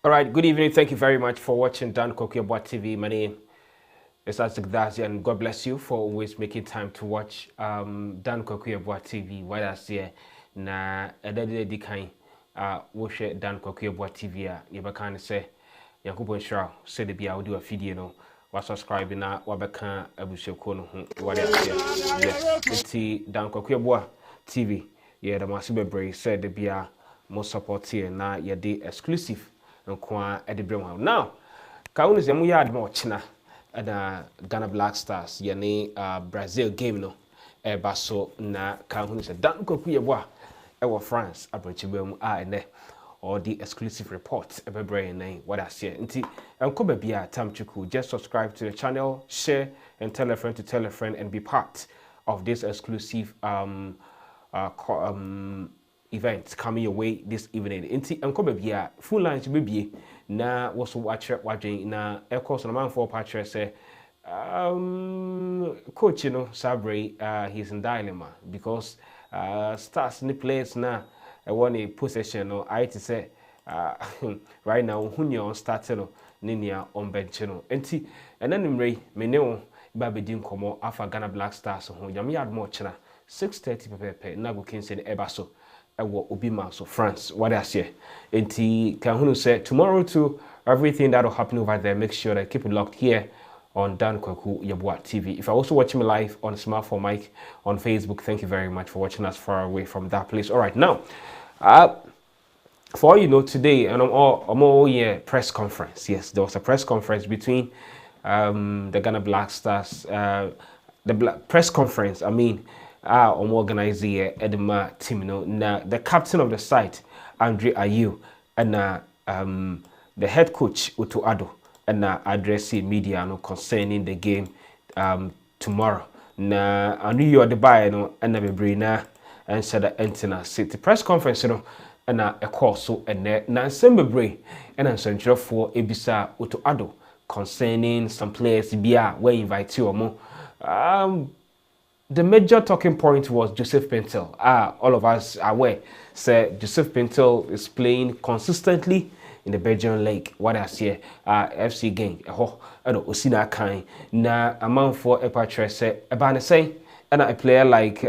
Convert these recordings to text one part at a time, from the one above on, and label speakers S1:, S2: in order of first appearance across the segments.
S1: All right, good evening. Thank you very much for watching Dan Kwaku Yeboah TV. My name is Isaac Dazi, and God bless you for always making time to watch Dan Kwaku Yeboah TV. What I say, na edade kan watch Dan Kwaku Yeboah TV. You can say, Yakubu Shah said the be audio a video no. Was subscribe na wabeka abusheko no what I say. Yes, it's Dan Kwaku Yeboah TV. Yeah, the massive break said the be most support here na yeah the exclusive. Nkwa edibrem now kaunu se mu yard ma ochina na Ghana Black Stars yene Brazil game no eba so na kaunu se Dan Kwaku Yeboah ewo France abrochiba mu ene or the exclusive report ebebre nen what I say nti enko ba bia tamchuku just subscribe to the channel, share and tell a friend to tell a friend and be part of this exclusive event coming your way this evening. Inti enko bia full lunch be na was watch watching na air course on man for patch say coach you know Sabre he's in dilemma because starts in the place na I want a possession or I to say right now hunya on starting no ninia on bench no enti and then me ne ba be din komo afa Ghana Black Stars ho yam yard mo chena 6:30 pepe na go kin say eba so Obima, so France, what I say. And Kahunu said tomorrow too, everything that will happen over there, make sure that keep it locked here on Dan Kwaku Yeboah TV. If you're also watching me live on Smartphone Mic on Facebook, thank you very much for watching us far away from that place. All right, now, for all you know, today, and I'm all here press conference. Yes, there was a press conference between the Ghana Black Stars, press conference, I mean, organize here Edema team no na the captain of the site Andre Ayew and the head coach Uto Ado and addressing media no concerning the game tomorrow na anu you the buy no and na bebre na and said the antenna city press conference no and a course so and na nsem bebre and nsentro for ebisa Uto Ado concerning some players bia we invite you mo the major talking point was Joseph Pintel. All of us are aware. Said Joseph Pintel is playing consistently in the Belgian league. What I see, FC game. Osina kind. Na amount for a patch say about say, and a player like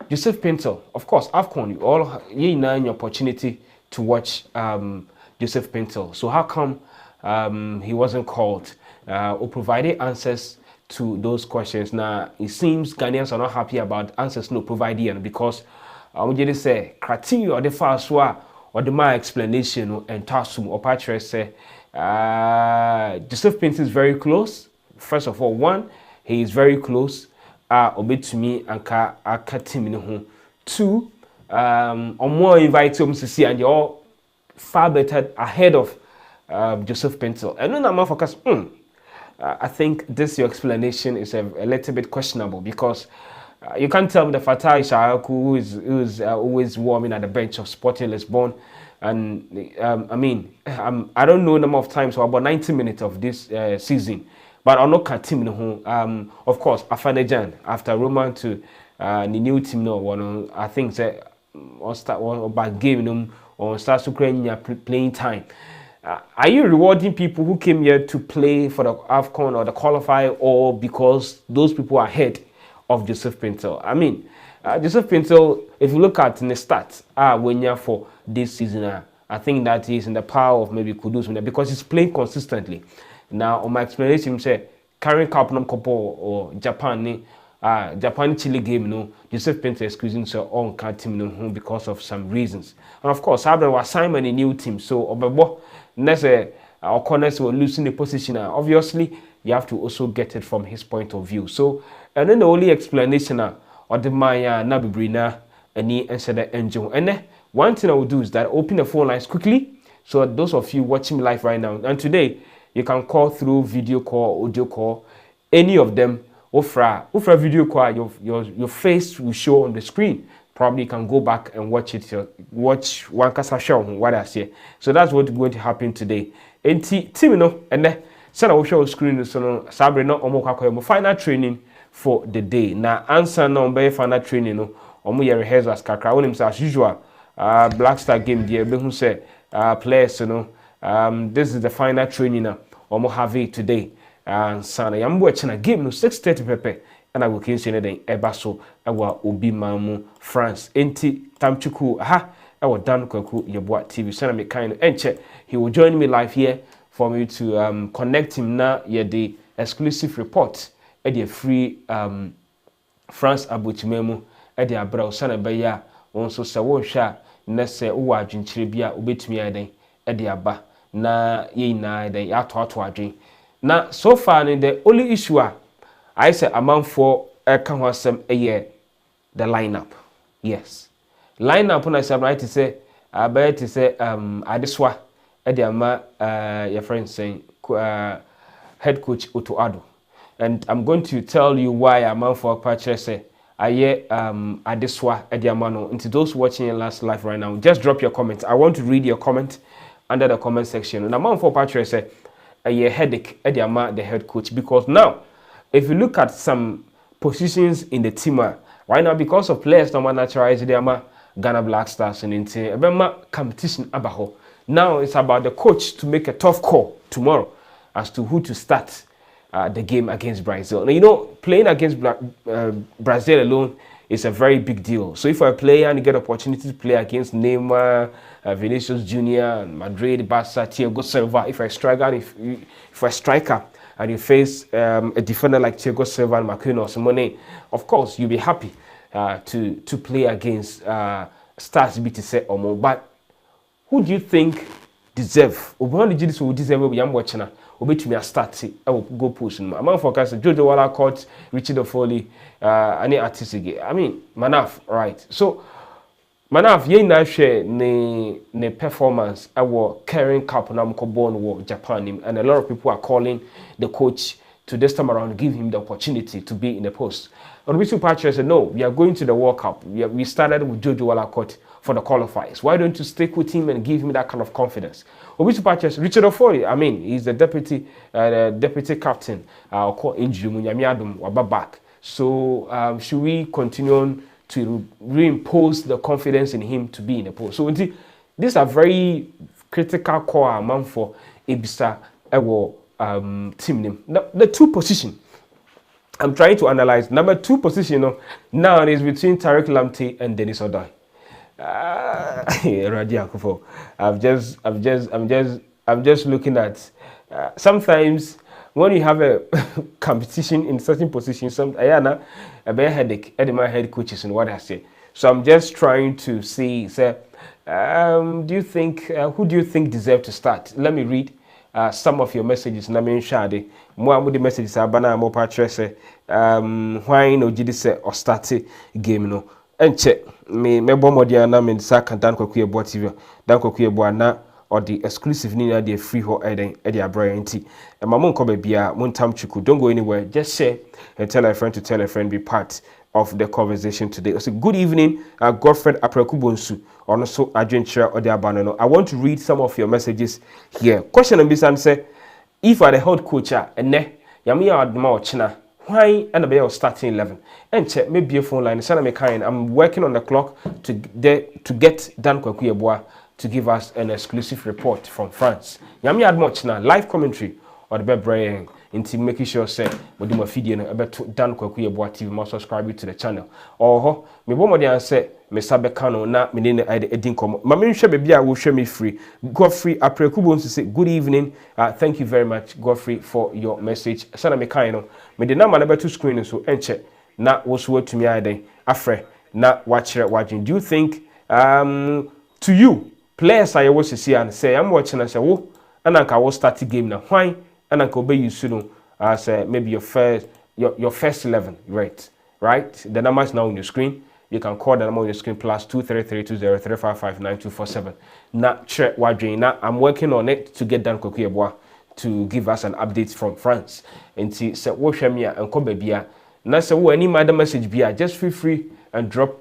S1: Joseph Pintel. Of course, AFCON. You all you know an opportunity to watch Joseph Pintel. So how come he wasn't called? Or provided answers to those questions. Now, it seems Ghanaians are not happy about answers no provided because we just say criteria or the first one or the my explanation and tasum or patch say Joseph Pinto is very close. First of all, one, he is very close. Obey to me and ka team in two, or more invite him to see and you're far better ahead of Joseph Pinto. And then I'm focus. I think this your explanation is a little bit questionable because you can't tell me the Fatai Shahaku who is always warming at the bench of Sporting Lisbon, and I mean I don't know number of times, so about 90 minutes of this season, but I'm not team no. Of course Afanejan after Roman to the new team no one I think that or start one back game no or start to playing time. Are you rewarding people who came here to play for the AFCON or the qualifier, or because those people are ahead of Joseph Pinto? I mean, Joseph Pinto, if you look at the stats, when you're for this season, I think that he's in the power of maybe Kudus because he's playing consistently. Now, on my explanation, say carrying Cup or Japan, Japan Chile game, no, Joseph Pinto is excusing so on team no because of some reasons. And of course, Abra was assigned a new team, so Obebo. Next, our corners were losing the position. Obviously, you have to also get it from his point of view. So, and then the only explanation or the Maya Nabibrina and he answered the angel. And then one thing I will do is that open the phone lines quickly. So those of you watching me live right now, and today you can call through video call, audio call, any of them. Ofra video call, your face will show on the screen. Probably you can go back and watch it. Watch one kasa show what I say. So that's what's going to happen today. And team no and then send our show screen so Sabre no omo final training for the day. Now answer no be final training no omo rehearsals kakra. When as usual Black Star game there be who say players, this is the final training omo have it today. And sana yam watching a game no 6:30 pepe and I will cancel den eba so ewa obi mamu France enti tamchuku ha ewa Dan Kwaku Yeboah TV sana me kind enche he will join me live here for me to connect him na ye the exclusive report e the free France abochimemu e the abra sana be ya won so se wo hwa na se wo adwenkyire bia obetumi aden e the aba na ye na den ya to adwen. Now, so far, the only issue I say among for a conversation a year, the lineup. Yes, lineup when I say right to say, I bet to say Adeswa, Ediama, your friend saying head coach Otuado, and I'm going to tell you why among for patches say I hear Adeswa Ediamano. Into those watching last live right now, just drop your comments. I want to read your comment under the comment section. And among for patches say a headache at the head coach, because now if you look at some positions in the team right now, because of players no naturalize the Ghana Black Stars and into competition abaho. Now it's about the coach to make a tough call tomorrow as to who to start the game against Brazil. Now, you know, playing against Brazil alone is a very big deal. So if you're a player and you get opportunity to play against Neymar, Vinicius Junior, Madrid, Barca, Thiago Silva, if you're a striker and you face a defender like Thiago Silva and Marquinhos or Simone, of course you'll be happy to play against stars BTC or more. But who do you think deserve? Who deserve yam watching? Obetumi a start I will go push no among forecast Jojo Wala court Richard Foley any artist again. I mean Manaf, right? So Manaf ye na share ne performance our carrying cup na mko born war Japan, and a lot of people are calling the coach to this time around give him the opportunity to be in the post. On which Patrick said no, we are going to the World Cup. We started with Jojo Wala court for the qualifiers. Why don't you stick with him and give him that kind of confidence? Which patches Richard Ofori, I mean, he's the deputy captain. Call injury Munyamiadum Waba back. So should we continue on to reimpose the confidence in him to be in the post? So these are very critical core amount for Ibisa Ewo team name. The two position I'm trying to analyze. Number 2 position now is between Tariq Lamptey and Dennis Odoi. I'm just looking at sometimes when you have a competition in certain positions, some a bad headache at my head coaches and what I say. So I'm just trying to see, do you think who do you think deserve to start? Let me read some of your messages. Na me shade mo the messages abana mo patre say why no gidi say or start game no enche me bomodi na me sa kan Dan Kwaku Yeboah TV Dan Kwaku Yeboah na or the exclusive ni na the free ho eden e the abrayenti e ma mo nko ba bia mo ntam chuku, don't go anywhere, just share and tell a friend to tell a friend, be part of the conversation today. So good evening, Godfred Aprekubonsu, or also Adventure or the Abandon. I want to read some of your messages here. Question and Bisan say, if I the head coach and ne Yamiya Adma China, why and a starting 11? And check maybe a phone line. I'm working on the clock to get Dan Kwaku Yeboah to give us an exclusive report from France. Yamiya Adma China, live commentary or the bed into making sure say we do my video about Dan Kwaku Yeboah TV, must subscribe to the channel. Or me bomodi say me sabe kano na me ne edin komo. Ma me hwe bebia wo hwe me free. Godfrey Aprekubonsu say good evening. Thank you very much Godfrey for your message. Sana me kan no me de na ma na beto screen so enche na wo so watumi aden afre na wachire wagin. Do you think to you players are you see and say I'm watching and say wo ananka wo start game na why and I could be you soon as maybe your first 11, right? The number is now on your screen. You can call the number on your screen +23320355947. Now check now I'm working on it to get Dan Kwaku Yeboah to give us an update from France. And see say watch me and come baby. Now say any other message be just feel free and drop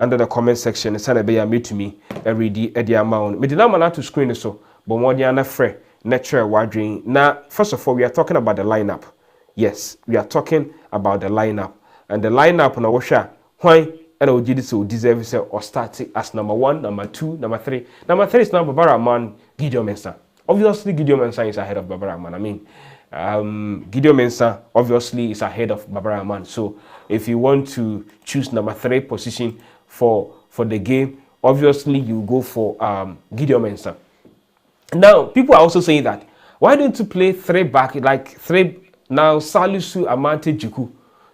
S1: under the comment section and send a be me to me every day at the amount. Me the number to screen so but more than a friend. Natural warding. Now, first of all, we are talking about the lineup. Yes, we are talking about the lineup. And the lineup on Osha, why and Ojidi so deserves or start as number 1, number 2, number 3. Number 3 is now Barbara Man, Gideon Mensah. Obviously, Gideon Mensah is ahead of Barbara Man. I mean, Gideon Mensah obviously is ahead of Barbara Man. So if you want to choose number 3 position for the game, obviously you go for Gideon Mensah. Now, people are also saying that why don't you play 3 back, like 3 now? Salisu, Amate, Juku.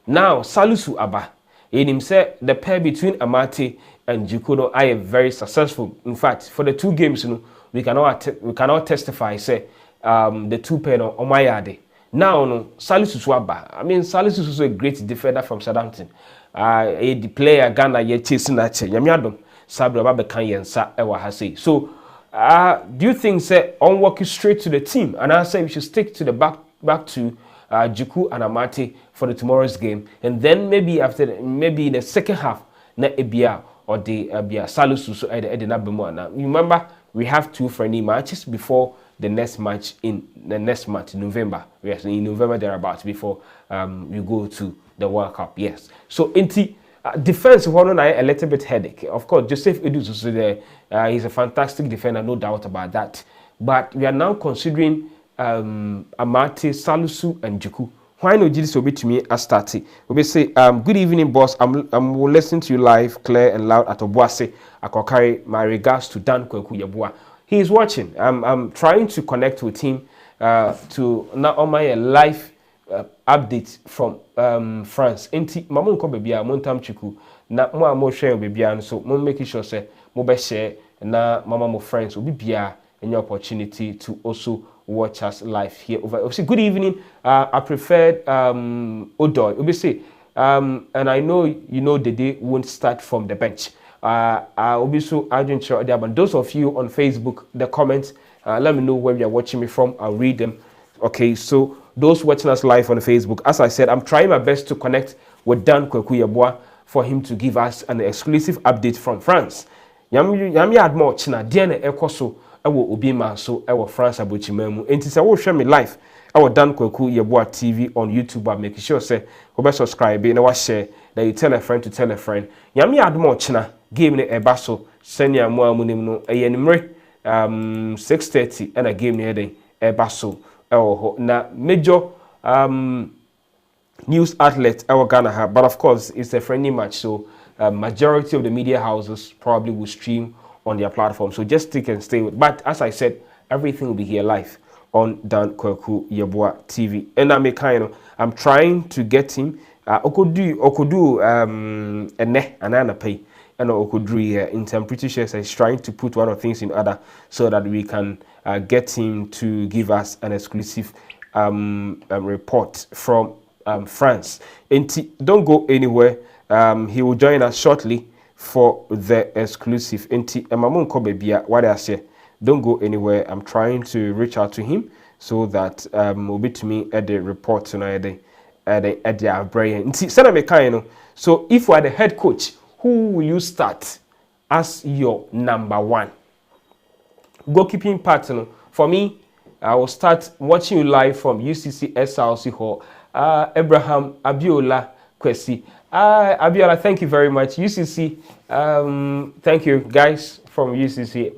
S1: Now Salisu Abba. In him said the pair between Amate and Juku no, I am very successful. In fact, for the 2 games, you know, we cannot testify say the 2 pair no Omayade. Now no Salisu Abba. I mean Salisu is a great defender from Southampton. A player Ghana ye chasing that Yamiadom Sabra Baba Kanyensa Ewa Hase. So do you think say on walking straight to the team, and I say we should stick to the back to Juku and Amate for the tomorrow's game, and then maybe maybe in the second half na Ebia or the Ebia Salisu so Now remember we have 2 friendly matches before the next match in November. Yes, in November thereabouts before we go to the World Cup. Yes. So inti defense one a little bit headache. Of course, Joseph Edus there. He's a fantastic defender, no doubt about that. But we are now considering Amate, Salisu, and Juku. Why no Jesus will be to me as starting? We say, good evening, boss. I'm listening to you live, clear and loud at Obuase. I can carry my regards to Dan Kwaku Yeboah. He is watching. I'm trying to connect with him to now on my live update from France. Enti mamun ko bebia montam chiku na mo mo share bebia so mo make sure say mo be share na mama mo friends obi bia any opportunity to also watch us live here over. Obviously, good evening. I preferred Odoy. Obi say and I know you know the day won't start from the bench. Obi so agent sure there, but those of you on Facebook, the comments, let me know where you are watching me from. I'll read them. Okay, so those watching us live on Facebook, as I said, I'm trying my best to connect with Dan Kwaku Yeboah for him to give us an exclusive update from France. Yami admo china diene ekoso ewo obima so ewo France abochimemu. Enti se wo hwe me live ewo Dan Kwaku Yeboah TV on YouTube, but make sure say go be subscribe na wa share, that you tell a friend to tell a friend. Yami admo china game ne eba so senya mo amunim no eyenimre 6:30 and a game ne dey eba so. Na major news outlet our Ghana have, but of course it's a friendly match, so majority of the media houses probably will stream on their platform, so just stick and stay with. But as I said, everything will be here live on Dan Kwaku Yeboah TV. And I'm trying to get him Okodu ene anana pay and Okodu here in term pretty sure he's trying to put one of things in order so that we can get him to give us an exclusive report from France. And don't go anywhere. He will join us shortly for the exclusive. What I say, don't go anywhere. I'm trying to reach out to him so that will be to me at the report tonight at the brain. So if you are the head coach, who will you start as your number 1 goalkeeping partner? For me, I will start watching you live from UCC SRC Hall. Abraham Abiola Kwesi. Abiola, thank you very much. UCC, thank you guys from UCC.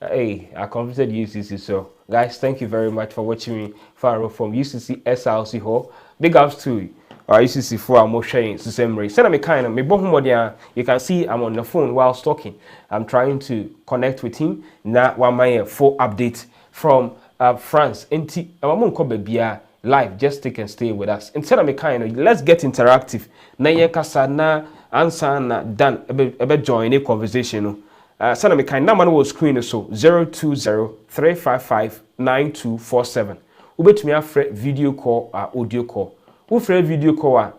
S1: I completed UCC, so guys, thank you very much for watching me from UCC SRC Hall. Big ups to you. UCC for our sharing the same way. Send me kind of me. You can see I'm on the phone whilst talking. I'm trying to connect with him. Now, one my full update from France. Enti, I'm going live. Just take and stay with us. Instead of me kind of, let's get interactive. Na kasa na answer na done. Ebe join a conversation. Send me kind. Now man will screen so 020-355-9247. Ube to me a video call or audio call. With a video call,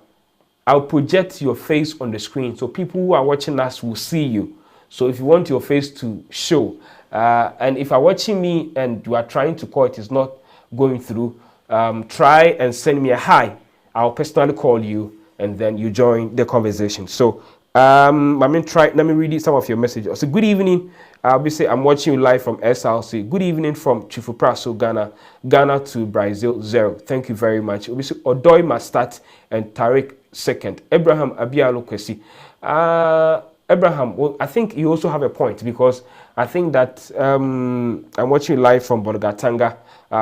S1: I'll project your face on the screen so people who are watching us will see you. So if you want your face to show, and if you're watching me and you are trying to call, it is not going through, try and send me a hi. I'll personally call you and then you join the conversation. So let me read some of your messages. So good evening. I'll be saying I'm watching you live from SRC. Good evening from Chifupraso, Ghana to Brazil 0. Thank you very much. Odoy Mastat and Tariq second. Abraham Abialo Kwesi. Abraham, well, I think you also have a point because I think that I'm watching live from Bonagatanga.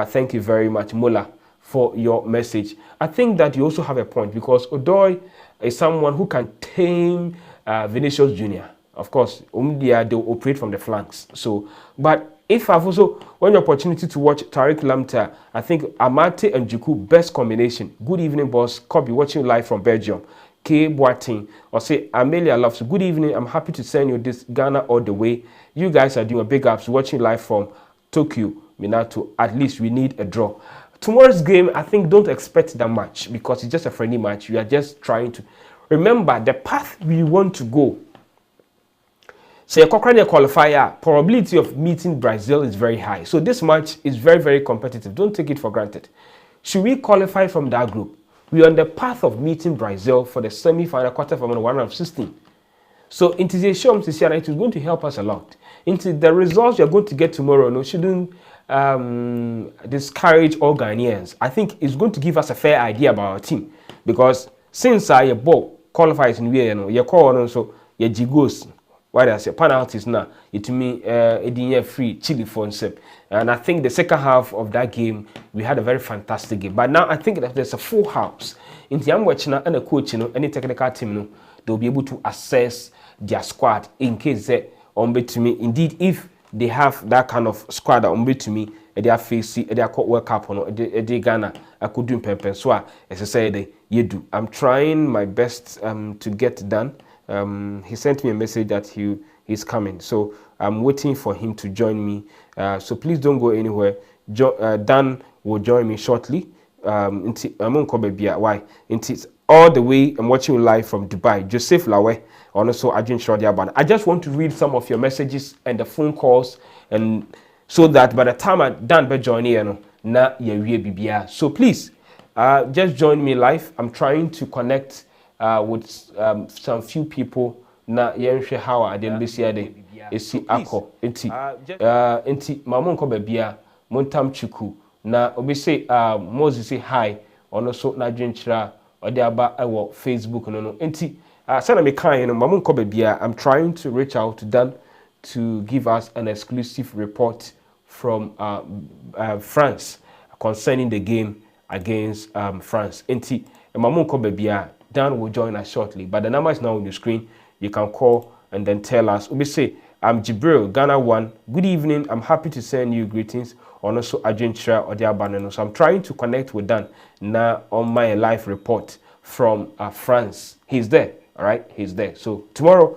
S1: Thank you very much, Mola, for your message. I think that you also have a point because Odoi is someone who can tame Vinicius Jr. Of course, they operate from the flanks. So, but if I've also won the opportunity to watch Tariq Lamta, I think Amate and Juku, best combination. Good evening, boss. Kobe, watching live from Belgium. K. Boating, or say Amelia Loves. Good evening. I'm happy to send you this Ghana all the way. You guys are doing a big ups watching live from Tokyo, Minato. At least we need a draw. Tomorrow's game, I think don't expect that much because it's just a friendly match. We are just trying to remember the path we want to go. So your Cochrane qualifier, probability of meeting Brazil is very high. So this match is very, very competitive. Don't take it for granted. Should we qualify from that group? We are on the path of meeting Brazil for the semi-final, quarter-final, 1 round of 16. So it is a show it is going to help us a lot. Into the results you're going to get tomorrow, no, shouldn't discourage all Ghanaians. I think it's going to give us a fair idea about our team because since your ball qualifies in where your call also your jigos. Why I say penalties now, it mean it free Chile for himself. And I think the second half of that game, we had a very fantastic game. But now I think that there's a full house. In the watching and a coach, any technical team, they'll be able to assess their squad in case they to me. Indeed, if they have that kind of squad that to me, they are facing, they are called World Cup or they Ghana, I could do pempen. So as I said, you do. I'm trying my best to get done. He sent me a message that he's coming, so I'm waiting for him to join me. So please don't go anywhere. Dan will join me shortly. I'm on why? All the way. I'm watching you live from Dubai. Joseph Lawe, also Ajin Shodiaban. I just want to read some of your messages and the phone calls, and so that by the time I'm done by joining, na bibia. So please, just join me live. I'm trying to connect with some few people na yenhwe how I dey be see ade esi akọ enti mamon ko babia montam chiku na obi say Moses say hi ono so na dwenchira ode aba ewo Facebook no enti say na me kan no mamon ko babia. I'm trying to reach out to Dan to give us an exclusive report from France concerning the game against France enti mamon ko babia. Dan will join us shortly, but the number is now on the screen. You can call and then tell us. We say, I'm Jibril, Ghana 1. Good evening. I'm happy to send you greetings. On also Argentina or the Abanano. So I'm trying to connect with Dan now on my live report from France. He's there. All right, he's there. So tomorrow,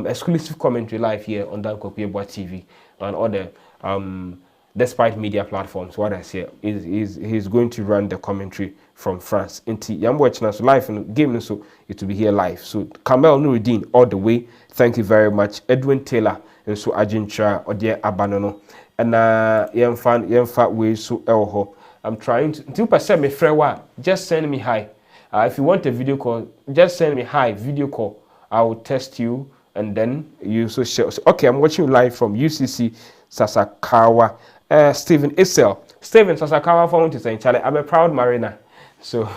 S1: exclusive commentary live here on Kwaku Yeboah TV and other despite media platforms. What I say is he's going to run the commentary from France. Inti yam watching us live and game, so it will be here live. So Kamel Nuruddin all the way. Thank you very much. Edwin Taylor and so Argentina or dear Abanono and yam fat way so elho. I'm trying to 2% me frewa. Just send me hi. If you want a video call, just send me hi video call. I will test you and then you so share. So, okay, I'm watching you live from UCC Sasakawa. Stephen Issel. Stephen Sasakawa found to say, Charlie, I'm a proud mariner. So,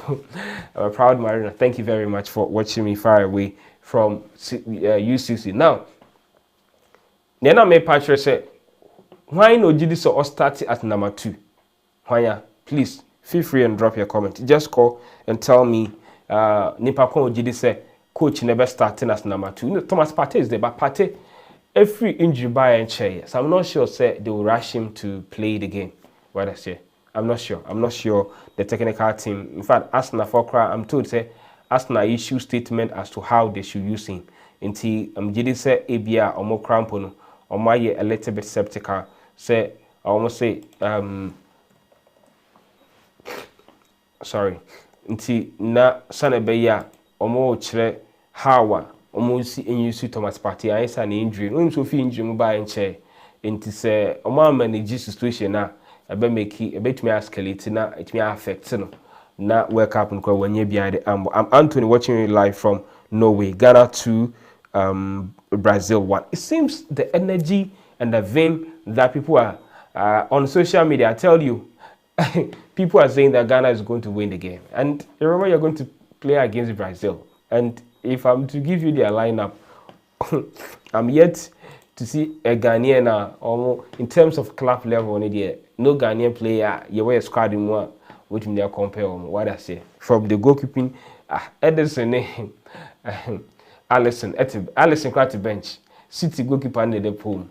S1: I'm a proud mariner. Thank you very much for watching me far away from UCC. Now, Nena me patch say, why no GD or start at number 2? Why, please feel free and drop your comment. Just call and tell me, Nipa Kon GD say, coach never starting as number 2. Thomas Partey is there, but Partey. Every injury by and chair, so I'm not sure say they will rush him to play the game. What I say, I'm not sure. I'm not sure the technical team. In fact, Arsenal for cry, I'm told say Arsenal issue statement as to how they should use him. Until JD say ABR or more crampono or my a little bit skeptical. Say I almost say sorry. Until na Sanabeya or more chile Hawa. Almost in you see Thomas Partey, I say an injury. No, so feel injury mobile and chair. Into say, a man manage situation now. I bet make it a bit me escalate now. It may affect no. Now wake up and call when you behind the ambo. I'm Anthony watching you live from Norway, Ghana 2, Brazil 1. It seems the energy and the vein that people are on social media. I tell you, people are saying that Ghana is going to win the game, and remember you're going to play against Brazil and. if I'm to give you their lineup, I'm yet to see a Ghanaian or in terms of club level, no Ghanaian player, you wear a squad in one, which me compare what I say. From the goalkeeping, Edison, Allison cracked the bench, City goalkeeper under the pool,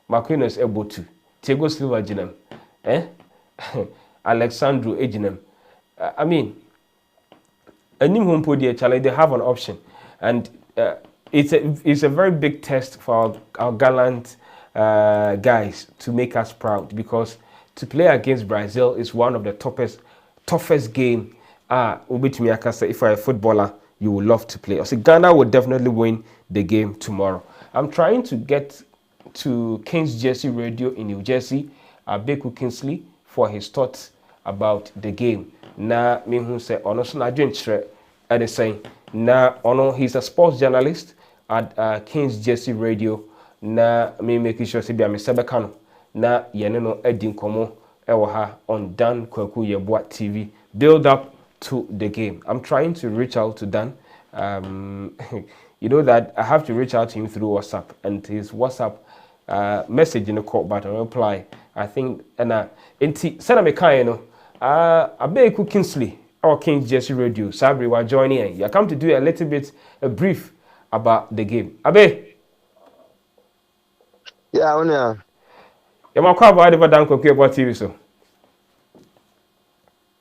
S1: Marquinhos able to, Thiago Silva Jinam, Alexandru Ejinem. I mean, a new home podium challenge, they have an option, and it's a very big test for our gallant guys to make us proud, because to play against Brazil is one of the toughest game. If you're a footballer, you would love to play. I say Ghana will definitely win the game tomorrow. I'm trying to get to King's Jersey Radio in New Jersey, Beku Kingsley, for his thoughts about the game. Na me who say ono so na dwenkyerɛ ɛde saying na ono he's a sports journalist at King's Jersey Radio. Na me making sure say bia me sebeka no na yene no adi nkomo ɛwɔ ha on Dan Kwaku Yeboah TV. Build up to the game. I'm trying to reach out to Dan. You know that I have to reach out to him through WhatsApp, and his WhatsApp message in the call button reply. I think and send me kind, you know. Abeku Kingsley or King's Jersey Radio. Sabri were joining in. You come to do a little bit a brief about the game. Abe.
S2: Yeah, yeah.
S1: You might call about the Dan Kwaku Yeboah TV so.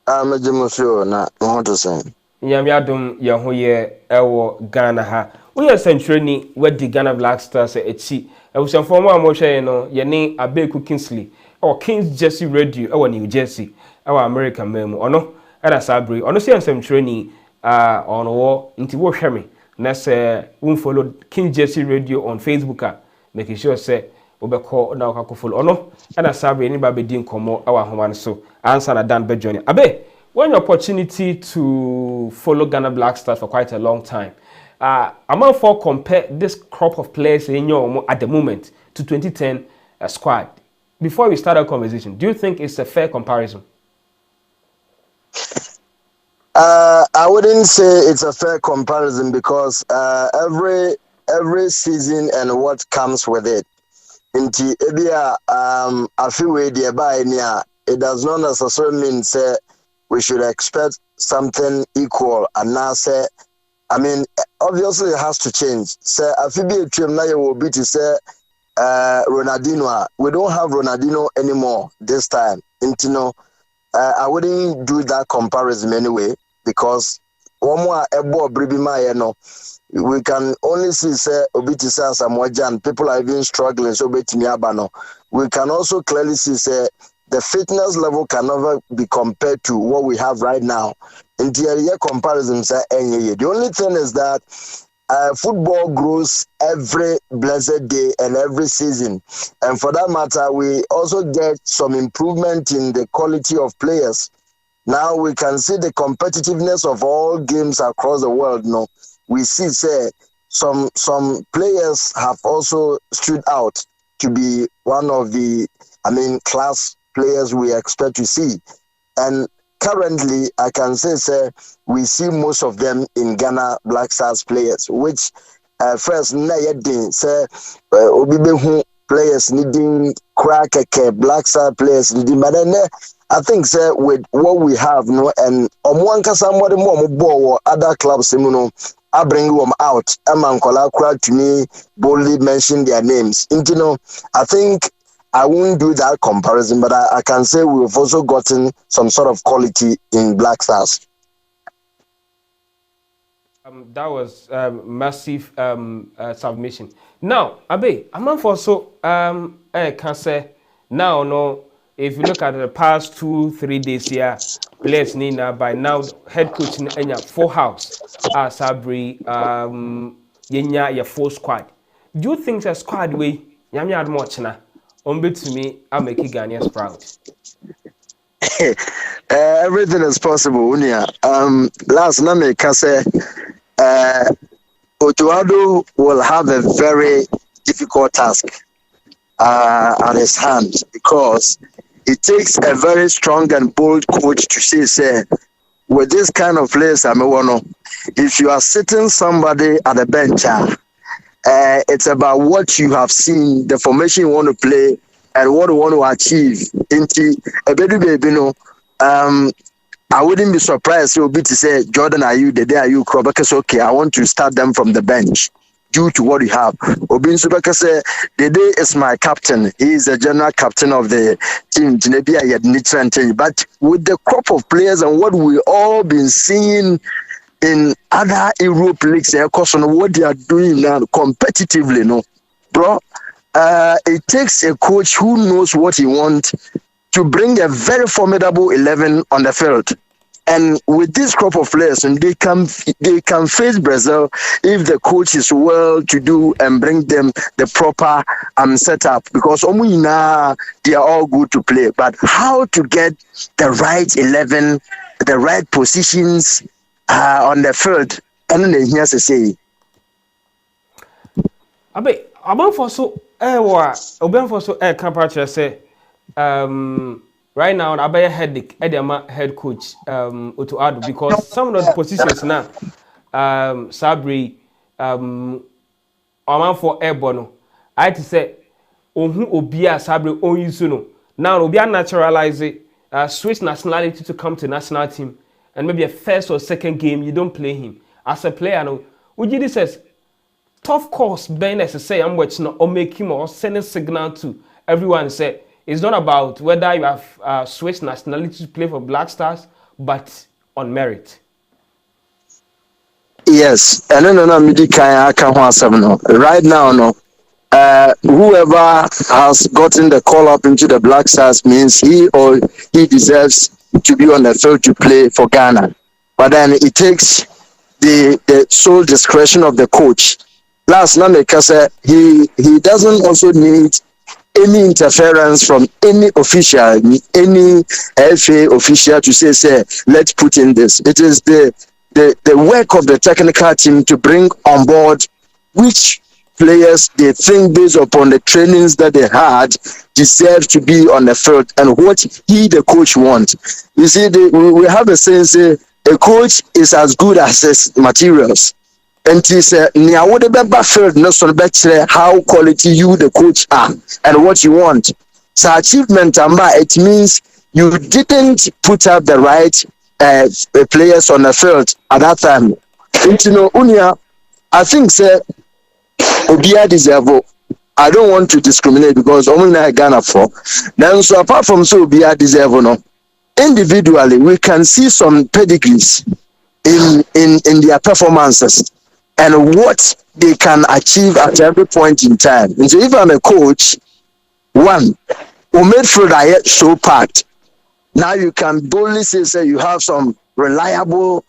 S2: I'm a demonstration. Na want to say.
S1: Yamiadum Yahoye Ewo Ghana ha. We are century where the Ghana Black Stars at sea. I was a former motion, your name Abeku Kingsley or King's Jersey Radio, our New Jersey, our American memo, or no, and a sabri, or no, see some training on war into what Sherry. That's follow King's Jersey Radio on Facebook, making sure say, Obeko now Kakuful or no, and a sabri anybody didn't come our home so answer a Dan Bejonia. Abe, one opportunity to follow Ghana Black Stars for quite a long time. I'm for compare this crop of players in your at the moment to 2010 squad. Before we start our conversation, do you think it's a fair comparison?
S2: I wouldn't say it's a fair comparison because every season and what comes with it. Inti ebia I feel we it does not necessarily mean say we should expect something equal and now say I mean, obviously it has to change. So if you be a team now, you will be to say Ronaldinho. We don't have Ronaldinho anymore this time. I wouldn't do that comparison anyway because one more ebo bribima we can only see say obiti say Samoajan people are even struggling so betimiabano. We can also clearly see say the fitness level can never be compared to what we have right now. In the comparisons, the only thing is that football grows every blessed day and every season. And for that matter, we also get some improvement in the quality of players. Now we can see the competitiveness of all games across the world. No, we see say some players have also stood out to be one of the class players we expect to see. And currently, I can say we see most of them in Ghana Black Stars players, which first say players needing crack Black Star players needing, but then I think with what we have, and somebody more other clubs, I bring them out. Amankola to me boldly mention their names. I think I won't do that comparison, but I can say we've also gotten some sort of quality in Black Stars.
S1: That was massive submission. Now, Abe, I'm for so I can say now no. If you look at the past 2-3 days here, players need by now head coach in Enya full house. Sabri yenya your full squad. Do you think the squad way yami had much na? To me, I'm making Ghanaians proud.
S2: Everything is possible, Unia. Last night, I say, Otuado will have a very difficult task at his hand because it takes a very strong and bold coach to say, with this kind of players, if you are sitting somebody at the bench, it's about what you have seen, the formation you want to play, and what you want to achieve. Into a baby, I wouldn't be surprised to say, Jordan, are you the day are you crop? Because okay, I want to start them from the bench due to what you have. Obin Subaka say the day is my captain. He is the general captain of the team. But with the crop of players and what we all been seeing in other Europe leagues, because on what they are doing now competitively, no, bro. It takes a coach who knows what he wants to bring a very formidable 11 on the field. And with this crop of players, and they can face Brazil if the coach is well to do and bring them the proper setup. Because they are all good to play, but how to get the right 11, the right positions on the field, and then here's to say.
S1: About for so comparature say right now I buy a headache head coach to add because some of the positions now Sabri for airborne I to say obia Sabri own no now obia naturalize switch nationality to come to national team and maybe a first or second game you don't play him as a player no Ujidi says tough course being necessary I'm watching or make him or send a signal to everyone say it's not about whether you have switched nationality to play for Black Stars, but on merit.
S2: Yes, and right now, no. Whoever has gotten the call up into the Black Stars means he or he deserves to be on the field to play for Ghana. But then it takes the sole discretion of the coach. Last night, because he doesn't also need any interference from any official, any FA official to say, let's put in this. It is the work of the technical team to bring on board which players they think based upon the trainings that they had deserve to be on the field and what the coach wants. You see, we have a saying, a coach is as good as his materials. And he said, field no how quality you the coach are and what you want. So achievement it means you didn't put up the right players on the field at that time. And I think Obia deserve. I don't want to discriminate because only I Ghana for. Then so apart from Obia deserve no. Individually we can see some pedigrees in their performances and what they can achieve at every point in time. And so if I'm a coach, one, who made sure that so packed, now you can boldly say you have some reliable,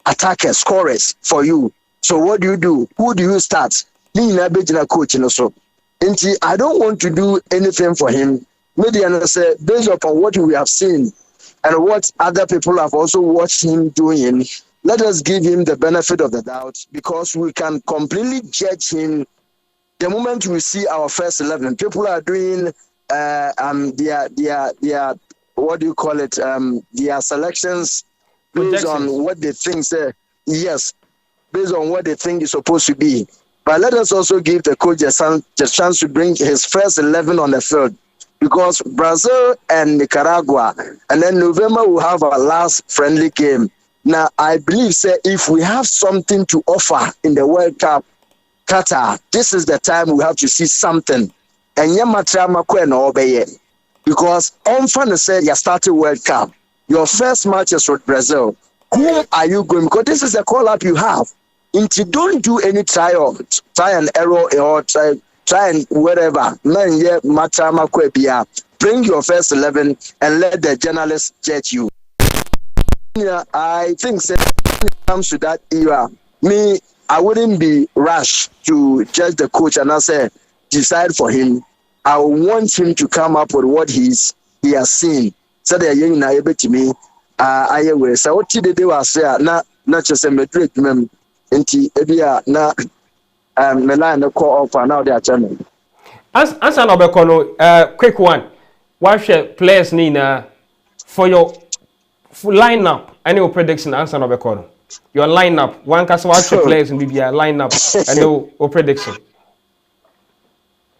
S2: attackers, scorers for you. So what do? Who do you start? Coach, so. And I don't want to do anything for him. Maybe I say based upon what we have seen and what other people have also watched him doing, let us give him the benefit of the doubt because we can completely judge him the moment we see our first 11. People are doing their what do you call it? Their selections based on what they think. Yes, based on what they think is supposed to be. But let us also give the coach a chance to bring his first 11 on the field. Because Brazil and Nicaragua, and then November we'll have our last friendly game. Now, I believe, if we have something to offer in the World Cup, Qatar, this is the time we have to see something. And because on fun say you started World Cup, your first match is with Brazil. Whom are you going? Because this is the call up you have. If you don't do any try and error or try and whatever, bring your first 11 and let the journalists judge you. I think when it comes to that era, I wouldn't be rash to judge the coach and I say decide for him. I want him to come up with what he has seen. So they are able to me. I will say what did they was say not just a Madrid mem into Ebia na Milan the call offer now they are channel.
S1: Answer no quick one. What players need for your lineup? Any prediction answer no Your lineup. One can watch your players and maybe a lineup and no prediction.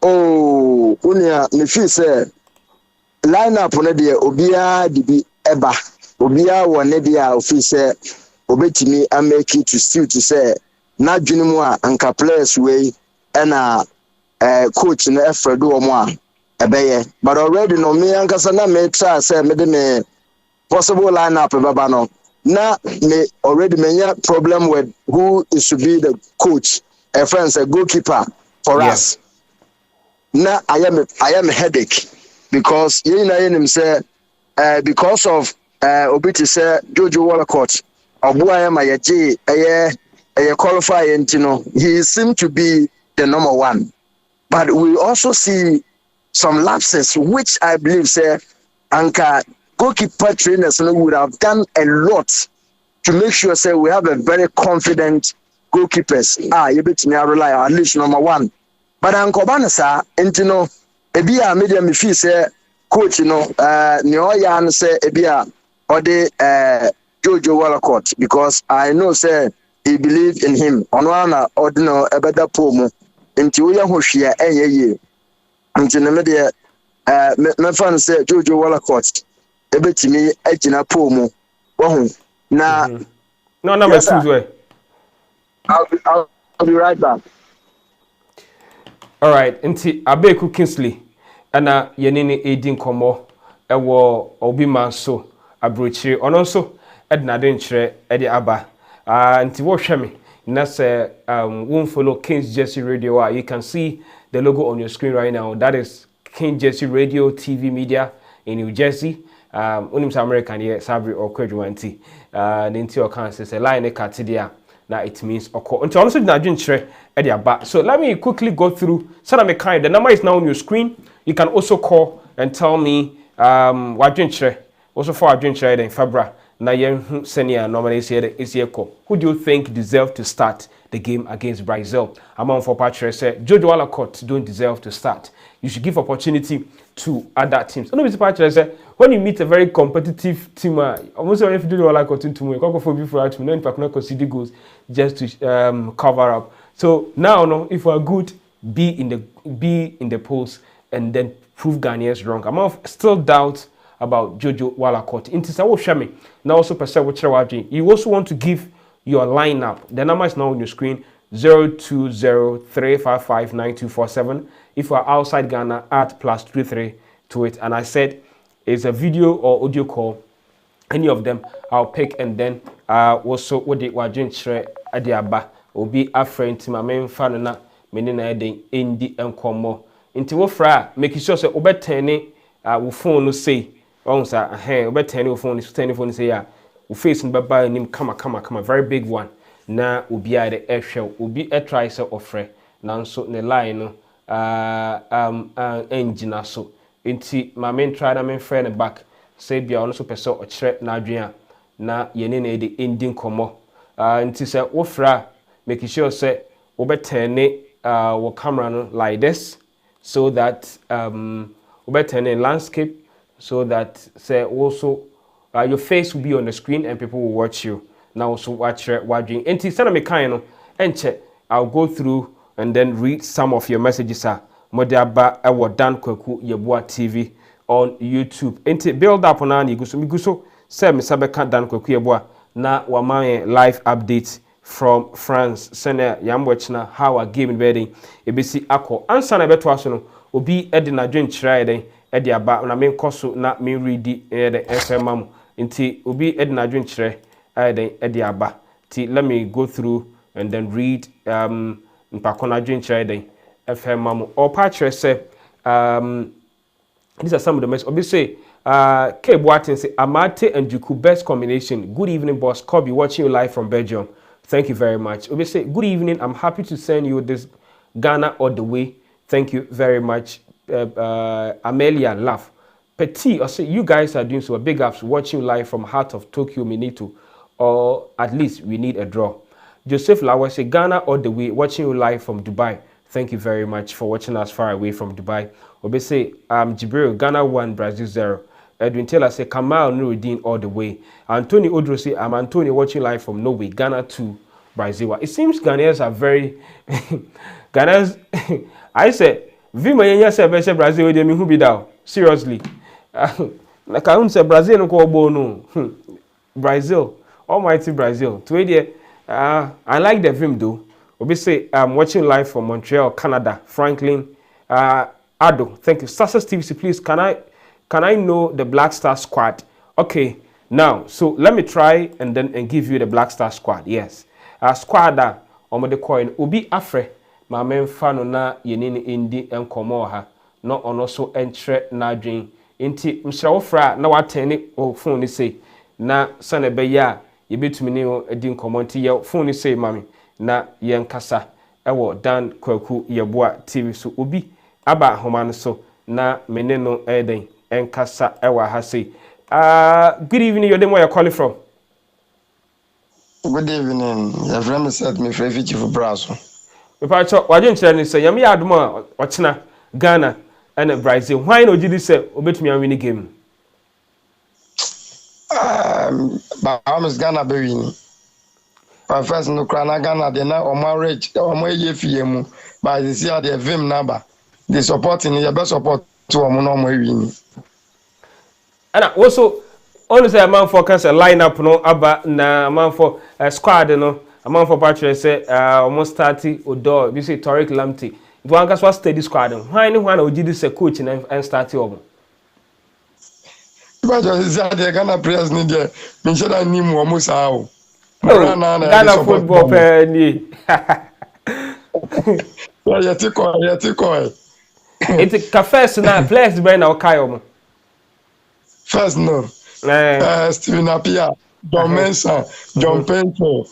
S2: Oh, unia me feel say lineup on the obia dibi eba. Obia one dia office say obetimi a make it to still to say na dwene mu a anka players way na coach na Efredo omo a ebeye. But already no me anka na me try say me de me possible lineup baba no. Na me already many problem with who is to be the coach, a friend, a goalkeeper for us. Now I am a headache because you know him say because of Obiti say Jojo Wallacott Obuaya Mayaji a qualify he seemed to be the number one. But we also see some lapses which I believe say Anka goalkeeper trainers would have done a lot to make sure say we have a very confident goalkeepers. You bet me I rely on at least number one. But Ankobanasa, ebia media me feel say coach Nioya say ebia or the Jojo Wallacott because I know say he believe in him. Onwana ordino ebeda pomu nti wo ya hohwea enye nti ne media me fan say Jojo Wallacott ebetimi agina pomu wohu na
S1: no na yes, way.
S2: I'll be right back.
S1: All right, nti Abeku Kingsley ana yenene edin komo ewo obi manso abrochire ono nso edna de nkyere ede aba nti wo hweme na say won follow King's Jersey Radio. You can see the logo on your screen right now. That is King Jersey Radio TV Media in New Jersey. Unim American here Sabri or Kwejuanti ninti o kan say line e katidia na it means oko until also na dwinkyere e dia ba. So let me quickly go through so that me kind the number is now on your screen. You can also call and tell me what dwinkyere also for dwinkyere in Fabra na yen senior normally say is here call. Who do you think deserve to start the game against Brazil? Among for Patrick said Jojo Wallacott don't deserve to start. You should give opportunity to other teams. No, Mr. Patrick said when you meet a very competitive team, almost if you do Wallacott into me, go for before to know if I cannot concede goals just to cover up. So now, no, if we are good, be in the polls and then prove Ghanaians wrong. I'm still doubt about Jojo Wallacott. Into Sawo Shami now also percent what you also want to give your lineup. The number is now on your screen 020-355-9247. If you are outside Ghana, add +33 to it. And I said it's a video or audio call. Any of them I'll pick and then also what they were doing at the aba will be a friend to my main fan na menina eden indi enkomo. Inti wo fra make sure say obetene wo phone no say on say obetene wo phone say ya wo face no baba nim kama very big one. Na obi a de ehwe obi e try say ofre nanso ne line no engine so nti my main try na main friend back say bia ono so pese o kire na adwen na yene na de ending komo nti say wo fra make sure say wo betene wo camera no like this so that wo betene landscape so that say also your face will be on the screen and people will watch you. Now so watch watching. And send me kind of and check. I'll go through and then read some of your messages. Modiaba ewo Dan Kwaku Yeboah TV on YouTube. And build up on ani guso say me sabe kan Dan Kwaku Yeboah na wa my live update from France. Send yam watch na how a game wedding ebesi akọ. Answer na beto aso no obi e de na dwen kira den e de aba na me nkoso na me read the FM am. Nti obi e de na dwen kira aba. Let me go through and then read mpakona dwen kira FM mamu or Patrick say these are some of the messages. Obi say K Boatin say Amate and Juku best combination. Good evening boss Kobe watching you live from Belgium. Thank you very much. Obi say good evening, I'm happy to send you this Ghana all the way. Thank you very much. Amelia laugh. Petit, I say you guys are doing so big ups watching you live from heart of Tokyo Minito, or at least we need a draw. Joseph Lawa say Ghana all the way watching you live from Dubai. Thank you very much for watching us far away from Dubai. Obi say Jibril Ghana 1 Brazil 0. Edwin Taylor say Kamal Nuruddin all the way. Anthony Odro say I'm Anthony watching live from Norway, Ghana to Brazil. It seems Ghanaians are very Ghanaians. I said Vima Yenya say Brazil they me who be down. Seriously. Like I say Brazil no go no. Brazil, almighty Brazil. I like the film though. Obi say I'm watching live from Montreal, Canada. Franklin Ado, thank you. Success TVC, please can I know the Black Star Squad? Okay, now so let me try and give you the Black Star Squad. Yes, squad that the coin Obi Afre, my men fano na yenini indi enkomo ha no ono so entre na dwen inti msrawofra na watene o phone say na sanebe ya yebetumi ne edi nkomo nti ye phone say mami na yenkasa ewo Dan Kwaku Yeboah TV so Obi aba homan so na meneno eden enkasa ewa ha say good evening, your name, where you're calling from?
S3: Good evening. Your friend said me for for Brazil.
S1: Why didn't you say Yami Adma Wachina, Ghana and Brazil? Why no did you say obey me and win the game?
S3: But I was Ghana be winning. But first no Ghana they now on marriage or my yefiemu but this year they vim number. They supporting your best support to a no more winning.
S1: And also, honestly, a man for cancer lineup no aba na a man for squad no a man for battery say almost 30 Odo. We say Tariq Lamptey. If one was steady squad, why no one would this a coach and start over?
S3: But just the Ghana players need there. Me sure I need more how.
S1: Ghana football penny.
S3: Yeah, take oil.
S1: It's cafe na players burn our kayo.
S3: First no. Steven Appiah, John Mensah, John Pento,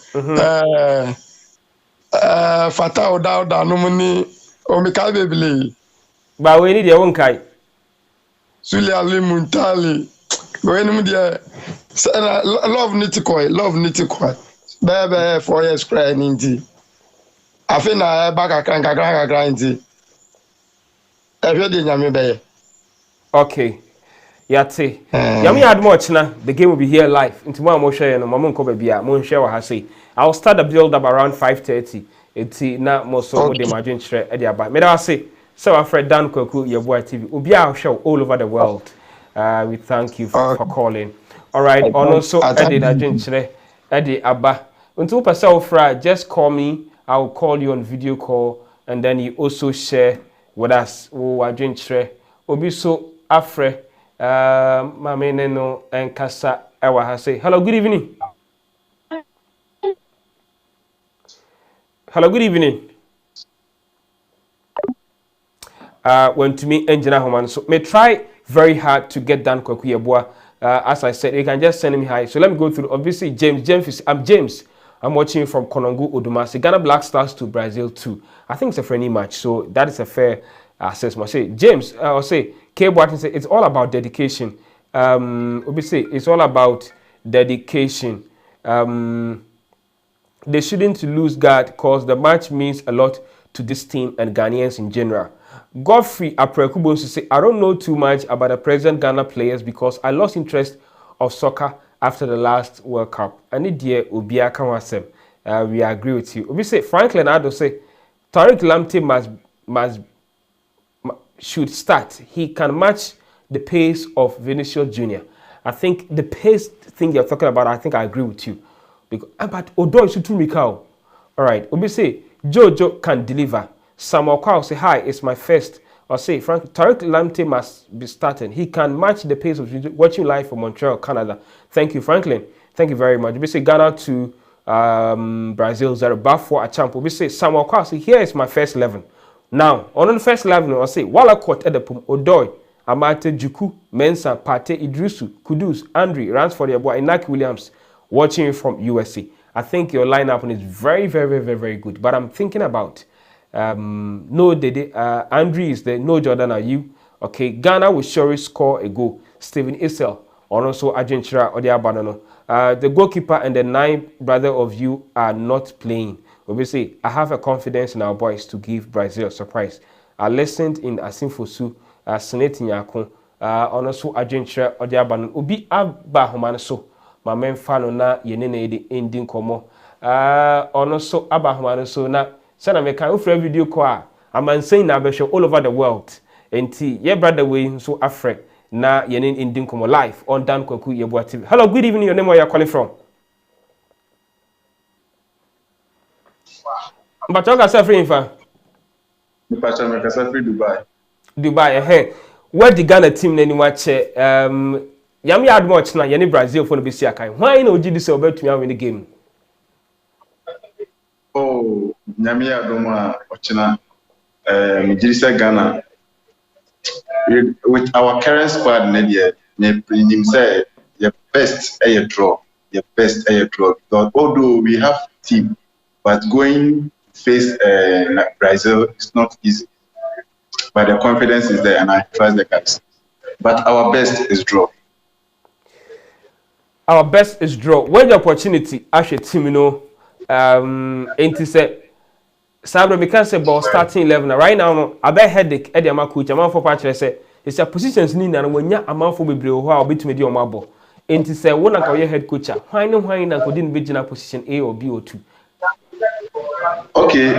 S3: Fatah Odauda, Nomini, Omika Bebele.
S1: But we need your own kai.
S3: Suli Ali Muntali. When we there, love Nitikoi. Baby, 4 years crying indeed. I think I back a crank.
S1: Okay. Yate. Yami had much na. The game will be here live. Into one more share no mama nko baby a mo share what say. I'll start the build up around 5:30. Eti na mo so mo dey imagine share e dey aba. Me da say so afraid Dan Kwaku Yeboah TV. Obi a show all over the world. We thank you for calling. All right. Also e dey imagine share e dey aba. Until person fra just call me. I'll call you on video call and then you also share with us. Oh, I drink share. Obi so afraid. Mame Neno and Kasa Ewa say hello, good evening. Hello, good evening. Went to me engineer Homan. So may try very hard to get Dan Kwaku Yeboah. As I said, you can just send me hi. So let me go through. Obviously, James. I'm James. I'm watching from Konongo Odumasi. Ghana Black Stars to Brazil 2. I think it's a friendly match, so that is a fair assessment. Say James, I'll say K. Boatin say it's all about dedication. Obviously, it's all about dedication. They shouldn't lose guard because the match means a lot to this team and Ghanaians in general. Godfrey Aprekubo say I don't know too much about the present Ghana players because I lost interest of soccer after the last World Cup. And it dear Obia Kawasem. We agree with you. We say Franklin Ado say Tariq Lamptey should start. He can match the pace of Vinicius Jr. I think the pace thing you're talking about, I think I agree with you. Because, but Odo is too Mikau. All right. We say Jojo can deliver. Samuel Kwao say hi. It's my first. Or say Frank Tariq Lamptey must be starting. He can match the pace of watching live from Montreal, Canada. Thank you, Franklin. Thank you very much. We say Ghana to Brazil 0 4 a champ. We say Samuel Kwao say here is my first 11. Now on the first 11, I'll say Wala Court Edepum Odoi. Amate Juku, Mensah, Pate Idrisu, Kudus, Andre, Ransford Yeboah, Inaki Williams, watching from USA. I think your lineup is very, very good. But I'm thinking about Andre is there, no Jordan are you. Okay, Ghana will surely score a goal. Steven Issel, or also Argentina or the Abanano. The goalkeeper and the 9 brother of you are not playing. Obviously, I have a confidence in our boys to give Brazil a surprise. I listened in Asimfosu, Senate Nyako, ono so adwenkyerɛ ɔde aba no obi aba homa no so ma memfa no na yene na edi ending komo ono so aba homa no so na sɛ na meka ofra video call a amansan na abɛhwɛ all over the world enti ye brother we so afrɛ na yene ending komo live on Dan Kwaku Yeboah TV. Hello, good evening, your name, where you calling from? But you can say free info.
S3: Dubai.
S1: Dubai, where the Ghana team then watch yami had much na yani Brazil for no be see akai. Why no GD say about to win the game?
S4: Oh, yami had uma ochina GD Ghana with our current squad Nadia him say the best air draw. The best air draw. Because although we have team, but going face Brazil is not easy. But the confidence is there, and I trust the guys. But our best is draw.
S1: Our best is draw. When the opportunity, actually, team, you know, into say, Sabra, we can say about starting 11. Right now, I bet headache. Eddie, my coach, I'm for patch. Say it's a positions need, and when you're a man for me, who I'll be to me, your marble. Into say, one of your head coach. Why no, why not? Couldn't be in a position A or B or 2.
S4: Okay,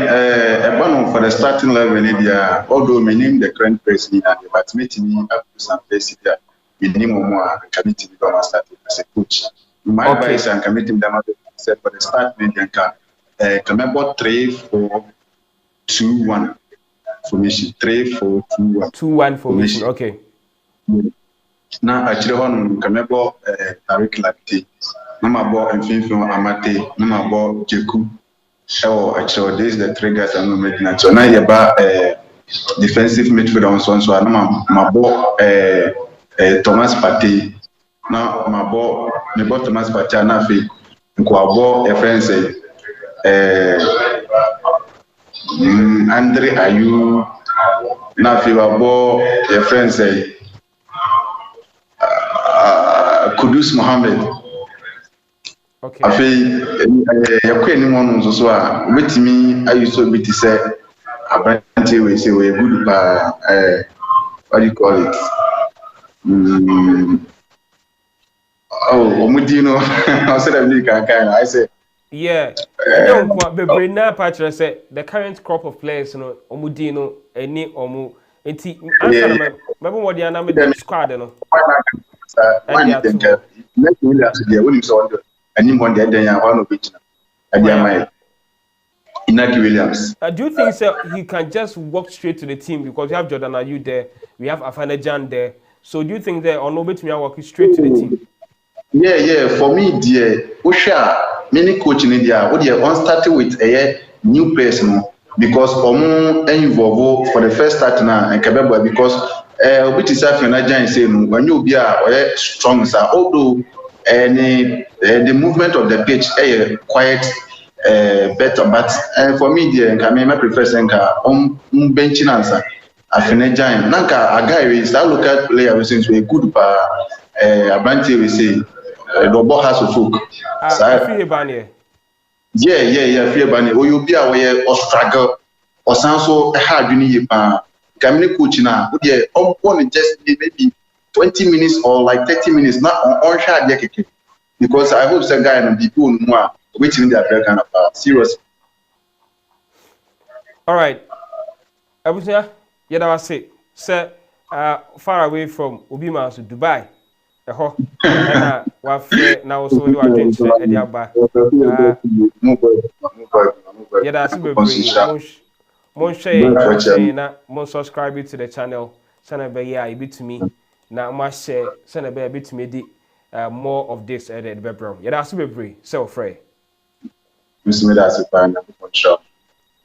S4: for the starting level in India, although my name the current president, but meeting me up to some place here, we name more committee become starting as a coach. My advice and committee them said for the start Indian car, come about 3-4-2-1 formation, 3-4-2-1.
S1: 2-1 formation, okay.
S4: Now actually one come about Tariq Lakti, number about Mfinfino Amate, number about Jeku. Oh, actually, this is the triggers I'm making. So now you about defensive midfielder on so I'm my ball Thomas Partey. Now my ball Thomas Partey na fi ball a friend say Andre Ayew na fi ball a friend say Kudus Mohammed.
S1: Okay.
S4: I feel anyone so with me. I used to be to say, apparently, we say we're good, what do you call it? Omudino. I said, I said,
S1: yeah. The current crop of players, you know, Omudino, any Omu, enti. Remember what the another squad, you know.
S4: Anyone there, then one of which Inaki Williams.
S1: Do you think he can just walk straight to the team because we have Jordan Ayew there, we have Afanajan there? So do you think that or no bit me walking straight to the team?
S4: Yeah. For me, dear, Osha, many coaching in India, what you started with a new person because involved for the first start now and Kabeba because which is Afanajan saying when you be a strong, although the movement of the pitch quite better, but for me, I prefer Senka benching answer. Afinajan, Nanka, a guy is that look at player since we good, Abanti we say the ball has a folk. Yeah, fear bunny. Or you be aware or struggle or sound so hard. You need Kamini coach now. Would you want just maybe 20 minutes or like 30 minutes, not on shot because I hope some guy and people more waiting their kind of serious.
S1: All right. I was here. Yeah, I say, sir, far away from Obima to Dubai. And now so you are doing Ediaba. Yeah, that's Mon subscribe to the channel. Send a bit to me. Now, my share, send a bit to me. More of this at the background. Yeah, that's super free. So free.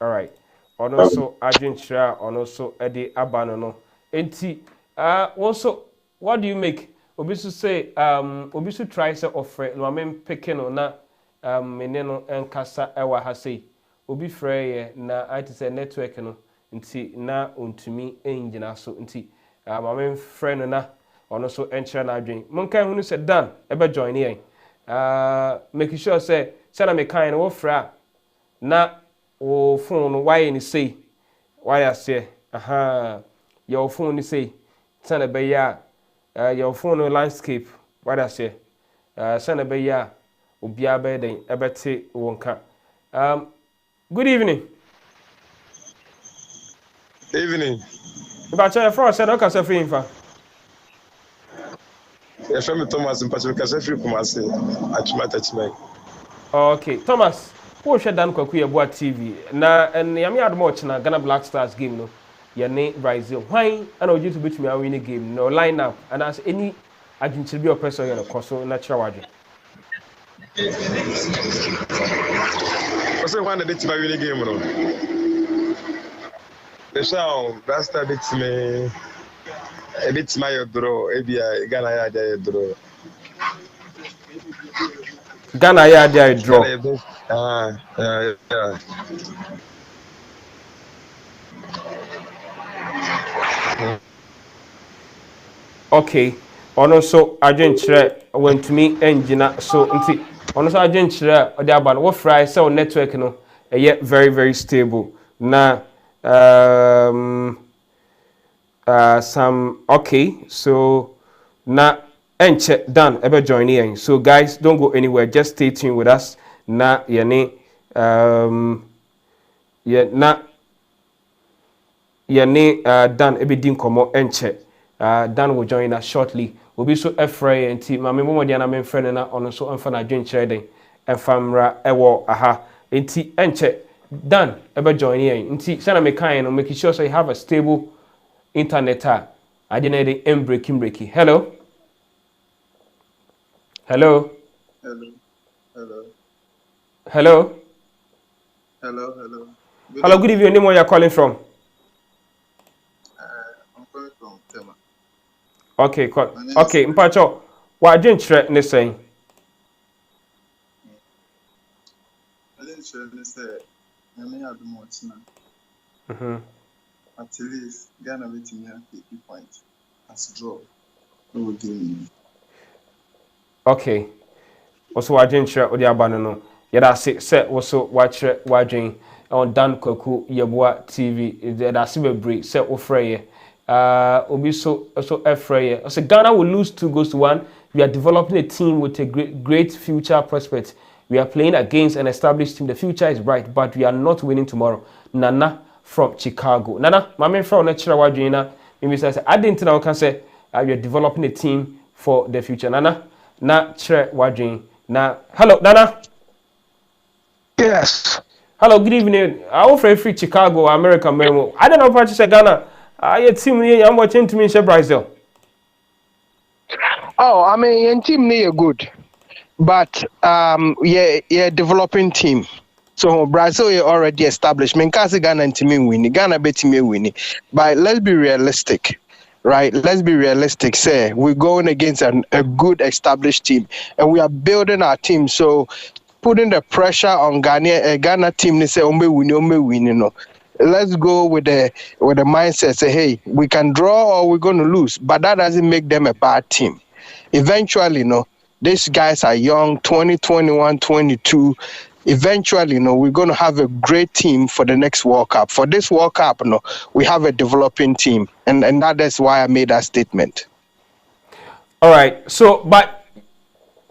S1: All right. Also, Argentina, also Eddie Abanono. Enti, also, what do you make? Obisu say, Obisu tries to offer, no, I'm picking on that, Meneno and Casa Ewa Hase. Obi Frey, na I say network, no, nti na unto me, engine, so nti, my friend, na. Ono so ensure na adwen monkan hunu se dan ebe join here make sure say na me kan wo fra na wo phone no why ni say why ase aha your phone ni say sana be ya your phone landscape what I say send a be ya obia be den ebete wonka good evening
S3: Evening.
S1: about your friend said okay say free infa
S3: FM Thomas in Pacific Free Kumasi. Achimata.
S1: okay Thomas who share dan Kwaku Yeboah TV na and yami admo na Ghana Black Stars game no ye ne Brazil why and oju to beat me win the game no line up and as any aginchiri bi oppressor you know so natural wadwe
S3: I say one of the team win the game no. The show Blaster beats me. A bit my draw. Ebia Ghana ya draw.
S1: Ghana ya there draw
S3: Yeah.
S1: okay ono so adwenkyerɛ wantumi engina so nti ono so adwenkyerɛ ɔde aba no wo fry so network no very very stable na some okay so na enche done ebe join in so guys don't go anywhere just stay tuned with us na yene dan ebe din komo enche Dan will join us shortly. We'll be so afraid and team. Mammy Momodiana, my friend, and on so unfana drink trading and famra ewo aha. And tea enche Dan ever join here. And tea send me kind and making sure so you have a stable internet. I didn't need the breaking. Hello.
S5: Hello.
S1: Hello, good evening. Name where you're calling from?
S5: I'm calling from Tema.
S1: Okay, okay, Mpacho, what didn't threat ne saying?
S5: I didn't share this. I may have more now. At least Ghana meeting me at 50 points as draw.
S1: Okay. Also, what didn't threat or the abandon? Yet I say also watch watching on Dan Kwaku Yeboah TV. That's a break set of Freya. Obi so afraid. I said Ghana will lose 2-1. We are developing a team with a great future prospect. We are playing against an established team. The future is bright, but we are not winning tomorrow. Nana from Chicago. Nana, my main friend, natural wajina. Maybe say I didn't know. Can say we are developing a team for the future. Nana, natural wajin. Na hello, Nana.
S6: Yes.
S1: Hello, good evening. I offer free Chicago, America, memo. I don't know if I say Ghana. Your team I'm watching to me in Brazil.
S6: Oh, I mean, your team near good, but yeah, developing team. So Brazil is already established. Menkasi Ghana and team winning, Ghana bet me winning. But let's be realistic, right? Let's be realistic. Say we're going against a good established team, and we are building our team. So putting the pressure on Ghana team, they say win. No. Let's go with the mindset. Say, hey, we can draw or we're going to lose, but that doesn't make them a bad team. Eventually, these guys are young, 20, 21, 22. Eventually, we're going to have a great team for the next World Cup. For this World Cup, we have a developing team, and that is why I made that statement.
S1: All right. So, but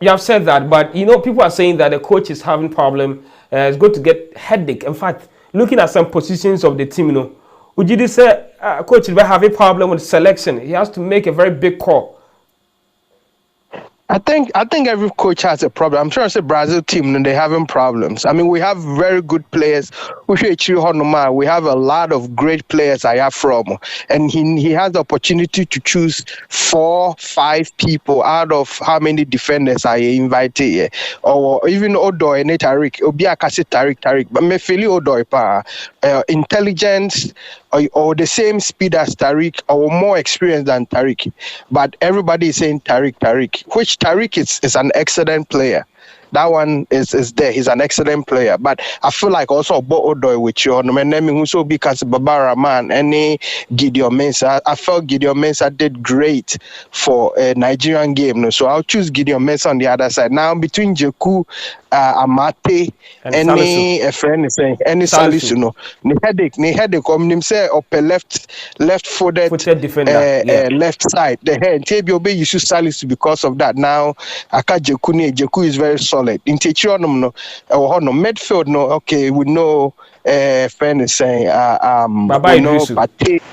S1: you have said that, but people are saying that the coach is having problem. It's going to get headache. In fact, looking at some positions of the team, would you say coach will have a problem with selection? He has to make a very big call.
S6: I think every coach has a problem. I'm sure it's a Brazil team and they're having problems. I mean, we have very good players. We have a lot of great players I have from, and he has the opportunity to choose 4-5 people out of how many defenders I invited here, or even Odoi and Tariq. Obia Kasi Tariq, but me feel Odoi intelligence or the same speed as Tariq or more experience than Tariq. But everybody is saying Tariq, which Tariq is an excellent player. that one is there. He's an excellent player. But I feel like also Bo Odoy with you on my name who so because Babara man, any Gideon Mensah. I felt Gideon Mensah did great for a Nigerian game. No? So I'll choose Gideon Mensah on the other side. Now between Jeku, Amate,
S1: and
S6: any a friend is saying any Salisu no. Ni headache come him say up a left footed
S1: defender,
S6: left side. The head Tebi Obe you should Salisu because of that. Now Aka Jeku is very solid. In Techironum no midfield no okay we know friend is saying
S1: Baba
S6: we know
S1: Idrisu.
S6: Pate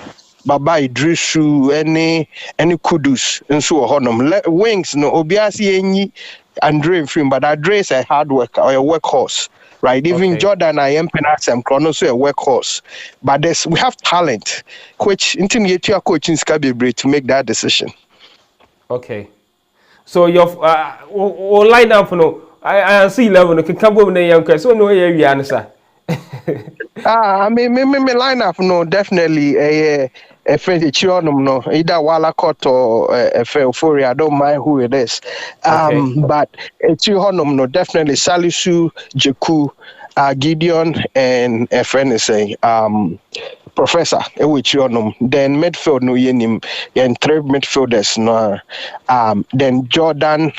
S6: Baba Idrisu any Kudus and so on wings no Obiasi any Andre film but Andre is a hard worker or a workhorse. Right, even Jordan I am penasem chronos a workhorse, but we have talent, which intimate your coaching scabby to make that decision.
S1: Okay, so your line up no, I see 11. Okay, come over there, young so no area answer.
S6: I mean, me line up no definitely a friend Chionum no either Walacott or a Euphoria. I don't mind who it is. But Chionum no definitely Salisu, Jeku, Gideon, and a friend is saying Professor Ewechionum. Then midfield no yenim and three midfielders no. Then Jordan.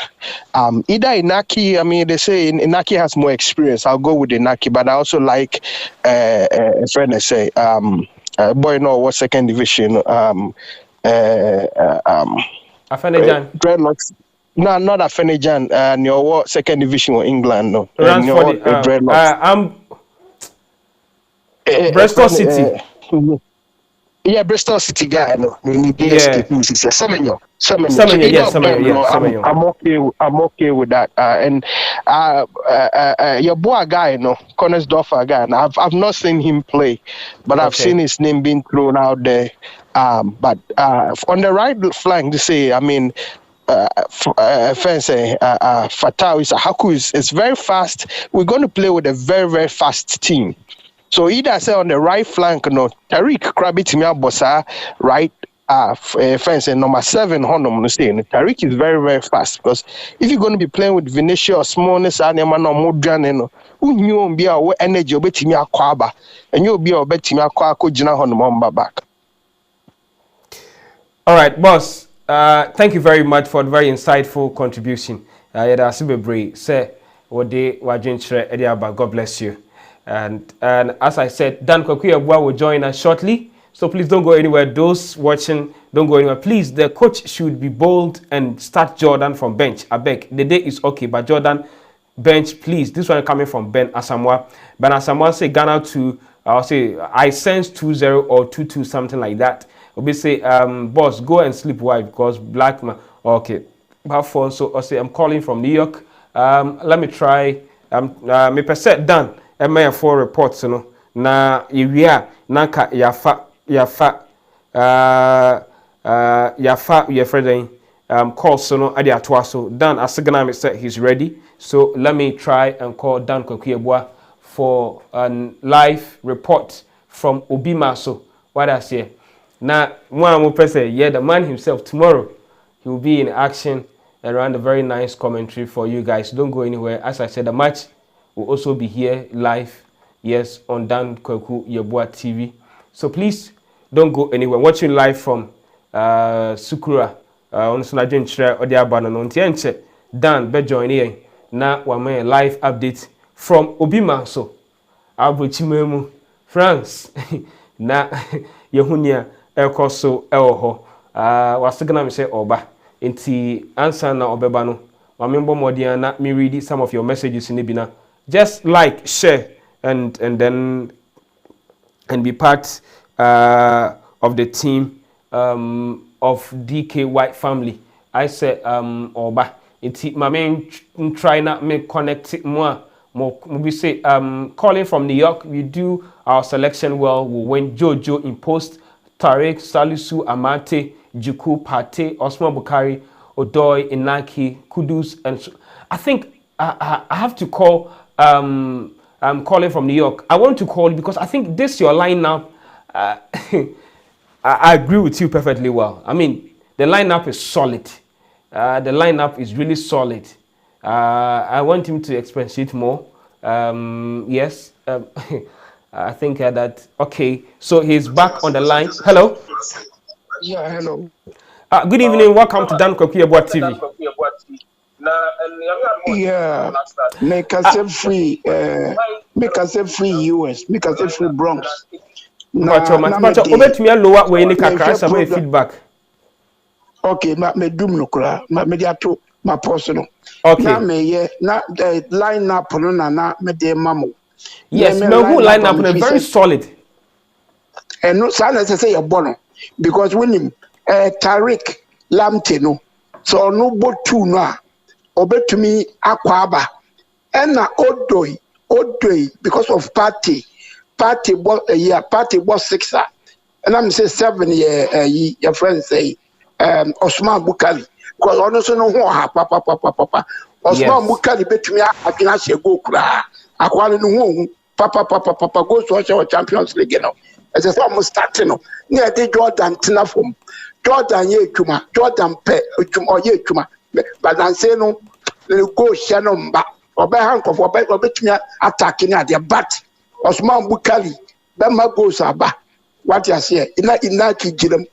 S6: Either Inaki. I mean, they say Inaki has more experience. I'll go with Inaki, but I also like a friend say boy no what second division
S1: Afenejan.
S6: Dreadlocks. No, not Afenejan. Your what second division in England no.
S1: Ransford. I'm Bristol City.
S6: Yeah, Bristol City guy. No,
S1: yeah.
S6: Semenyo. I'm okay with that. And Yeboah guy, no, Connersdorfer guy. I've not seen him play, but I've seen his name being thrown out there. But on the right flank, they say, I mean, Fatau is very fast. We're going to play with a very, very fast team. So either say on the right flank, no, Tariq Krabitimia Bossa, right fence and number 7 Honum Tariq is very, very fast because if you're going to be playing with Vinicius, Mones, Animano, Modran, who knew be our energy obetimia kwaba, and you'll be a betimia kwako jina honum back.
S1: All right, boss. Thank you very much for the very insightful contribution. Say what they were doing. God bless you. And as I said, Dan Kwaku Yeboah will join us shortly. So please don't go anywhere. Those watching, don't go anywhere. Please, the coach should be bold and start Jordan from bench. I beg. The day is okay, but Jordan bench, please. This one coming from Ben Asamoah. Ben Asamoah say Ghana to, I'll say, I sense 2-0 or 2-2, something like that. We'll be say, boss, go and sleep while because black man. Okay. But for so, I'll say, I'm calling from New York. Let me try. Me percent done. MA4 reports, you know. Na area nanka yafa your friend call sono adi atwaso Dan Asagana said he's ready. So let me try and call Dan Kwaku Yeboah for a live report from Obimaso. What I say? Now one more person, yeah, the man himself tomorrow he will be in action around a very nice commentary for you guys. Don't go anywhere. As I said, the match will also be here live, yes, on Dan Kwaku Yeboah TV. So please don't go anywhere. Watching live from Sukura on Sunajen Chre Odiabano Nontienche. Dan be join here. Na wame live update from Obima so Abuchimemu France. Na Yehunia Elkoso Elho. Wasagana me say Oba. Inti answer na Obebano. Wamembo Modiana me read some of your messages in Ibina. Just like, share, and then be part of the team of DK White family. I said Oba. It's my main try not me connect it more. We say calling from New York. We do our selection well. We win Jojo in post. Tariq, Salisu, Amate, Juku, Pate, Osman Bukari, Odoy, Inaki, Kudus, and so, I think I have to call. I'm calling from New York. I want to call because I think this your lineup. I agree with you perfectly well. I mean, the lineup is solid. The lineup is really solid. I want him to experience more. Yes, I think that, okay, so he's back on the line. Hello.
S3: Yeah, hello.
S1: Good evening, welcome to Dan Kwaku Yeboah TV.
S3: Yeah, make us a free, make us a free US, make us a free Bronx.
S1: Mpacho, obetumi alowa we ni kakra sa my feedback.
S3: Okay, me dum no kra, me dia to ma personal.
S1: Okay.
S3: Na me ye na line up no na me de mamo.
S1: Yes, me who line up very solid.
S3: And no sa na say your bono because when him Tariq Lamte no. So no bo two no a obetumi akwaba. And na odoi because of party boss a year, party boss 6 and I'm say 7 year your friend say Osman Bukali because honestly no ho papa Osman Bukali betumi akina she go kura akwale no ho papa go to our Champions League no as a almost starting no near the Jordan tina form Jordan ye tuma Jordan pe tuma ye tuma but I say no go shano mba obe handcuff obetumi attacking at the bat Osman Bukali bema goes aba what you say ina ki jirem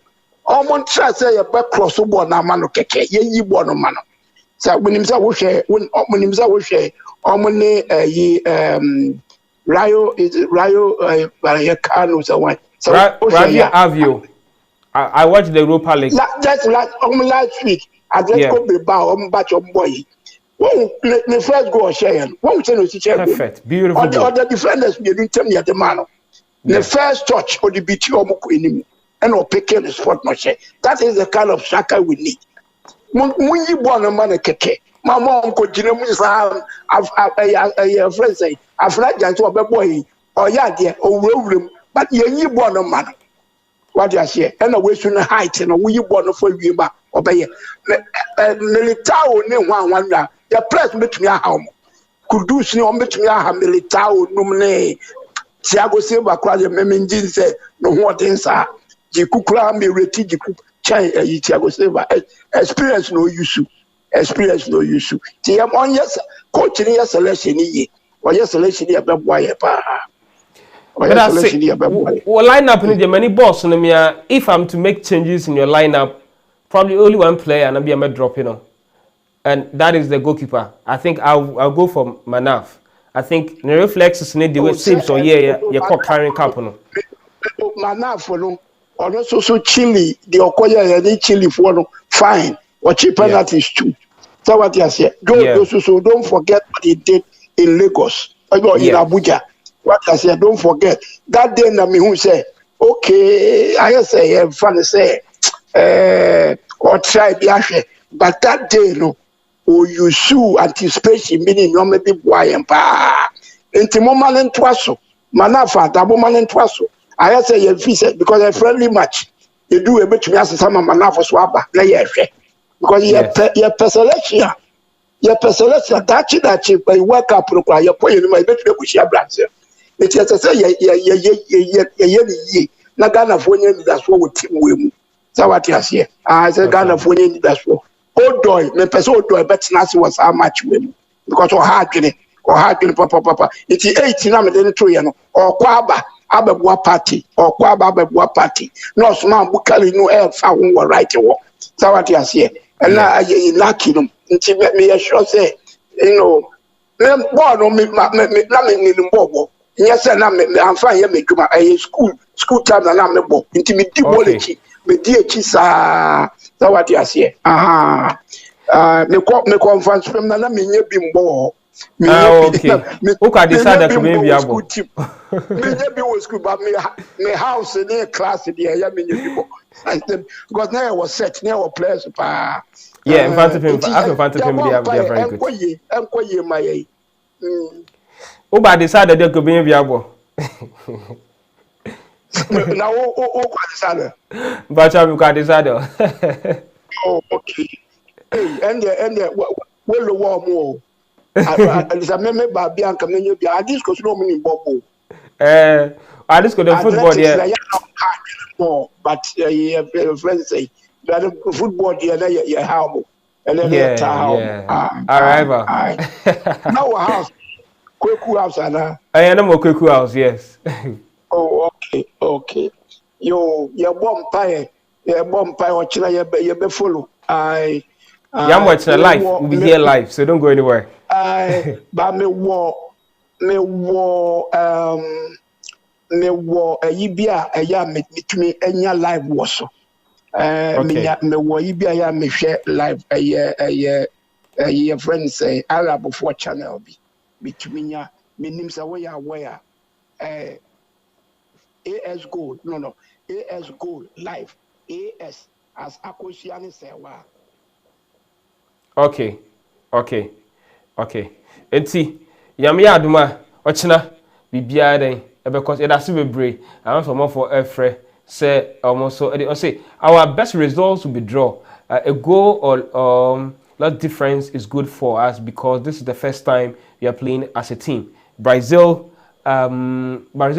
S3: omon tra say ya back cross ball na mano keke ye yi ball no mano so when him say wo hwe omone Rayo Kano so one so
S1: Rayo Avio. I watched the Europa League.
S3: Just last week Atletico Bilbao batch boy. When the first goal share, when we tell you
S1: perfect, beautiful.
S3: The defenders be doing tell me at the man. The first touch or the BT or enemy and or picking the spot no share. That is the kind of striker we need. When you born a man a keke, my mom could you know a friend say I've like to a boy or yeah dear or room, but you born a man. What you say? And a way soon height and a wee born for you back obey. Militao ne one the press between your home. Could do snow between your militao nomine. Tiago Silva cried a memingin said, no what answer. Jikukra me reti jiku chan Tiago Silva. Experience no use. Experience no use. Tiam on yes, coaching yes selection ye. Or yes selection ye about wire pa.
S1: But I say, well, lineup in the many boss on me. If I'm to make changes in your lineup, probably only one player and I'll be a drop, you know. And that is the goalkeeper. I think I'll go for Manaf. I think the reflexes need the way seems so you're caught carrying cup no.
S3: Manaf no or also so chilly the Okoya any chilly for no fine or cheap penalties too. So what you say? So don't forget what he did in Lagos or in Abuja. What I said, don't forget that day na me who say okay I say fun say or try the but that day no. O you sue anticipation meaning no maybe boy and pa into moment twaso Manafa double man twaso I say you feel because a friendly match you do a bit to me as some Manafa swaba na ye because your selection that cheap by work up require your point in my bed to share brands it is say ye na Ghana for that's what we team we so what you say I say Ghana for that's what Odoy, me person Odoy, but Nasi was how much with because or hard papa. It's 18 I'm the two or Kwaba Ababwa party or Kwaba Ababwa party. No small Bukali no air found were right to walk. So what you say, and now I lucky them until me sure say, you know, them born on me, Bobo. Yes, and I'm fine. Me come a school time and I'm the book. Intimidate me dear Chisa. So what you say? Me conference from na me nye bimbo.
S1: Okay. Who can decide that maybe abo?
S3: Me nye bi was school, but me house in the class in there. Yeah, me nye bimbo. Because now I was set, now I players pa.
S1: Yeah, in front of him, in front of him, they are very good.
S3: Enkoye my.
S1: Who can decide that there could be abo?
S3: Now, who can decide?
S1: But I'm going to decide.
S3: Oh, okay. Hey, and well, the war more. I remember Bianca menu. I just go to me in Bobo.
S1: I just go to football here.
S3: But friends say that football here, how
S7: and then they
S1: Yeah. Arrival.
S7: Now our house, Kwaku house, and
S1: I am no Kwaku house, yes.
S7: oh, okay. Your bomb pie, or China, you be follow.
S1: I'm watching a live. We'll be here live, so don't go anywhere.
S7: But me war, a yibia, a ya me me enya live was me war yibia me share live a year friends say Arab for channel be to me ya me names away aware AS Gold no AS Gold live AS as Akoshiani say wa.
S1: Okay. Enti yam ya aduma ochina bibia den because it has to be brave. I want some for Efre say almost so say our best results will be draw. A goal or lot difference is good for us because this is the first time we are playing as a team. Brazil's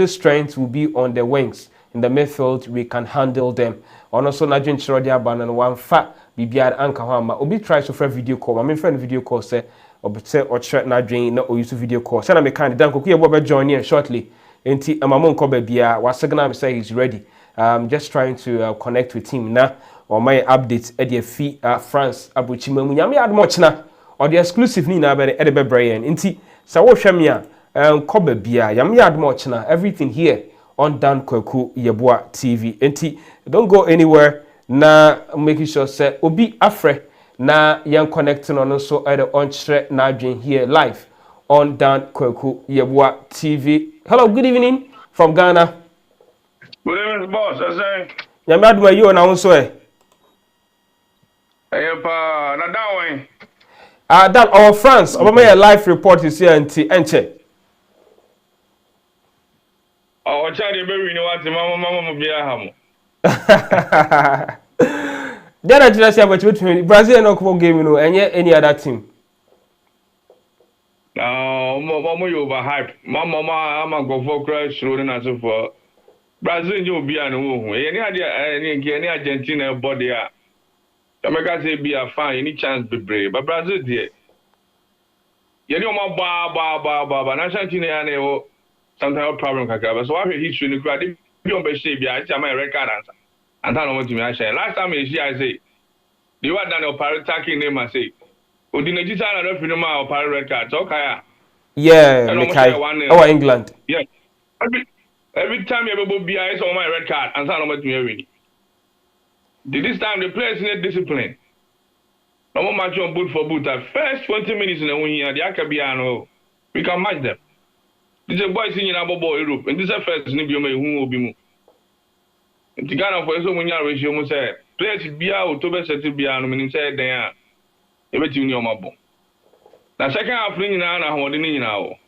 S1: strength will be on the wings. In the midfield, we can handle them. And also, Najin Chirodia Ban and one fat Bibiad Ankahama. Obi tries to friend video call. My friend video call say or chat Najin not or use video call. Send me kind of Dan Kwaku Yeboah join here shortly. Enti Amamon Kobe Bia was second say he's ready. Just trying to connect with him now. Or my updates at the fee France Abuchima Munyami ad much na or the exclusive ni na be edebe brain. Inti sa wo hwamia Kobe Bia yam yad much na everything here on Dan Kwaku Yeboah TV. Inti don't go anywhere na making sure say obi afre na yan connecting on so either on share na dream here live on Dan Kwaku Yeboah TV. Hello, good evening from Ghana.
S8: Good evening, boss. I say
S1: yam yad you na also that our France, our live report is here and enche.
S8: Oh, Charlie baby, no what mama be
S1: Then I just say about you Brazil no game no any other team.
S8: No, mama you overhype. Mama I'm a go for crash road and so for Brazil you be an any Argentina body. America say be a fine, any chance be brave. But Brazil there. You know my ba. National team there sometimes problem kaka. So I history in the crowd. If you don't be shape, I say my record answer. And I don't want to me share. Last time I say, the one that no pirate attacking name I say. Odinejisa na referee no ma pirate red card. So kaya.
S1: Yeah, Mekai. Oh, England.
S8: Yeah. Every time you ever be I saw my red card and I don't want to win. This time the players need discipline. No more match on boot for boot. At first 20 minutes in the win here, the Akabiano, we can match them. This is a boy singing about Europe, and this is the first Nibiome who will be moved. In the Ghana for so many ratio, must say, players be out to be set to be an minister there. Everything in your mabo. Now, second half, Nina, holding in now.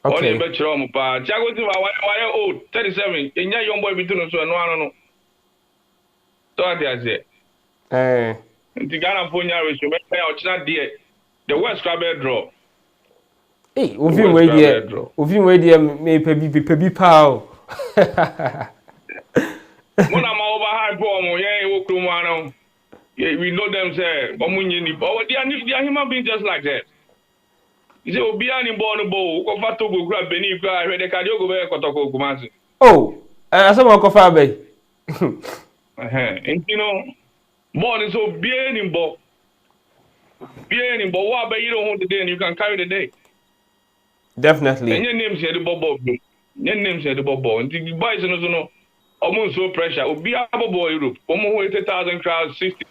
S8: Okay. Only bet your pa. Jago to why old 37. In your young boy between us and no. So I say. The Ghana phone ratio, the West Crabber draw.
S1: Hey, Uvin way there, may be pow.
S8: When I'm over high promo, yeah, we know them say, but they are human beings just like that. You say, oh, be any born bow, go fat to go grab Benny, cry, where the cardio go back to Kumasi.
S1: Oh, I saw my coffee.
S8: And you know, born is so bien in bo. Bien in bo, what you don't hold the day and you can carry the day.
S1: Definitely.
S8: And your name said the bobo. Your name said the bobo. And the boys no almost so pressure. Be a bobo Europe. Almost 80,000 crowds, 60,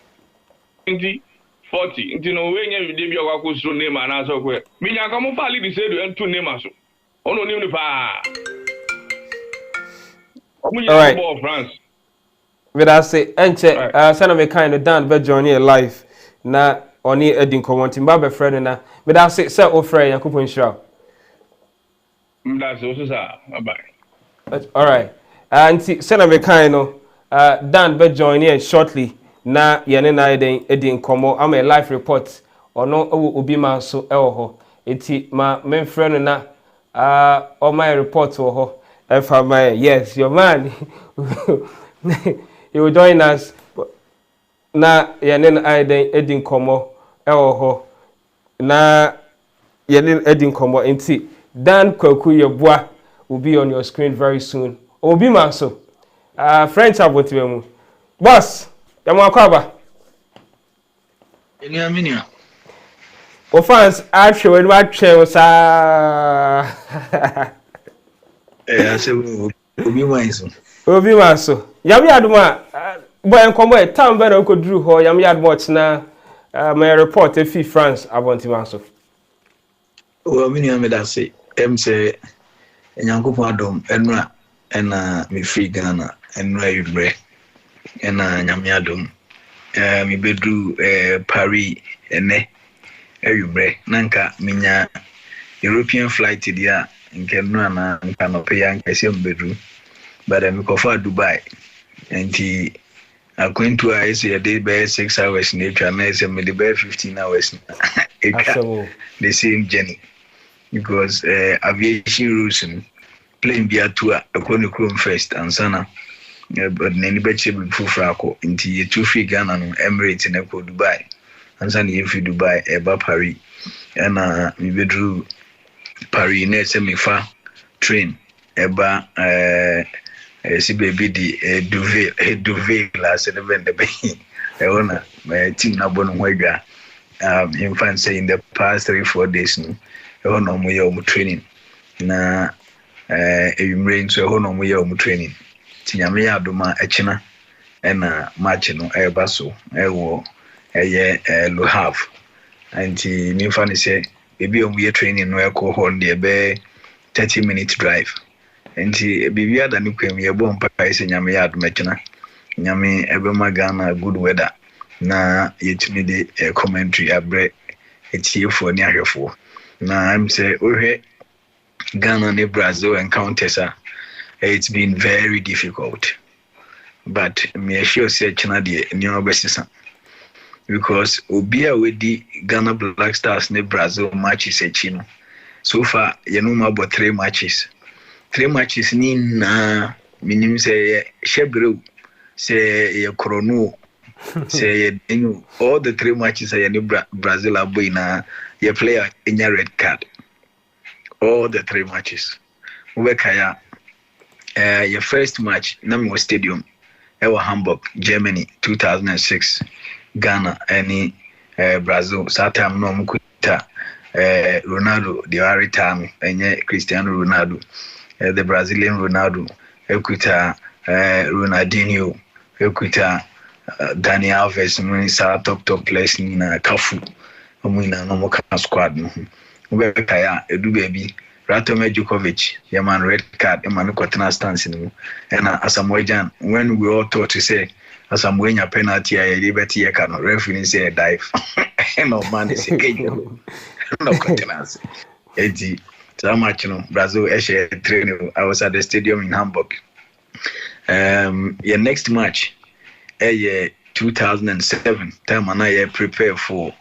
S8: 20, 40. You know, when you did your Kwaku so name and answer where. Me, I come up and lead the say and two names. Oh, no, name the pa. All right. France.
S1: But I say, enche, send me kind of done, but journey life. Na, only Edin Comontin, Baba friend, na. But I say, sir, oh, friend, I could show.
S8: That's also, sir. Bye.
S1: All right. And send me kind of done, but join here shortly. Na, Yanina Edin Como, I'm a live report. Or no, Ubi man so elho. Eti, my main friend, na, all my reports, oh, if I may, yes, your man. He will join us. Na yanen I then Edin Como ho na yene edin komo enti Dan Kwaku Yeboah will be on your screen very soon. Obi Manso. Friends about mu. Boss, yamakwa
S9: Eni aminia.
S1: O fans atwe we ma twe sa.
S9: Ase Obi Manso.
S1: Obi Manso. Yam yaduma boy enkomo e town be na ko duru ho yam yaduma tena my report e fi France about Manso.
S9: O aminia me da say say enyankopon adom enra ena me free Ghana enra yubre ena nyame adom me bedru Paris ene yubre nanka minya European flight dia nkenu na nka no pe yan kese mbedru but me kofa Dubai enti akwentu a ese ye dey be 6 hours in each and ese me dey be 15 hours the same journey because aviation rules plane be atua akonu chrome first and sana but nani beche be fufrako nti ye tu free Ghana no Emirates na ko Dubai and sana ye free Dubai eba Paris na me bedru Paris na se me fa train eba si baby di duvet la se de vende be ona my team na bonu hwega in fact say in the past 3-4 days no ono mo ye training na ewimre nso ho no mo ye training tinyame ya adoma echina na match no eba so ewo eye lo half anti mi fa ni say ebi o mo ye training no eko ho de be 30-minute drive anti bibi ada ni kwem ye bo mpa ise nyame ya adoma echina nyame ebe magana good weather na yetumi de commentary abre etiefo ni ahwefo na I'm say we Ghana and Brazil encounters it's been very difficult but me sure say China the new best because obia we di Ghana Black Stars ne Brazil matches e chino so far you know about 3 matches ni na minim say shebrew say ye krono say you all the 3 matches are in Brazil are na your player in your red card all the 3 matches Ubekaya your first match Namo Stadium ewa Hamburg Germany 2006 Ghana any Brazil satam no mkuta Ronaldo the Aritam enye Cristiano Ronaldo the Brazilian Ronaldo ekuta Ronaldinho ekuta Dani Alves when sa top place na Kafu omina no mo ka squad no Ubekaya edu baby Ratome Djokovic yaman red card yaman kwatena stance no na Asamoah when we all thought to say Asamoah penalty ya liberty ya kan referee say dive no man say kejo no kwatena edi so much no Brazil share training I was at the stadium in Hamburg your next match 2007 time and I prepare for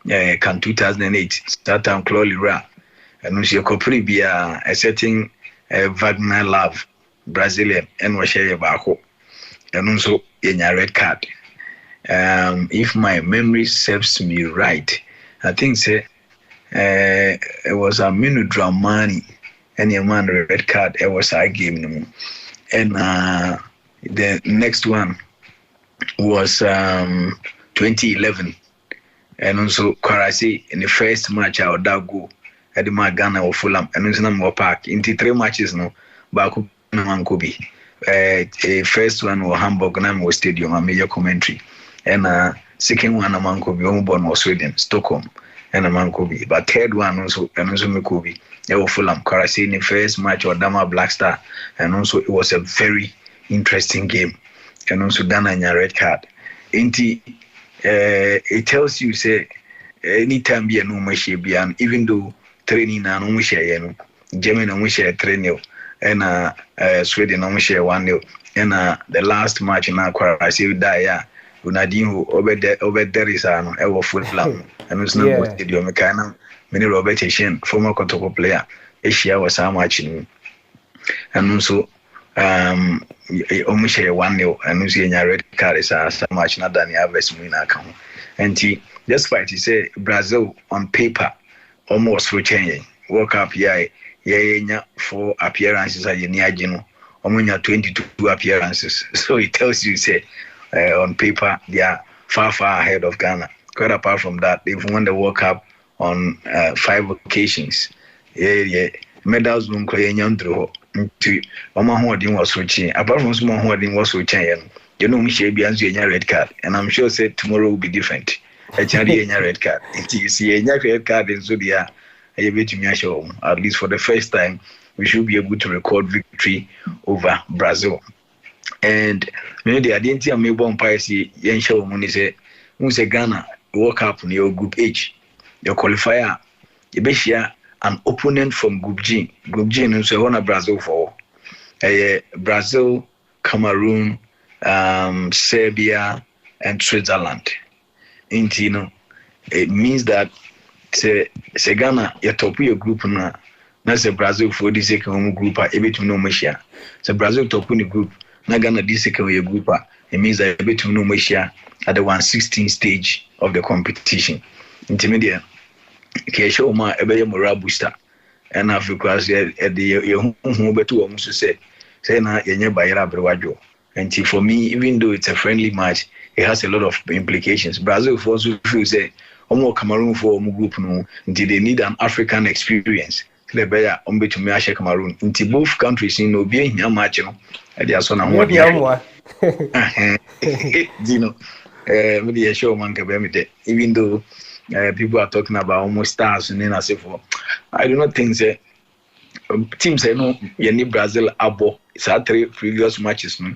S9: can 2008 that time Chloe Ra and we could be a setting Wagner Love Brazilian and we share back and also in a red card if my memory serves me right I think say it was a minute Dramani and a man red card it was a game and the next one was 2011 and also Kwarasi in the first match I would go at the Ghana or Fulham and also more park into 3 matches no Baku Mankobi first one was Hamburg Namo Stadium a major commentary and second one Mankobi Omborn was Sweden Stockholm and Mankobi but third one also and also Mikobi Fulham Kwarasi in the first match or Dama Black Star and also it was a very interesting game and also Ghana in a red card. It tells you say anytime be a no machine be and even though training and no share Germany no share 3-0 and Sweden no share 1-0 and the last match in I see die Ronaldinho over there is an ever Fulham and it's not stadium mechanic many Robert Asian former Kotoko player Asia was how much and also almost 1-0 and you see in your red card is so much not than the average win account And despite he say Brazil on paper almost for change. World Cup yeah 4 appearances at Yeniagino. Omunya 22 appearances. So it tells you say on paper they are far ahead of Ghana. Quite apart from that, they've won the World Cup on 5 occasions. Yeah. Medals don't clear through to Omahodin was switching. Apart from small hoarding was switching. You know, Michelle Bian's red card, and I'm sure said tomorrow will be different. A red card. You see a red card in Zodia, a bit to me show. At least for the first time, we should be able to record victory over Brazil. And maybe the identity of Melbourne Piracy, Yen Show Money say, Ghana, World Cup in your Group H, your qualifier, you bet an opponent from Group G. Group G is one of Brazil for Brazil, Cameroon, Serbia, and Switzerland. It means that say Ghana, you top your group now. That's a Brazil for the second group. Able to know Malaysia. So Brazil top in the group. Now Ghana this second your group. It means that able to know Malaysia at the 1/16 stage of the competition. Intermediate. Kesho ma ebe moral booster. And Africa at the who betu almost say na yenye bayira brewajo. And for me, even though it's a friendly match, it has a lot of implications. Brazil for also feel say Omo Cameroon for Omo group no until they need an African experience. Le beya ombe to me Cameroon. Until both countries in no be in match no. They are so na one year. Dino me show man ke even though people are talking about almost stars and then I say for I do not think say teams say no you Brazil abo it's 3 previous matches no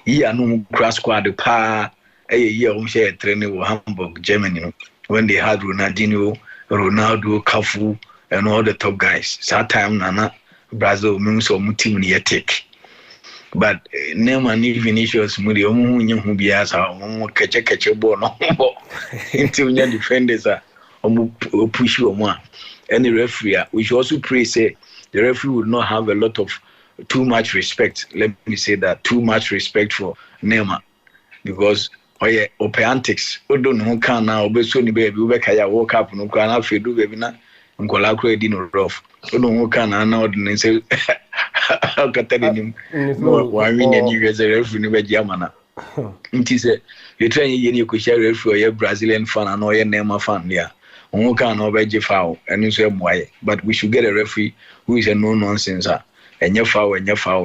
S9: here no crash squad pa year on share training with Hamburg Germany no when they had Ronaldinho Cafu and all the top guys that time nana Brazil means so team ni take but Neymar ni Vinicius muri omu nyu bia sa omu keche ball no until nya defenders are push omu any referee we should also pray say the referee would not have a lot of too much respect. Let me say that too much respect for Neymar because open antics don't know can now be so ni baby we kaya World Cup no kan afi do baby na nkola kro edi no rough don't know can na ordinary say Katarinim one win New Year's referee no be Germana nti say you try you ko share referee or Brazilian fan and or Neymar fan there who can obey foul and so but we should get a referee who is a no nonsense and your foul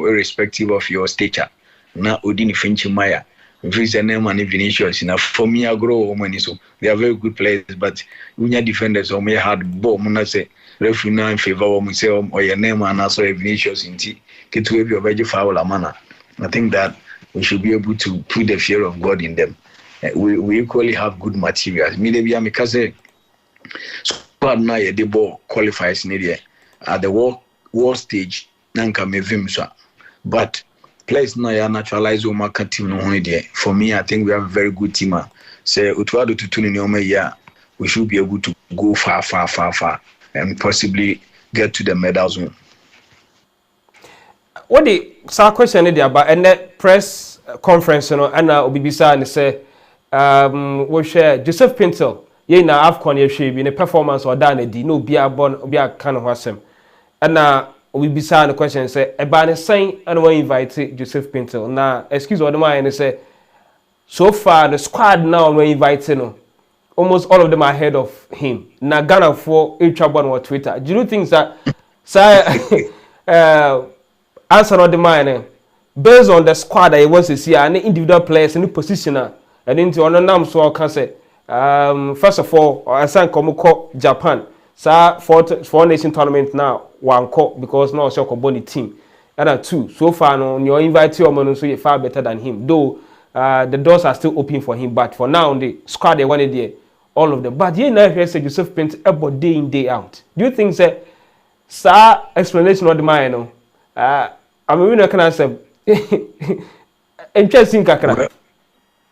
S9: irrespective of your stature na odini finchi maya if a name and Vinicius enough for me I grow money so they are very good players but when your defenders or may hard ball muna say referee now in favor of say or your name and also Vinicius in get to your very foul amana. I think that we should be able to put the fear of God in them. We equally have good materials. Me be because squad na ye the ball qualifies in there at the world stage nanka me vim so but players na ya naturalize o market team no ho there. For me I think we have a very good team. Say utwado to tuni no year we should be able to go far and possibly get to the medal zone.
S1: What the question there about and that press conference no and obibisa and say we share Joseph Pintel ye na AFCON ye hwe bi ne performance or da na di no bia bon bia kan ho asem and obibisa the question say e ba ne sen and we invite Joseph Pintel na excuse what the man say so far the squad now we invite no almost all of them are ahead of him na Ghana for etrabon on Twitter. Do you think that answer on the man based on the squad that he wants to see and individual players in the position and into on nam so can say first of all I san come Japan sa four nation tournament now one call because now so boni team and two so far no your invite your man so you far better than him though the doors are still open for him but for now the squad they wanted there all of them but you know if say Joseph Pint about day in day out do you think say sir explanation of the man no I mean we can answer interesting kakra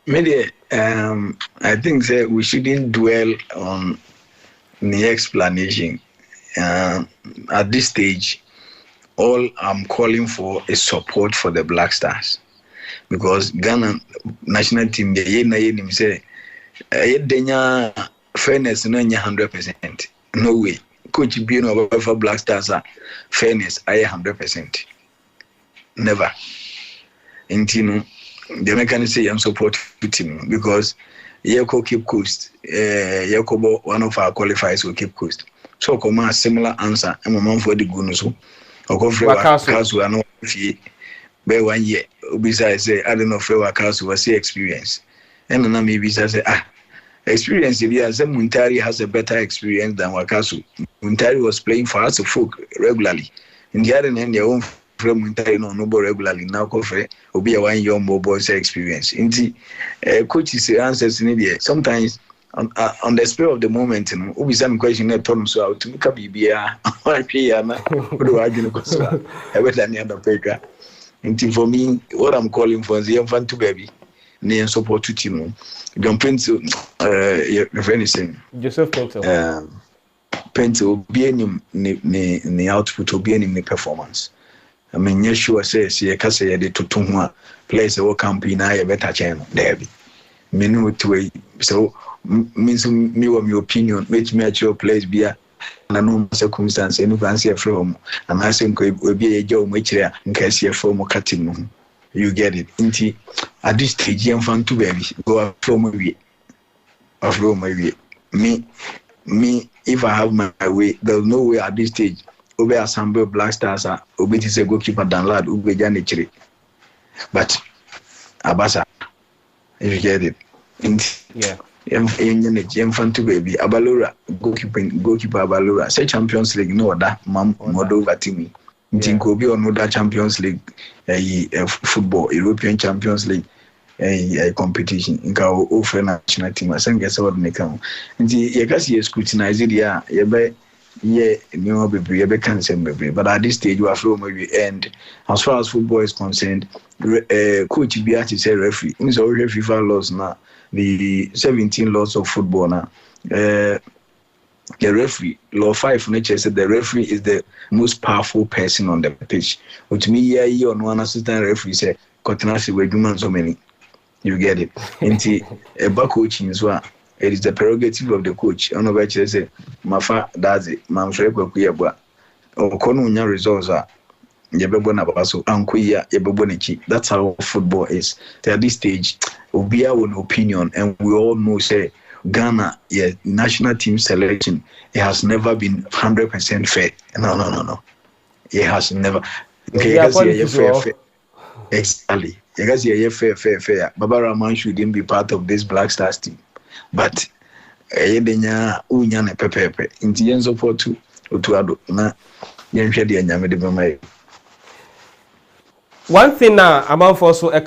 S9: maybe I think that we shouldn't dwell on the explanation at this stage. All I'm calling for is support for the Black Stars because Ghana national team say Denya fairness no 100%. No way. Coach being over for Black Stars fairness I 100%. Never. Intino, the mechanic say I'm support team because Yeko keep coast. Yakobo one of our qualifiers will keep coast. So come a similar answer. I'm a man for the Gunusu. Or go for Wakasu and no by 1 year. Besides say I don't know if Wakasu was experience. And then maybe say experience if Muntari has a better experience than Wakasu. Muntari was playing for us folk regularly. In the other end, their own friend Muntari no regularly now coffee will be a 1 year more boys experience. In the coaches answers in India sometimes on the spur of the moment, you know, will be some question that told so out to make a BBA or a for me, what I'm calling for is the infant to baby. Near support to team. Don't pencil, if anything.
S1: Joseph Pencil.
S9: Pencil be any output or be any performance. I mean, yes, sure says, ye can say the Tutumwa place a campaign, I a better channel, there be. Minute way, so means me or my opinion, which me at your place be a no circumstance, any fancy from, and I think will be a job which there in case you're from a cutting. You get it. Inti at this stage, I'm fun to baby. Go from my way. Me. If I have my way, there's no way at this stage. Obe assemble Black Stars. Obe is a goalkeeper than lad. Obe janichiri. But Abasa, if you get it.
S1: Yeah.
S9: I'm fun to baby. Abalura goalkeeper Abalura. Say Champions League. No that model over to me. Think be on other Champions League football, European Champions League competition. In our offer national team, I think that's what they come. And you can see scrutinize it, yeah, new baby, cancel baby. But at this stage, we are from maybe end. As far as football is concerned, coach Biati said referee. Means already FIFA laws now. The 17 laws of football now. The referee, law 5 nature said the referee is the most powerful person on the pitch. Which me yeah on one assistant referee say Kotinasi we do so many. You get it. Into a back coaching as well. It is the prerogative of the coach. On which they say Mafa does it, Mamfre Kwaku Yeboah. Or Konunya results are Yebebona Baso, Ankuya, Yebebonichi. That's how football is. At this stage, will be our opinion, and we all know say Ghana, national team selection, it has never been 100% fair. No. It has never. Okay, fair. Exactly. You guys hear fair. Baba Rahman shouldn't be part of this Black Stars team. But Yedenya Unyane Pepe. In the end support to Utuado.
S1: One thing now, I'm also a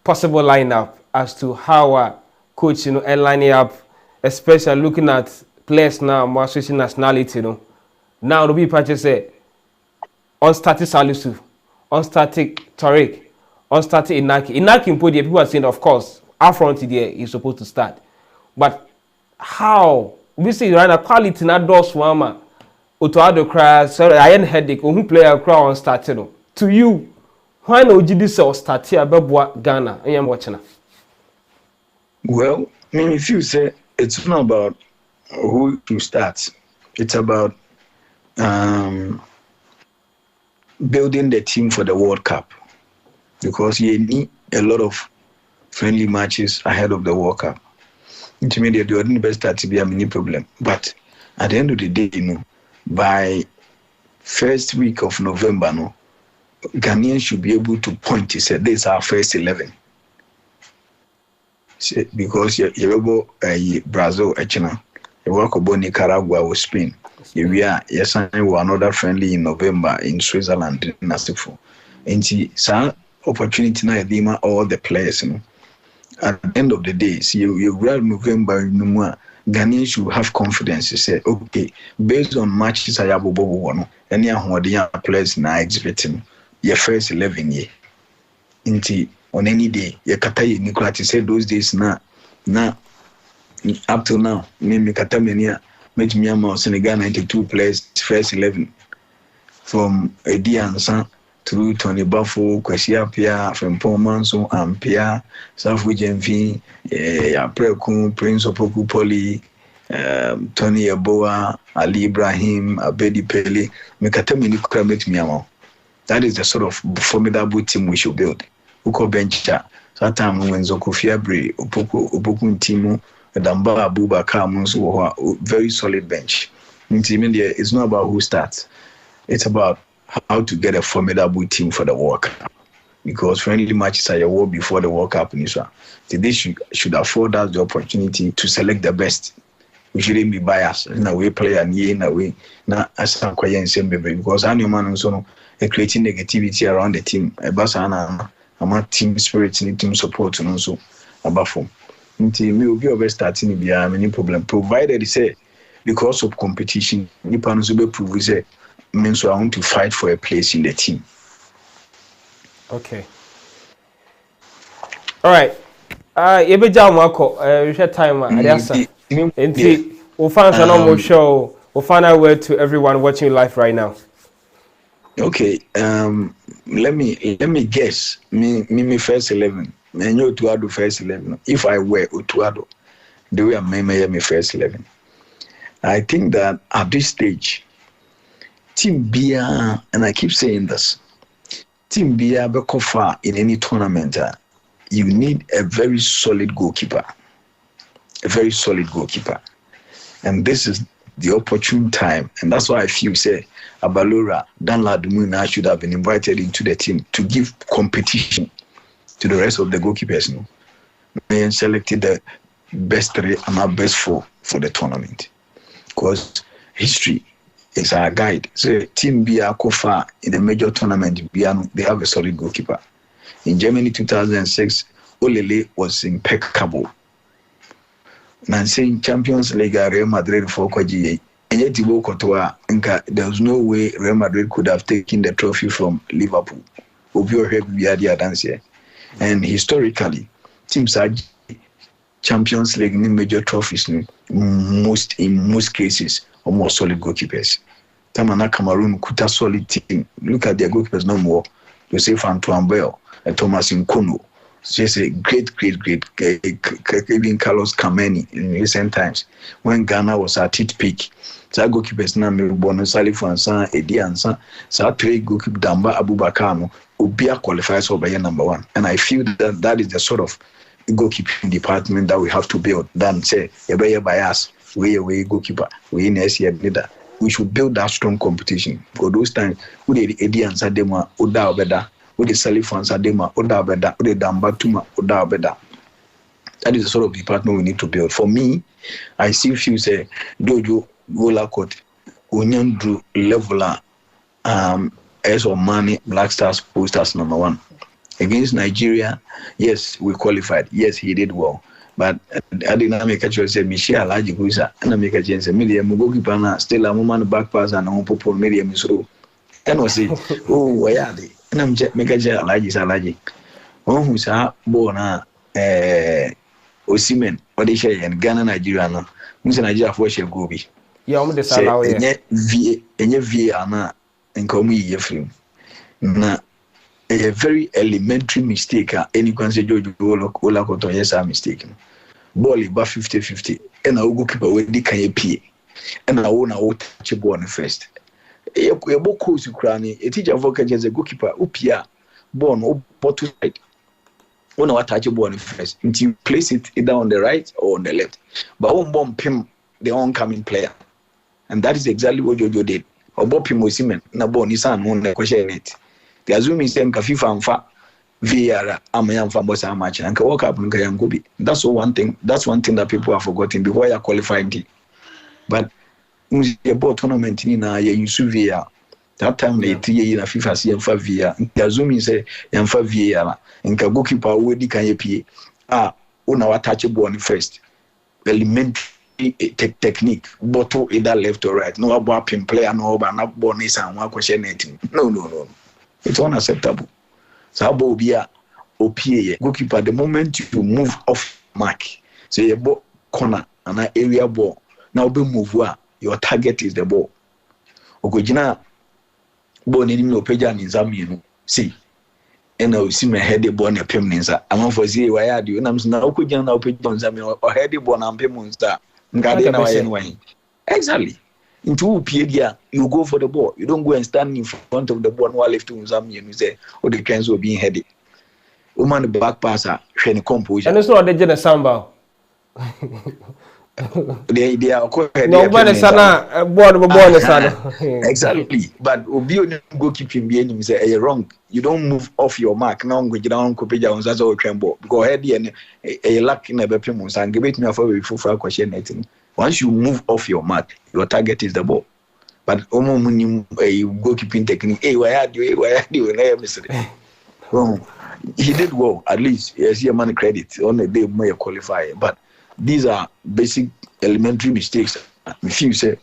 S1: possible lineup as to how coach, lining up, especially looking at players now, more switching nationality, Now the people just say, on starting Salisu, on starting Tariq, on starting Inaki. Inaki put the people are saying, of course, our front there is supposed to start. But how? We see right now quality not those one Otoado cry, sorry, I ain't headache, who play a crowd on starting. To you, why no this or start here about Ghana? I am watching.
S9: Well, if you say it's not about who to start, it's about building the team for the World Cup, because you need a lot of friendly matches ahead of the World Cup. Intermediate, the best start to be a mini problem. But at the end of the day, by first week of November, Ghanaians should be able to point to say this is our first 11. Because you Brazil, China, you work about Nicaragua or Spain. We are signing another friendly in November in Switzerland in Nasifo. And see, some opportunity now all the players. At the end of the day, see you grab November, Ghanaians should have confidence to say, okay, based on matches I have one, any of the young players now exhibiting your first 11 year. On any day, you Katai Nicola to say those days now up to now, me Katamania, make me Senegal 92 players, first 11 from a D and San through Tony Buffo, Kwasia Pia, from Pomanso, Ampia, Safu Jemfi, Preku, Prince Opoku Poli, Tony Yeboah, Ali Ibrahim, Abedi Pele, Mekatemi Nikramet Miamo. That is the sort of formidable team we should build. Uko bencha, that time when Zoko Fiabre, Opoku Timu, Damba Abubakar Munsu, very solid bench. It's not about who starts. It's about how to get a formidable team for the World Cup. Because friendly matches are your war before the World Cup in Israel. They should afford us the opportunity to select the best. We shouldn't be biased in a way, play and in a way. Now, as I'm quite same baby, because I know man also creating negativity around the team. I'm a team spirit and team support and also about form. Me will be over starting to be any problem. Provided say because of competition, Nippon will be prove say means I want to fight for a place in the team.
S1: Okay. All right. Yebeja Marco, we share time. Adiasa. Enti, we'll find some more show. We'll find our word to everyone watching live right now.
S9: Okay. Let me guess. Me first 11. Me know Utuado first 11. If I were Utuado, the way I me first 11. I think that at this stage, Team Bia, and I keep saying this, Team Bia beko far in any tournament, you need a very solid goalkeeper. A very solid goalkeeper. And this is the opportune time. And that's why I feel, say, Abalora, Danla Dumuna should have been invited into the team to give competition to the rest of the goalkeepers. No? And selected the best 3 and our best 4 for the tournament. Because history is our guide. So Team Bia Kofa in the major tournament, they have a solid goalkeeper. In Germany 2006, Olele was impeccable. Saying Champions League Real Madrid for Kwaji. And yet there was no way Real Madrid could have taken the trophy from Liverpool. And historically, teams are Champions League major trophies in most cases are more solid goalkeepers. Tamana Cameroon kuta solid team. Look at their goalkeepers no more. Joseph Antoine Bell and Thomas Nkono. Just a great even Carlos Kameni in recent times when Ghana was at its peak. So goalkeepers na Bono Salif Ansa, Edi Ansa, so 3 goalkeeper Damba Abubakar Ubia qualifies for number 1. And I feel that is the sort of goalkeeping department that we have to build. Then say, bias, we goalkeeper, we in leader. We should build that strong competition. For those times, who the Edi Ansa Dema, Oda Obeda, who the Salif Ansa Dema, Oda Obeda, who the Damba Tuma, Oda Obeda. That is the sort of department we need to build. For me, I still feel say Dojo Golakot, Unyandru Leveler, as or Money, Black Stars, Posters number 1. Against Nigeria, yes, we qualified. Yes, he did well. But I didn't make a choice. Michelle Alaji Gusa, and I make a chance. Media Mugoki Pana, still a woman back pass and on Popo Media Misro. And was it, oh, where are they? And I'm just make a jet Alaji. Oh, who's a born Osimen, what they say in Ghana, Nigeria, who's a Nigeria for Shell Gobi.
S1: Yeah, I'm the Salah.
S9: And your VA and call me your film. Now, a very elementary mistake. Any can say George Olakoto, yes, I'm mistaken. Ball about 50-50. And I will go keep away the Kayapi. And I won't touch a ball first. A book who's Ukraine, a teacher of work as a goalkeeper, Upia, born or bottom right. When I touch a ball first, until you place it either on the right or on the left. But one bomb him, the oncoming player. And that is exactly what Jojo did. Or Bob Pimosimen, Nabo Nissan, on the question it. The assuming same Kafifa and Fa via Amayan Fambosa match and can walk up and Kayangobi. That's one thing that people have forgotten before you are qualifying. But a ball tournament in a Yusuvia. That time they 3 years in a FIFA C and Favia. The assuming say Yamfa Via and Kagoki Power di Kayapi. On our touchable first. Elementary technique, bottle either left or right. No about pin player, no about not bonus and one question. No. It's unacceptable. So Bobia OPA goalkeeper the moment you move off mark. So you ball corner and an area ball. Now be move where your target is the ball. Okojina ball ni mi opeja ni zami no. See, and I see my head born a permanence. I'm for see why I do, and I'm now put down or head born and permanence. Exactly. Into Pierre, you go for the ball. You don't go and stand in front of the ball while lifting some you say, or the cans were being headed. Woman, the back passer, training composure.
S1: And it's not the general samba.
S9: They are quite
S1: no, but sana born sana.
S9: Exactly. But Obi go keep him being say wrong. You don't move off your mark. Now go down Kopeja on Zazo Trembo. Go ahead and a luck in a bepimus and give it me for question anything. Once you move off your mark, your target is the ball. But a goalkeeping technique, why are you? Wrong. He did well, at least. Yes, he man credit on the day may qualify. But these are basic elementary mistakes. If you say,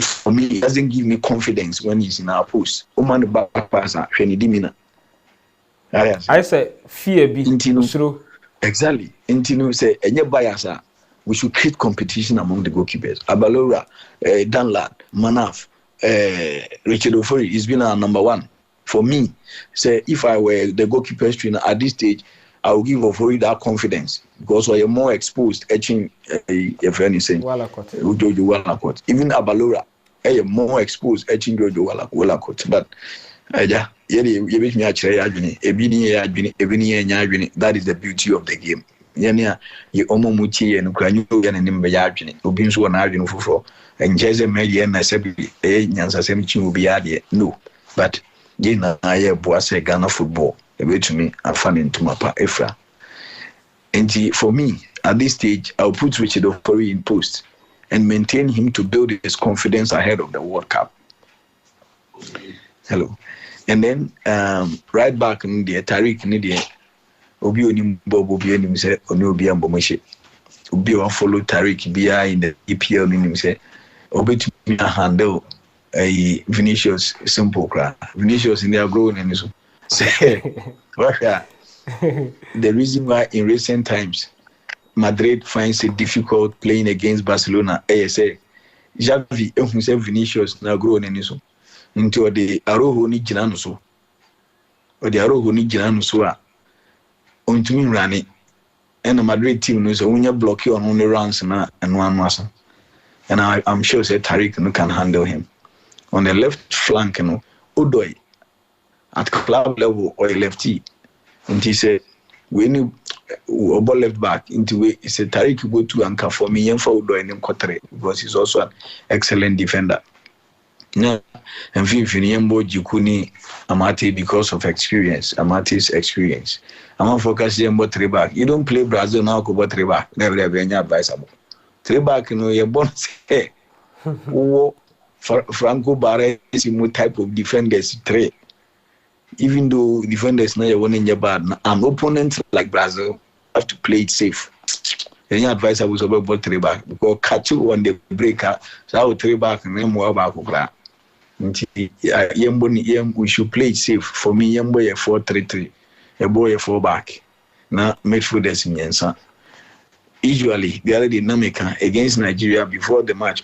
S9: for me, it doesn't give me confidence when he's in our post. Oman back passer,
S1: I say fear be Intino.
S9: Exactly. Intino say any bias. We should create competition among the goalkeepers. Abalora, Danlad, Manaf, Richard Ofori has been our number one. For me, say if I were the goalkeepers trainer at this stage, I will give Ofori that confidence because we are more exposed. Etching if anything, Jojo. Even Abalora, more exposed. Etching Jojo Walakot. But yeah, that is the beauty of the game. Yania, you omomuti and Kranyu and Nimbayajin, Ubinsu and Arjun Fufo, and Jesse Median Nasebi, Yansa Semichi will be added. No, but Jena Aye Boise Ghana football, a way to me, a fan into my pa Efra. And for me, at this stage, I'll put Richard Ofori in post and maintain him to build his confidence ahead of the World Cup. Hello. And then right back in the Tariq Nidia. Obi onim Bob Obi onim say oni obi ambomoshe. Obi wan follow Tariq Bia in the EPL nim say obi to handle a Vinicius simple cry. Vinicius in their growing and so. Say the reason why in recent times Madrid finds it difficult playing against Barcelona, say Xavi ehun say Vinicius na growing and so. Into the Aroho ni jinanu so. Or the Aroho ni jinanu so on to me running and the Madrid team knows when you block you on only runs and one muscle. And I'm sure say Tariq can handle him. On the left flank, Odoi at club level or a lefty. And he said, when you about left back into way, he said Tariq go to anchor for me and for Odoi and Kotre because he's also an excellent defender. No, and Finiembo Jukuni Amate because of experience, Amate's experience. I'm not focusing on three back. You don't play Brazil now, go three back. Never have any advisable. Three back, you're born say, Franco Barre is a type of defenders three. Even though defenders now one in your bad, an opponent like Brazil have to play it safe. Any advice I was about three back because catch you on the breaker, so I would three back and then more back. We should play it safe. For me, Yambo 4-3-3. A boy 4 back. Now midfielders in Yensa. Usually, the other dynamic against Nigeria before the match.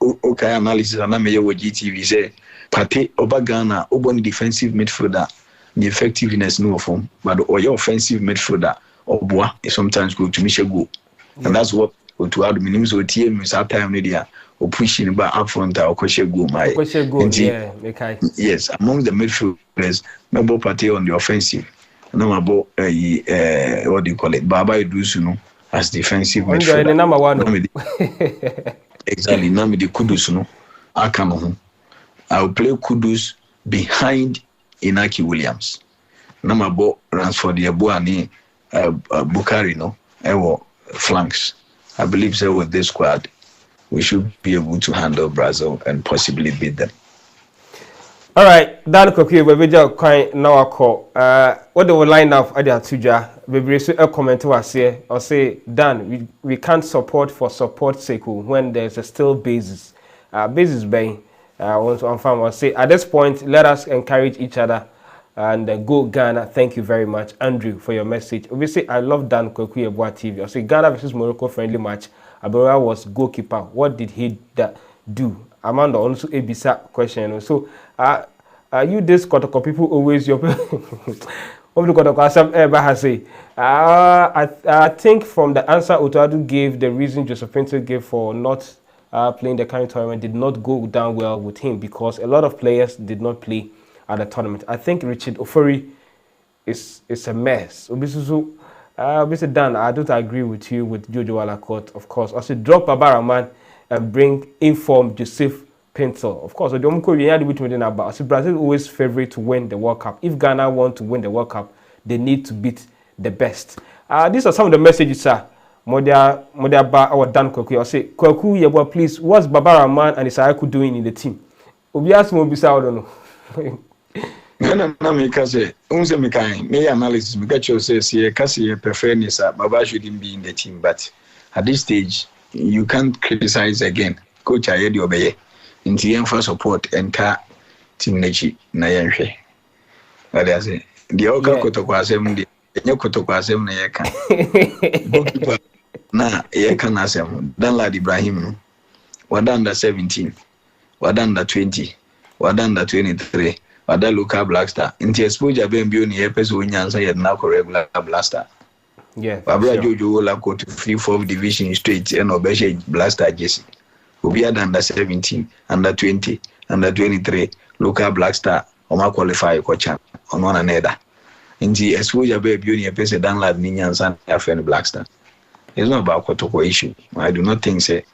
S9: Okay, analysis and I'm GTV say Pate Obagana, Obon defensive midfielder, the effectiveness no form, but or your offensive midfielder Obwa sometimes go to Michel. And that's what to add minimum so TM is our time media or pushing back up front or question go my yes, among the midfielders, member party on the offensive. No about what do you call it? Baba Idusuno as defensive midfielder.
S1: Number one.
S9: Exactly. Now the Kudus no. I will play Kudus behind Inaki Williams. Number about Ransford Yeboah ni Bukari no. Flanks. I believe so with this squad, we should be able to handle Brazil and possibly beat them.
S1: All right, Dan Kwaku Yeboah, we just quite now call. What they will line up at the Atuja, we receive a comment to us here or say, Dan, we can't support for support sake when there's a still basis. Basis being, want to inform or say at this point, let us encourage each other. And go Ghana. Thank you very much, Andrew, for your message. Obviously, I love Dan Kwaku Yeboah TV. I say Ghana versus Morocco friendly match. Abora was goalkeeper. What did he do? Amanda also a bizarre question. So, You this Kotoko people always your I think from the answer Otuadu gave, the reason Joseph Pinto gave for not playing the current tournament did not go down well with him because a lot of players did not play at the tournament. I think Richard Ofori is a mess. Obviously, Dan, I don't agree with you with Jojo Walacott, of course. I should drop Babaraman and bring informed Joseph Pinto. Of course, Brazil is always favorite to win the World Cup. If Ghana want to win the World Cup, they need to beat the best. These are some of the messages, sir. Modia Ba or Dan Kwaku. I say, Kwaku Yeboah, please, what's Babaraman and Isaiah doing in the team? Obias Mobisa, I don't know.
S9: No, me say, unse me kind. Me analysis, me get you say, kasi prefer Nisa, Baba shouldn't be in the team. But at this stage, you can't criticize again. Coach Ayedi Obeye, in the end for support and car team Nechi na yenhwe. What I say? The Oka Kotokwasem, the Yokotokwasem na yeka. Na yeka nasem. Dan lad Ibrahim, wada under 17, wada under 20, wada under 23. Wada local blaster. Inti exposure be mbio ni epeso nyansa yet na regular blaster.
S1: Yeah.
S9: Babra Jojo la go to 3-4 division straight and obeshe blaster Jesse. Obi under 17, under 20, under 23 local blaster oma qualify ko chan on one another. Inti exposure be mbio ni epeso dan lad ni nyansa ya friend blaster. It's not about kotoko issue. I do not think say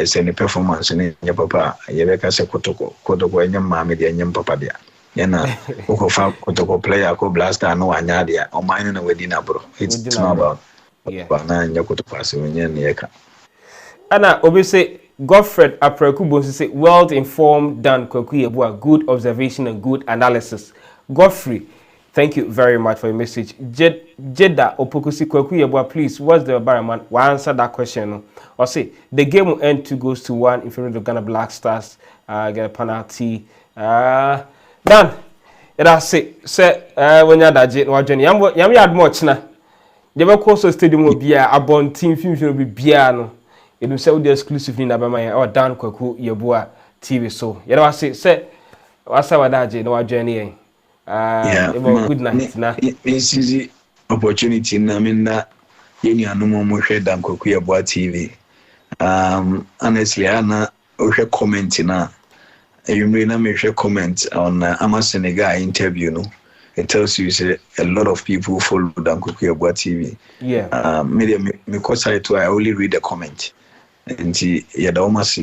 S9: send performance in your papa, Yebeka se kotoko and your mammy, and your papa there. Yana, Oko kotoko player, ko blaster, no anyadia, or mine in a wedding, bro. It's not about Bana and Yokotopas when you're near.
S1: Anna, obviously, Godfred Aprekubo say, well informed Dan Kwaku Yeboah, good observation and good analysis. Godfrey, thank you very much for your message. Jeddah Opokusi Kwaku Yeboah, please, what's the Baraman? Why answer that question? Or say the game will end 2-1 in favor of the Ghana Black Stars. Get a penalty. Dan, it has say when you're that jet, what Johnny, yam yard much na. The Bacoso Stadium will be a born team film will be piano. It will sell the exclusive in Abama or Dan Kwaku Yeboah TV. So you know, say what's our that jet, no Johnny.
S9: Yeah,
S1: good night. Na
S9: it's easy opportunity. I mean that you no more share Dan Kwaku Yeboah TV. Honestly, I comment na. You may not make a comment on Ama Senegal interview. No, it tells you say a lot of people follow Dan Kwaku Yeboah TV.
S1: Yeah.
S9: Because I only read the comment. And yeah, the almost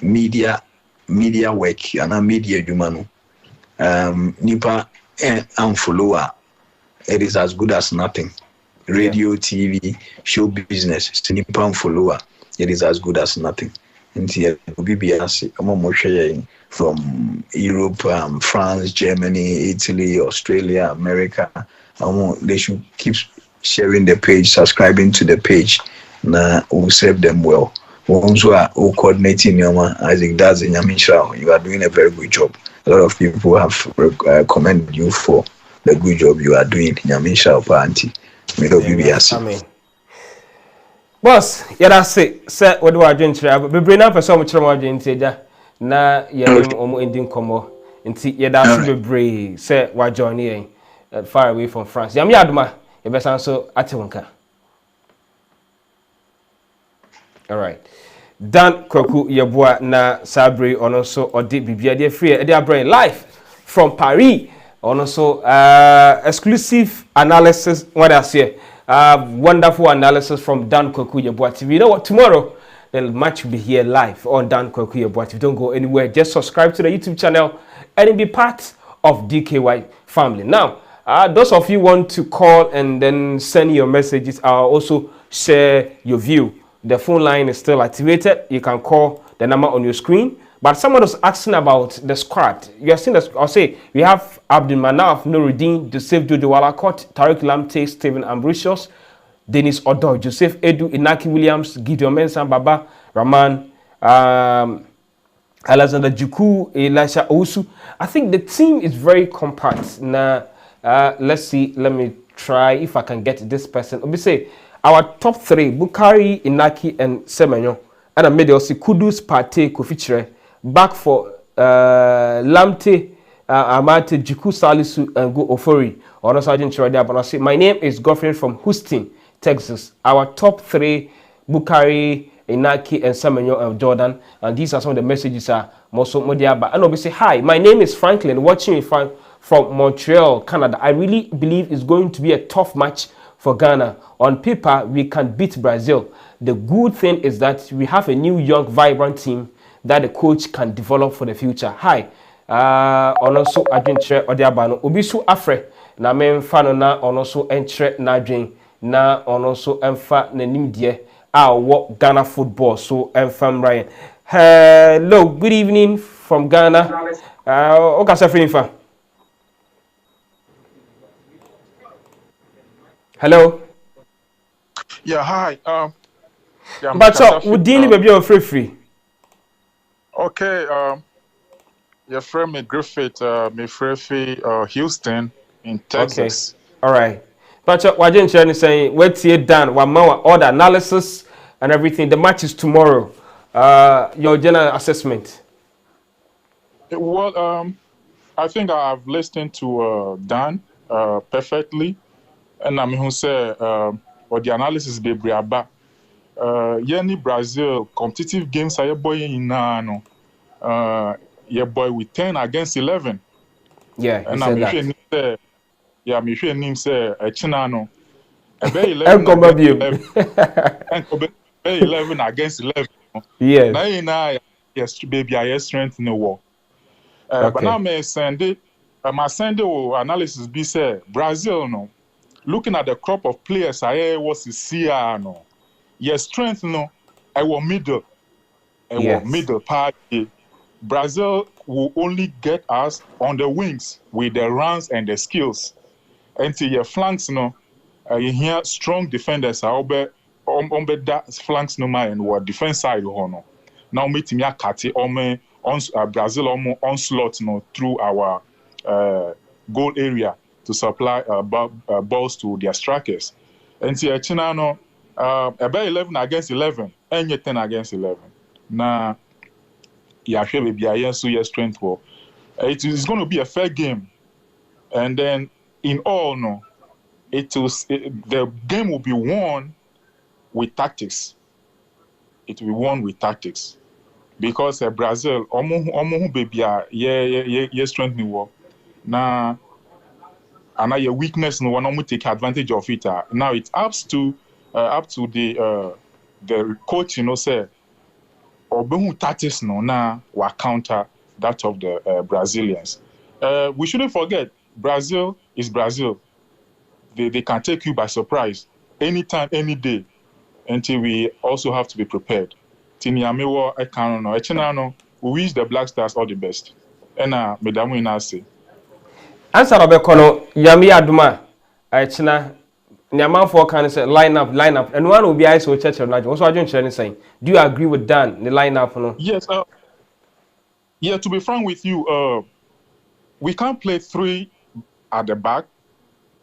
S9: media work and media humano. Nipa and follower. It is as good as nothing. Radio, TV, show business. Nipa and follower. It is as good as nothing. And here, BBS, from Europe, France, Germany, Italy, Australia, America. They should keep sharing the page, subscribing to the page. We'll serve them well. Also, coordinating Isaac does in Yamisha. You are doing a very good job. A lot of people have commended you for the good job you are doing in Yamisha Party. BBS.
S1: Amen. Boss, yeah, that's it. Say what do I drink today? But bring up so much more drink today. Na yeah, ending come nti yeah, that's be brave. Say what journey far away from France. Yami aduma. You best answer atiwonka. All right. Dan Kwaku Yeboah na Sabre on also odi bibia dey free dey bring live from Paris. On also exclusive analysis what I say. Wonderful analysis from Dan Kwaku Yeboah TV. You know what? Tomorrow, the match will be here live on Dan Kwaku Yeboah TV. Don't go anywhere. Just subscribe to the YouTube channel and be part of DKY family. Now, those of you want to call and then send your messages, also share your view. The phone line is still activated. You can call the number on your screen. But someone was asking about the squad. You have seen this. I'll say we have Abdul Manaf, Nuruddin, Joseph Jojo Walacott, Tariq Lamte, Stephen Ambrosius, Dennis Odo, Joseph Edu, Inaki Williams, Gideon Mensah, Baba, Rahman, Alexander Juku, Elisha Owusu. I think the team is very compact. Now, let's see. Let me try if I can get this person. Let me say our top three: Bukari, Inaki, and Semenyo. And I made also Kudus, Pate, Kofichre. Back for Lamte, Amate Jiku Salisu and Go Ofori. Or no Sergeant Chiradi Abanasi. My name is Godfrey from Houston, Texas. Our top 3, Bukari, Inaki, and Samuel of Jordan. And these are some of the messages Moso Modiaba. And obviously, hi, my name is Franklin, watching me from Montreal, Canada. I really believe it's going to be a tough match for Ghana. On paper, we can beat Brazil. The good thing is that we have a new, young, vibrant team that the coach can develop for the future. Hi. Ono so adwenkyerɛ ɔde aba no obi so afrɛ na memfa no na ono so enkyerɛ na adwen na ono so emfa nanim deɛ a wo Ghana football so emfa Ryan. Hello, good evening from Ghana. Okasa Frinfa. Hello.
S10: Yeah, hi. Yeah,
S1: but so would deal baby of free.
S10: Okay, your friend me Griffith, me friend Houston in Texas.
S1: Okay. All right. But what you saying? What's here done? One more all the analysis and everything. The match is tomorrow. Your general assessment.
S10: Well, I think I've listened to Dan perfectly, and I'm who say what the analysis be briaba. Yeni Brazil competitive games are boy in no. Your boy with 10 against 11.
S1: Yeah,
S10: and
S1: I'm sure
S10: that. Yeah, I'm sure him say Chinano. Be 11 against 11.
S1: Yes.
S10: Now, yes, baby, I strength in the war. But now me send it. My send analysis be say Brazil no. Looking at the crop of players, I was see no. Yes, strength no. I was middle. I was middle party. Brazil will only get us on the wings with the runs and the skills. Until your flanks, no, you hear strong defenders. I be that flanks no man and what defense side no. Now meeting ya Kati on Brazil onslaught no through our goal area to supply balls to their strikers. Until China no, about 11 against 11, and 10 against 11. Now. Yeah, so your strength war. It is going to be a fair game, and then in all, no, the game will be won with tactics. It will be won with tactics because Brazil, baby, yeah, strength war. Now, and your weakness, no one will take advantage of it. Now it's up to the coach, say. Or tactics no na will counter that of the Brazilians. We shouldn't forget Brazil is Brazil. They can take you by surprise anytime, any day. Until we also have to be prepared. Tiniamiwo Ekano Echinano, we wish the Black Stars all the best. And Medamu Inase.
S1: Answer Obekono Yami Aduma Echina. Nyamanfo can say line up, and one will be ice with church of Nigeria. What's what you're saying? Do you agree with Dan? The lineup, no?
S10: Yes. Yeah. To be frank with you, we can't play 3 at the back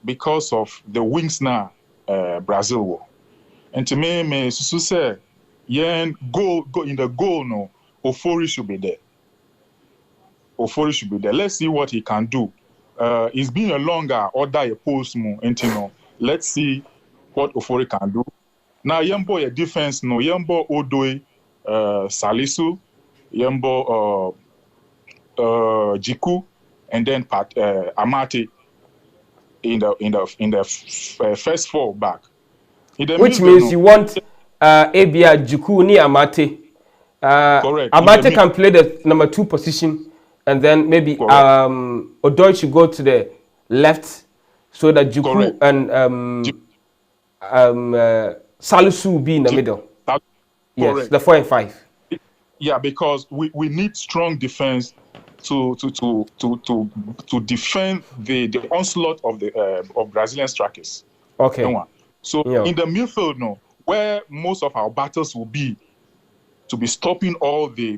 S10: because of the wings now. Brazil war, and to me, Susu say, yeah, go in the goal. No, Ofori should be there. Ofori should be there. Let's see what he can do. It's been a longer order a post more, and you know. Let's see what Ofori can do. Now, Yembo a defense, no Yembo Odoi, Salisu, Yembo Jiku, and then Amate in the first 4 back.
S1: Which means you want Abia Jiku ni Amate.
S10: Correct.
S1: Amate can play the number 2 position, and then maybe Odoi should go to the left. So that Juku and Salisu will be in the middle. Yes, correct. The 4 and 5.
S10: Yeah, because we need strong defense to defend the onslaught of Brazilian strikers.
S1: Okay.
S10: So in the midfield, no, where most of our battles will be to be stopping all the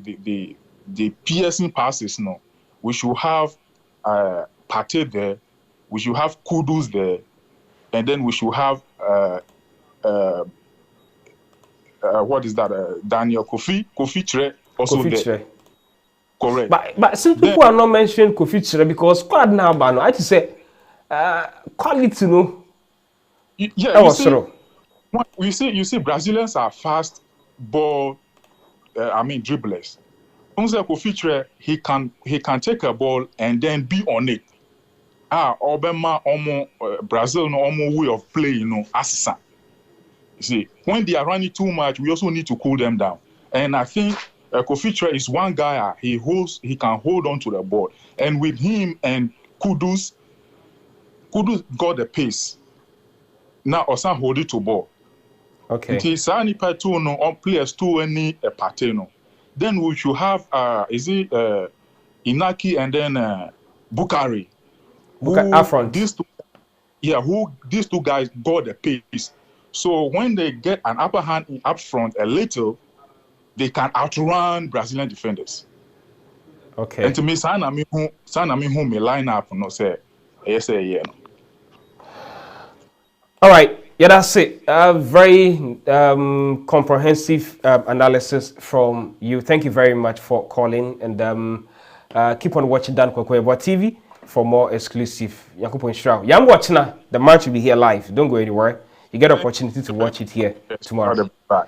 S10: piercing passes, no, we should have Partey there. We should have Kudus there, and then we should have what is that? Daniel Kofi Tre also there. Correct.
S1: But some people are not mentioning Kofi because squad now, but no, I just say quality, no.
S10: Yeah, you see, Brazilians are fast ball. Dribblers. Kofi, he can take a ball and then be on it. Obama, Brazil, no way of playing, assassin. You see, when they are running too much, we also need to cool them down. And I think Kofi is one guy. He can hold on to the ball, and with him and Kudus got the pace. Now Osan hold it to ball.
S1: Okay.
S10: Until Sani Patu no on players two any a pateno. Then we should have Inaki and then Bukari. These two guys got the pace. So when they get an upper hand up front a little, they can outrun Brazilian defenders.
S1: Okay.
S10: And to me, Sana me who me line up no say yes yeah.
S1: All right. Yeah, that's it. Very comprehensive analysis from you. Thank you very much for calling, and keep on watching Dan Kwaku Yeboah TV for more exclusive. I'm watching now. The match will be here live. Don't go anywhere. You get opportunity to watch it here tomorrow. All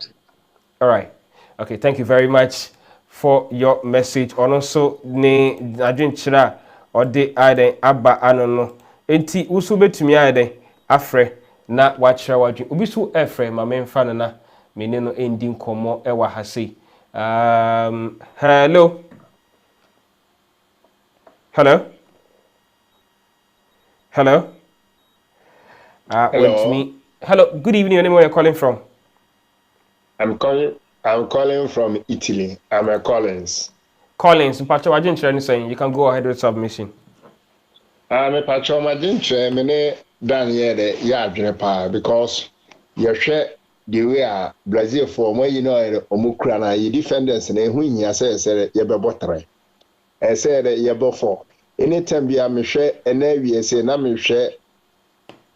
S1: right. Okay. Thank you very much for your message. Also, ne adwin chira ode aden aba anono. Enti usu betumi aden afre. Na wachira wadwin obi so efre ma memfa no na mene no endi nkomo ewa ha sei. Hello. Hello, good evening. Where are you calling from?
S11: I'm calling from Italy. I'm a Collins.
S1: Pacho, I didn't saying you can go ahead with submission.
S11: I'm a Pacho, I didn't many done yet, yeah, because you share the way Brazil for where Omukrana, you defenders and when you say, you're botre. I said, you're before. Anytime we are share, and then we say, I'm share.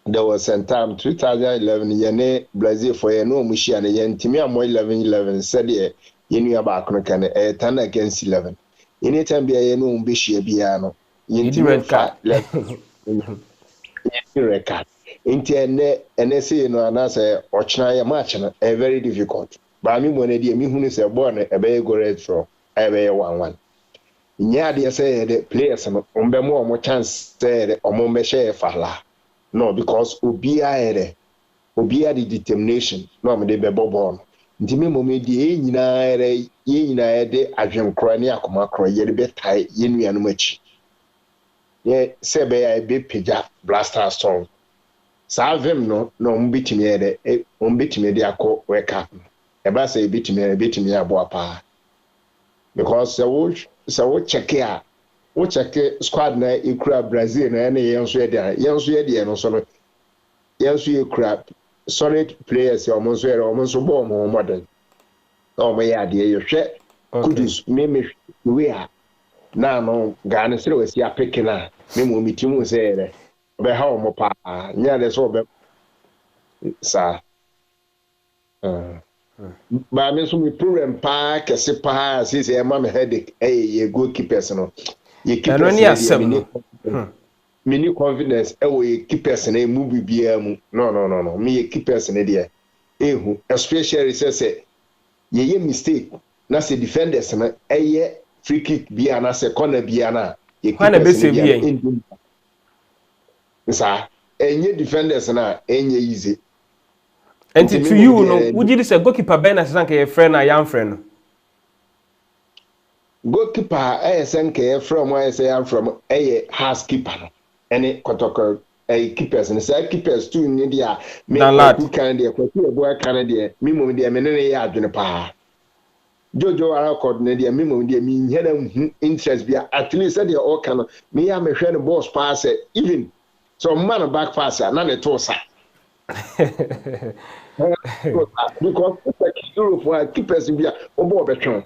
S11: There was a time 2011 yene Brazil for no Mushian yen Timia mo 11 said ye you back no can 10 against 11. Anytime be a no bishi biano. You red card. Red card. Interne and say no anasa or china match a very difficult. But I mean when a dear me who is a born a bay go red throw. I bay 1-1. Nya dear say the players more chance said or more share fala. No, because Obia the determination. No, me de bebo born. Ntimi mo me die nyina de adwem kro ne akoma kro ye de betai ye nuanu machi. Ye sebe ya be peja blaster storm. Sa avem no mbitimi de mbitimi de akọ wake up. E ba say bitimi abo apa. Because so wo check here. We check squad na ikura Brazil na ene yenso ye no so no yenso ye kura solid players omonso bo mo modern o mo ya de ye hwe Kudus me we are na no Ghana sire we si apeke na me mo mitimu se re be ha o mo pa nya de so be sa ba me so mi problem pa kese pa si se ma me headache ye goalkeepers no. Mini confidence we keepers na emu bibia mu no me keepers na there especially say ye mistake na say defenders na free kick bia na say corner bia na ye keepers na enye defenders na enye easy
S1: and to you no would you say goalkeeper Ben as sank a friend na young friend.
S11: Goalkeeper SNK from where I say I'm from housekeeper. Any kotoko keepers and say keepers too in India. Me who can there Kwaku Yeboah Canada. Me mo dia menene ya adwene pa. Jojo ara coordinator me mo dia me hena interest bia at least said the all can me ya me hwe no boss pass even so man back pass na the tosa. Because Europe for keepers bia obo betwon.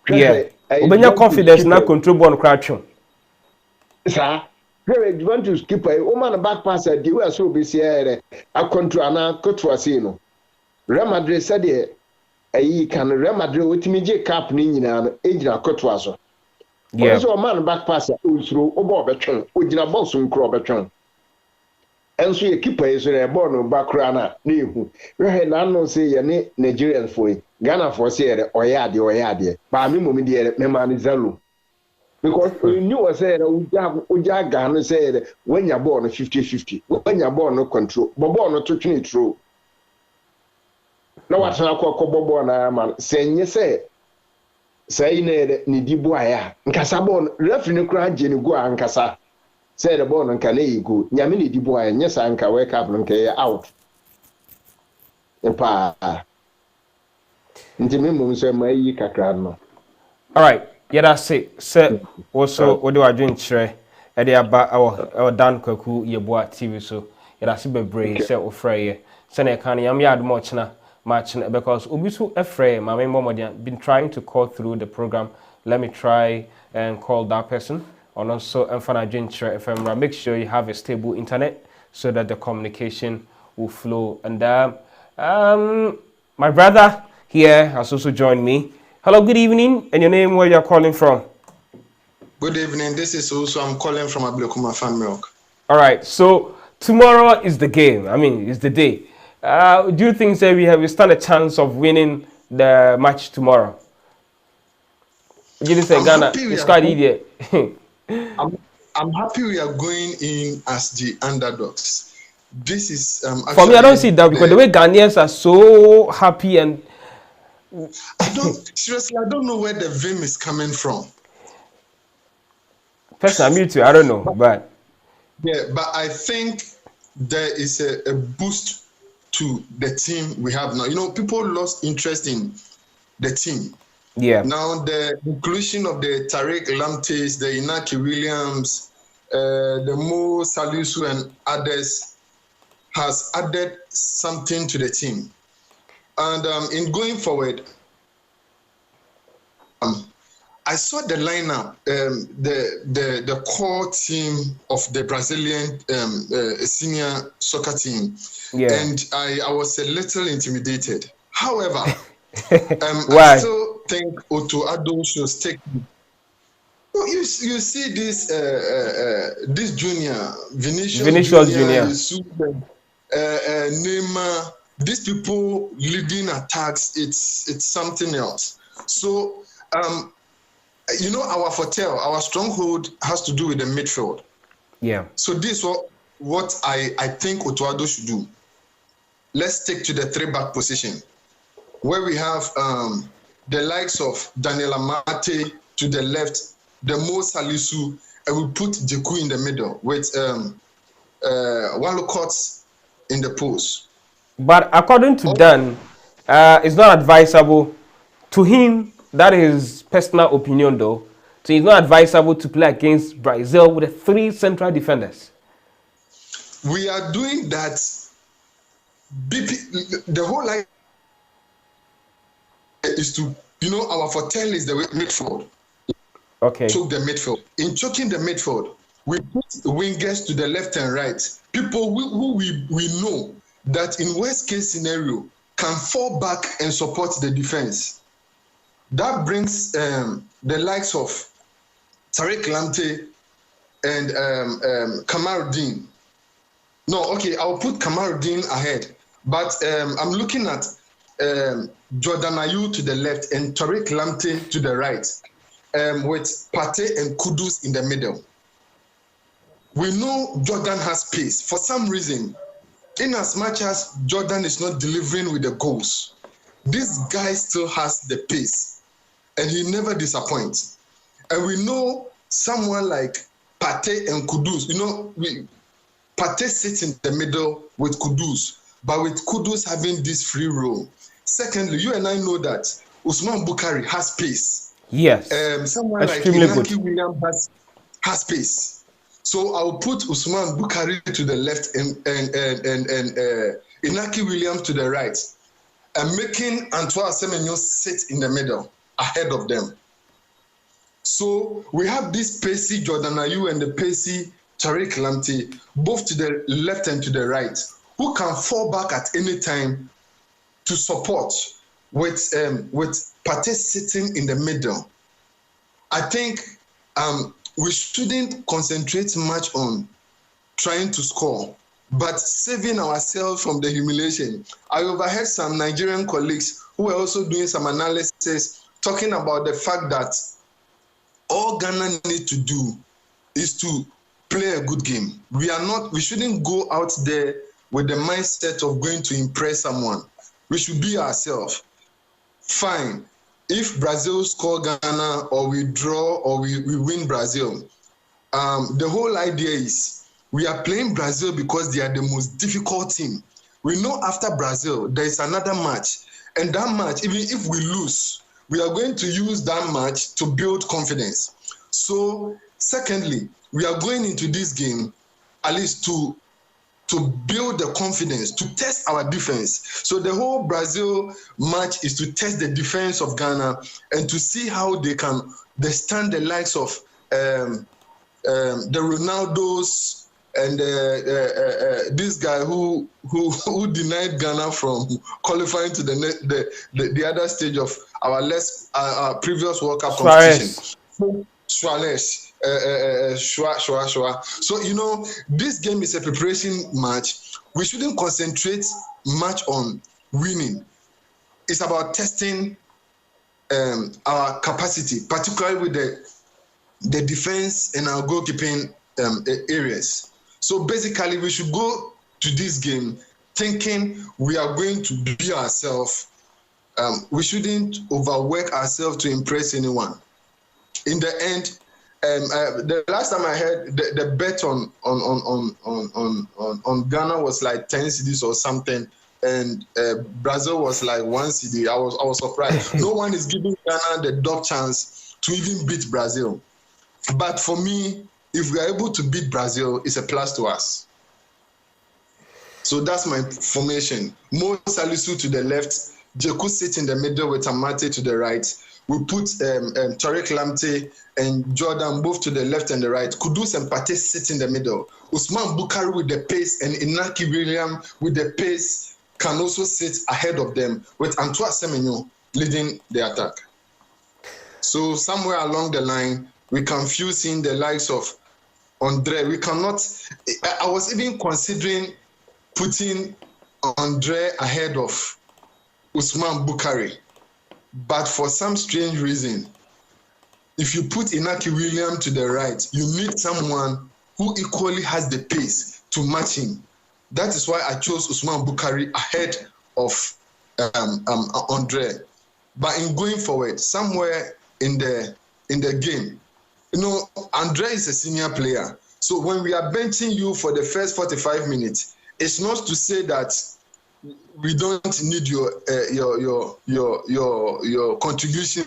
S1: Yeah. Obenya confidence na control ball crowd.
S11: Sir, very Juventus keeper, woman back passer, the way so be here, a control na Cotuasino. Real Madrid said here, can Real Madrid with me J cap ni nyina age na Cotuaso.
S1: Yeah.
S11: Also, a man back passer who's through over betron, Ujina Bosun Crow betron. And so you keep a so a born background. New, Nano say your Nigerian for Ghana for say or yadi, but I mean, Mummy, Memani Zalu. Because you knew I said, Uja Ghana said, when you're born 50-50, when you're born no control, but born no touching true. No, what's not called Bobo and I man, saying you say. Say ni dibuaya nkasa bon referee no kra je ni go ankasa say the ball nka na yigo nyame ni dibuaya nyesa nka wake up nka ya out epa ntimi mum so ma yi kakra no.
S1: All right, yeah, that's it. So also what do I do in chere e dey aba our Dan Kwaku Yeboah TV so yeah, that's be brave say ofrey say na kan yam yard much na match because Obisu Efre, my main mom, been trying to call through the program. Let me try and call that person. And also, FM, make sure you have a stable internet so that the communication will flow. And my brother here has also joined me. Hello, good evening. And your name, where you're calling from?
S5: Good evening. This is also, I'm calling from Ablekuma Fan Milk.
S1: All right. So tomorrow is the game. I mean, it's the day. Do you think that we stand a chance of winning the match tomorrow? You didn't say Ghana. It's quite easy.
S5: I'm happy we are going in as the underdogs. This is
S1: for me. I don't see that because the way Ghanaians are so happy and
S5: I don't know where the vim is coming from.
S1: Personally, me too. I don't know, but
S5: yeah, but I think there is a boost to the team we have now. You know, people lost interest in the team.
S1: Yeah.
S5: Now the inclusion of the Tariq Lampteys, the Inaki Williams, the Mo Salisu and others has added something to the team. And in going forward, I saw the lineup, the core team of the Brazilian senior soccer team, and I was a little intimidated. However, I still think Otto Addo should stick. You see this this junior Vinicius Junior. Neymar, these people leading attacks, it's something else. So you know, our forte, our stronghold has to do with the midfield.
S1: Yeah.
S5: So this is what I think Otto Addo should do. Let's stick to the 3-back position, where we have the likes of Daniel Amate to the left, the Mo Salisu, and we put Jeku in the middle with Walcott in the post.
S1: But according to Dan, it's not advisable to him. That is personal opinion, though. So it's not advisable to play against Brazil with the 3 central defenders.
S5: We are doing that. The whole idea is to, you know, our forte is the midfield.
S1: Okay.
S5: Choke the midfield. In choking the midfield, we put wingers to the left and right. People who we know that in worst case scenario can fall back and support the defense. That brings the likes of Tariq Lamptey and Kamaruddin. No, okay, I'll put Kamaruddin ahead. But I'm looking at Jordan Ayew to the left and Tariq Lamptey to the right, with Partey and Kudus in the middle. We know Jordan has pace. For some reason, in as much as Jordan is not delivering with the goals, this guy still has the pace. And he never disappoints. And we know someone like Partey and Kudus. You know, Partey sits in the middle with Kudus, but with Kudus having this free role. Secondly, you and I know that Usman Bukari has pace.
S1: Yes.
S5: Someone extremely like Inaki Williams has pace. So I'll put Usman Bukari to the left and Inaki Williams to the right, and making Antoine Semenyo sit in the middle ahead of them. So we have this pacey Jordan Ayew and the pacey Tariq Lamptey, both to the left and to the right, who can fall back at any time to support with Partey sitting in the middle. I think we shouldn't concentrate much on trying to score, but saving ourselves from the humiliation. I overheard some Nigerian colleagues who were also doing some analysis talking about the fact that all Ghana need to do is to play a good game. We shouldn't go out there with the mindset of going to impress someone. We should be ourselves. Fine. If Brazil score Ghana or we draw or we win Brazil, the whole idea is we are playing Brazil because they are the most difficult team. We know after Brazil, there is another match. And that match, even if we lose, we are going to use that match to build confidence. So, secondly, we are going into this game at least to build the confidence, to test our defense. So the whole Brazil match is to test the defense of Ghana and to see how they stand the likes of the Ronaldos and this guy who denied Ghana from qualifying to the other stage of our previous World Cup competition. Suarez. So, you know, this game is a preparation match. We shouldn't concentrate much on winning. It's about testing our capacity, particularly with the defense and our goalkeeping areas. So basically, we should go to this game thinking we are going to be ourselves. We shouldn't overwork ourselves to impress anyone. In the end, the last time I heard the bet on Ghana was like 10 cedis or something, and Brazil was like 1 cedi. I was surprised. No one is giving Ghana the dog chance to even beat Brazil. But for me, if we are able to beat Brazil, it's a plus to us. So that's my formation. Mo Salisu to the left, Jeku sit in the middle with Amate to the right. We put Tariq Lamptey and Jordan both to the left and the right. Kudus and Partey sit in the middle. Usman Bukhari with the pace and Inaki William with the pace can also sit ahead of them with Antoine Semenyo leading the attack. So somewhere along the line, we can fuse in the likes of Andre. We cannot. I was even considering putting Andre ahead of Usman Bukhari. But for some strange reason, if you put Inaki William to the right, you need someone who equally has the pace to match him. That is why I chose Usman Bukhari ahead of Andre. But in going forward, somewhere in the game, you know, Andre is a senior player. So when we are benching you for the first 45 minutes, it's not to say that we don't need your contribution,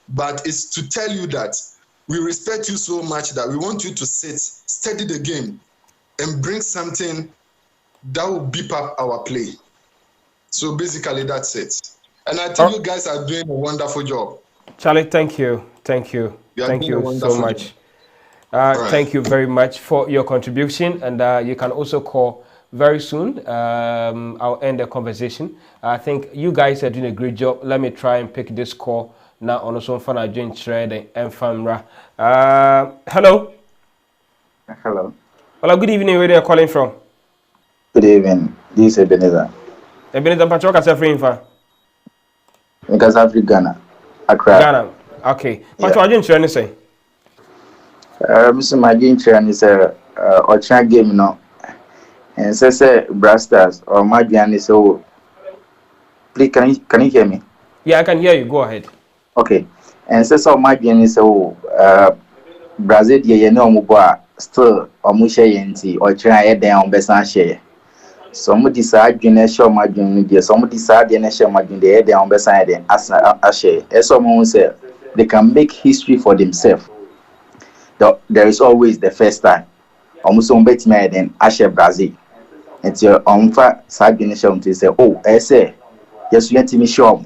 S5: but it's to tell you that we respect you so much that we want you to sit, study the game, and bring something that will beef up our play. So basically, that's it. And I think you guys are doing a wonderful job.
S1: Charlie, thank you so much. Thank you very much for your contribution, and you can also call very soon. I'll end the conversation. I think you guys are doing a great job. Let me try and pick this call now on the phone. I join trade and Famra. Hello.
S12: Hello.
S1: Well, good evening. Where are you calling from?
S12: Good evening. This is Ebenezer.
S1: Ebenezer Pachoka Sefrinfa.
S12: Because Africa, Ghana. Accra.
S1: Ghana. Okay. But what are you trying to say?
S12: Mr. Majin Chan is a Ochan game now. And says Brasters or Majian is so. Please, can you hear me?
S1: Yeah, I can hear you. Go ahead.
S12: Okay. And says Majian is so Brazil, you know, still or Musha Yenti or try down Bessan share. Some decide Junesha Majun, dear, some decide the Nesha Majun, the head down beside them as a share. As someone said, they can make history for themselves. There is always the first time. Almost on bet me then Asher Brazil. And your own side Junesha to say, oh, I say, yes, you let me show.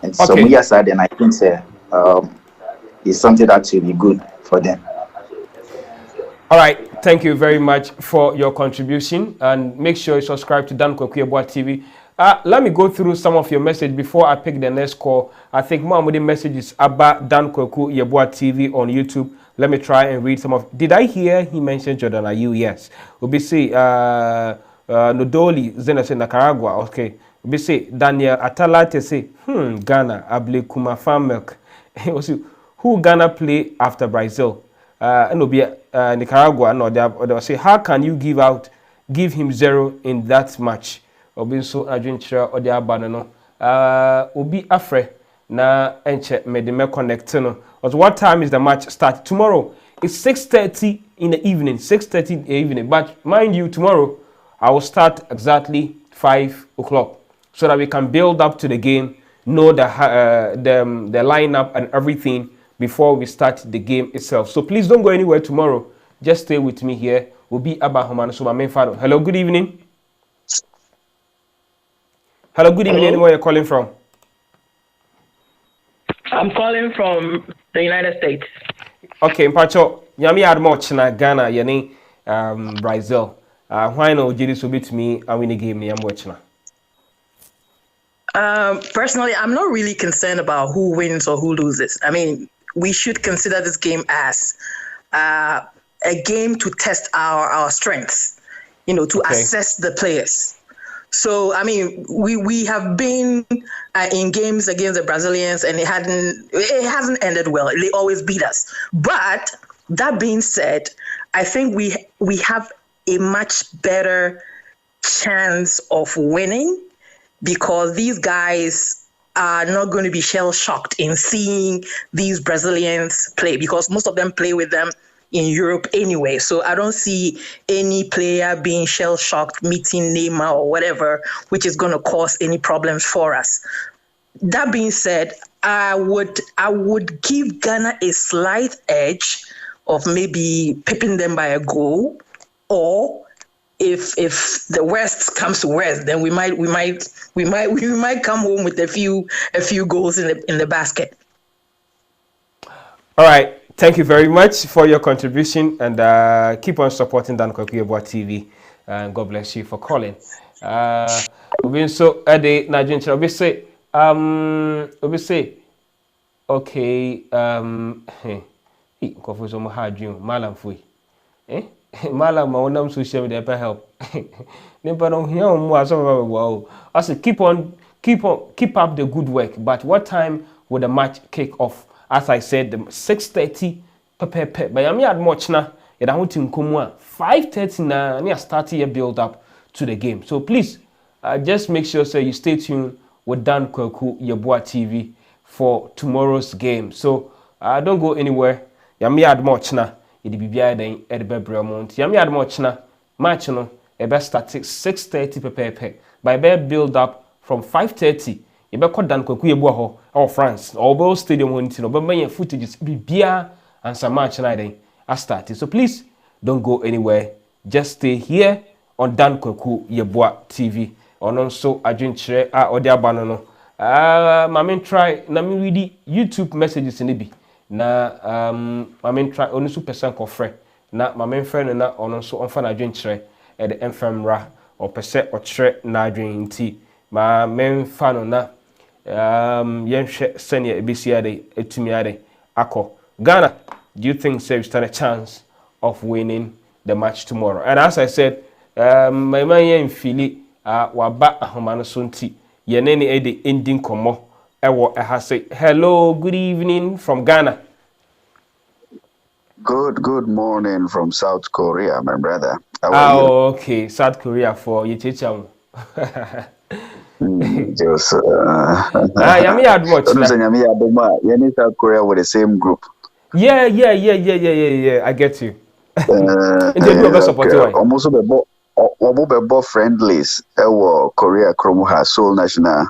S12: And so we are sad, and I think it's something that will be good for them.
S1: All right, thank you very much for your contribution, and make sure you subscribe to Kwaku Yeboah TV Let me go through some of your message before I pick the next call. I think more of the messages about Dan Kwaku Yeboah TV on YouTube. Let me try and read some of. Did I hear he mentioned Jordan Ayew? Yes. We'll say Nodoli Zenese Nicaragua. Okay. We'll say Daniel Atalate say Ghana Able Kuma Farm Milk. Who Ghana play after Brazil? And will be Nicaragua. No, they will say how can you give him 0 in that match? Obi so adwenkyerɛ ɔde aba no obi afrɛ na enche me connect no. What time is the match start? Tomorrow it's 6:30 in the evening. 6:30 in the evening. But mind you, tomorrow I will start exactly 5 o'clock so that we can build up to the game, know the lineup and everything before we start the game itself. So please don't go anywhere tomorrow. Just stay with me here. We'll be Abba Homan so my main father. Hello, good evening. Hello, good evening. Where are you calling from?
S13: I'm calling from the United States.
S1: Okay, Mpacho, Yami Admoch na Ghana, yani Brazil. Why no Jiri so bit me and win the game I'm watching.
S13: Personally, I'm not really concerned about who wins or who loses. I mean, we should consider this game as a game to test our strengths, to assess the players. So, I mean, we have been in games against the Brazilians and it hasn't ended well. They always beat us. But that being said, I think we have a much better chance of winning because these guys are not going to be shell-shocked in seeing these Brazilians play because most of them play with them in Europe anyway. So I don't see any player being shell-shocked, meeting Neymar or whatever, which is going to cause any problems for us. That being said, I would give Ghana a slight edge of maybe pipping them by a goal, or if the worst comes to worst, then we might come home with a few goals in the basket.
S1: All right. Thank you very much for your contribution and keep on supporting Dan Kwaku Yeboah TV. And God bless you for calling. So Ade Najincha say okay confuse my hard dream malam fui malam ma social media help never don't hear more so wow I say keep up the good work. But what time will the match kick off? As I said, 6:30 pepe. But I'm not much now. It I want to come 5:30 na near starting your build up to the game. So please, just make sure you stay tuned with Dan Kwaku Yeboah TV for tomorrow's game. So don't go anywhere. I'm not much now. It be behind at the Bebre Mount. I'm not much now. Match no. It best start 6:30 pepe. By build up from 5:30. You better Dan Kwaku Yeboah or France or Bell Stadium when you know, but my footage be beer and some match night I started. So please don't go anywhere. Just stay here on Dan Kwaku Yeboah TV. On also adventure or the abanono. My main try na me read YouTube messages in the be. Na my main try only super person friend. Na my main friend na on also on fan adventure at the infamra or percent or tre na adventure. My main fan na yenhwe senior ebisiade etumiade akọ Ghana. Do you think we stand a chance of winning the match tomorrow? And as I said, my man yen fili waba ahomano so nti ye ne e de ending komo ewo say hello, good evening from Ghana.
S14: Good morning from South Korea, my brother. How are you?
S1: Okay, South Korea for Yechicham.
S14: Just
S1: Yami had watched
S14: South Korea with the same group.
S1: Yeah. I get you.
S14: Almost about friendlies. Korea Kromuha Seoul National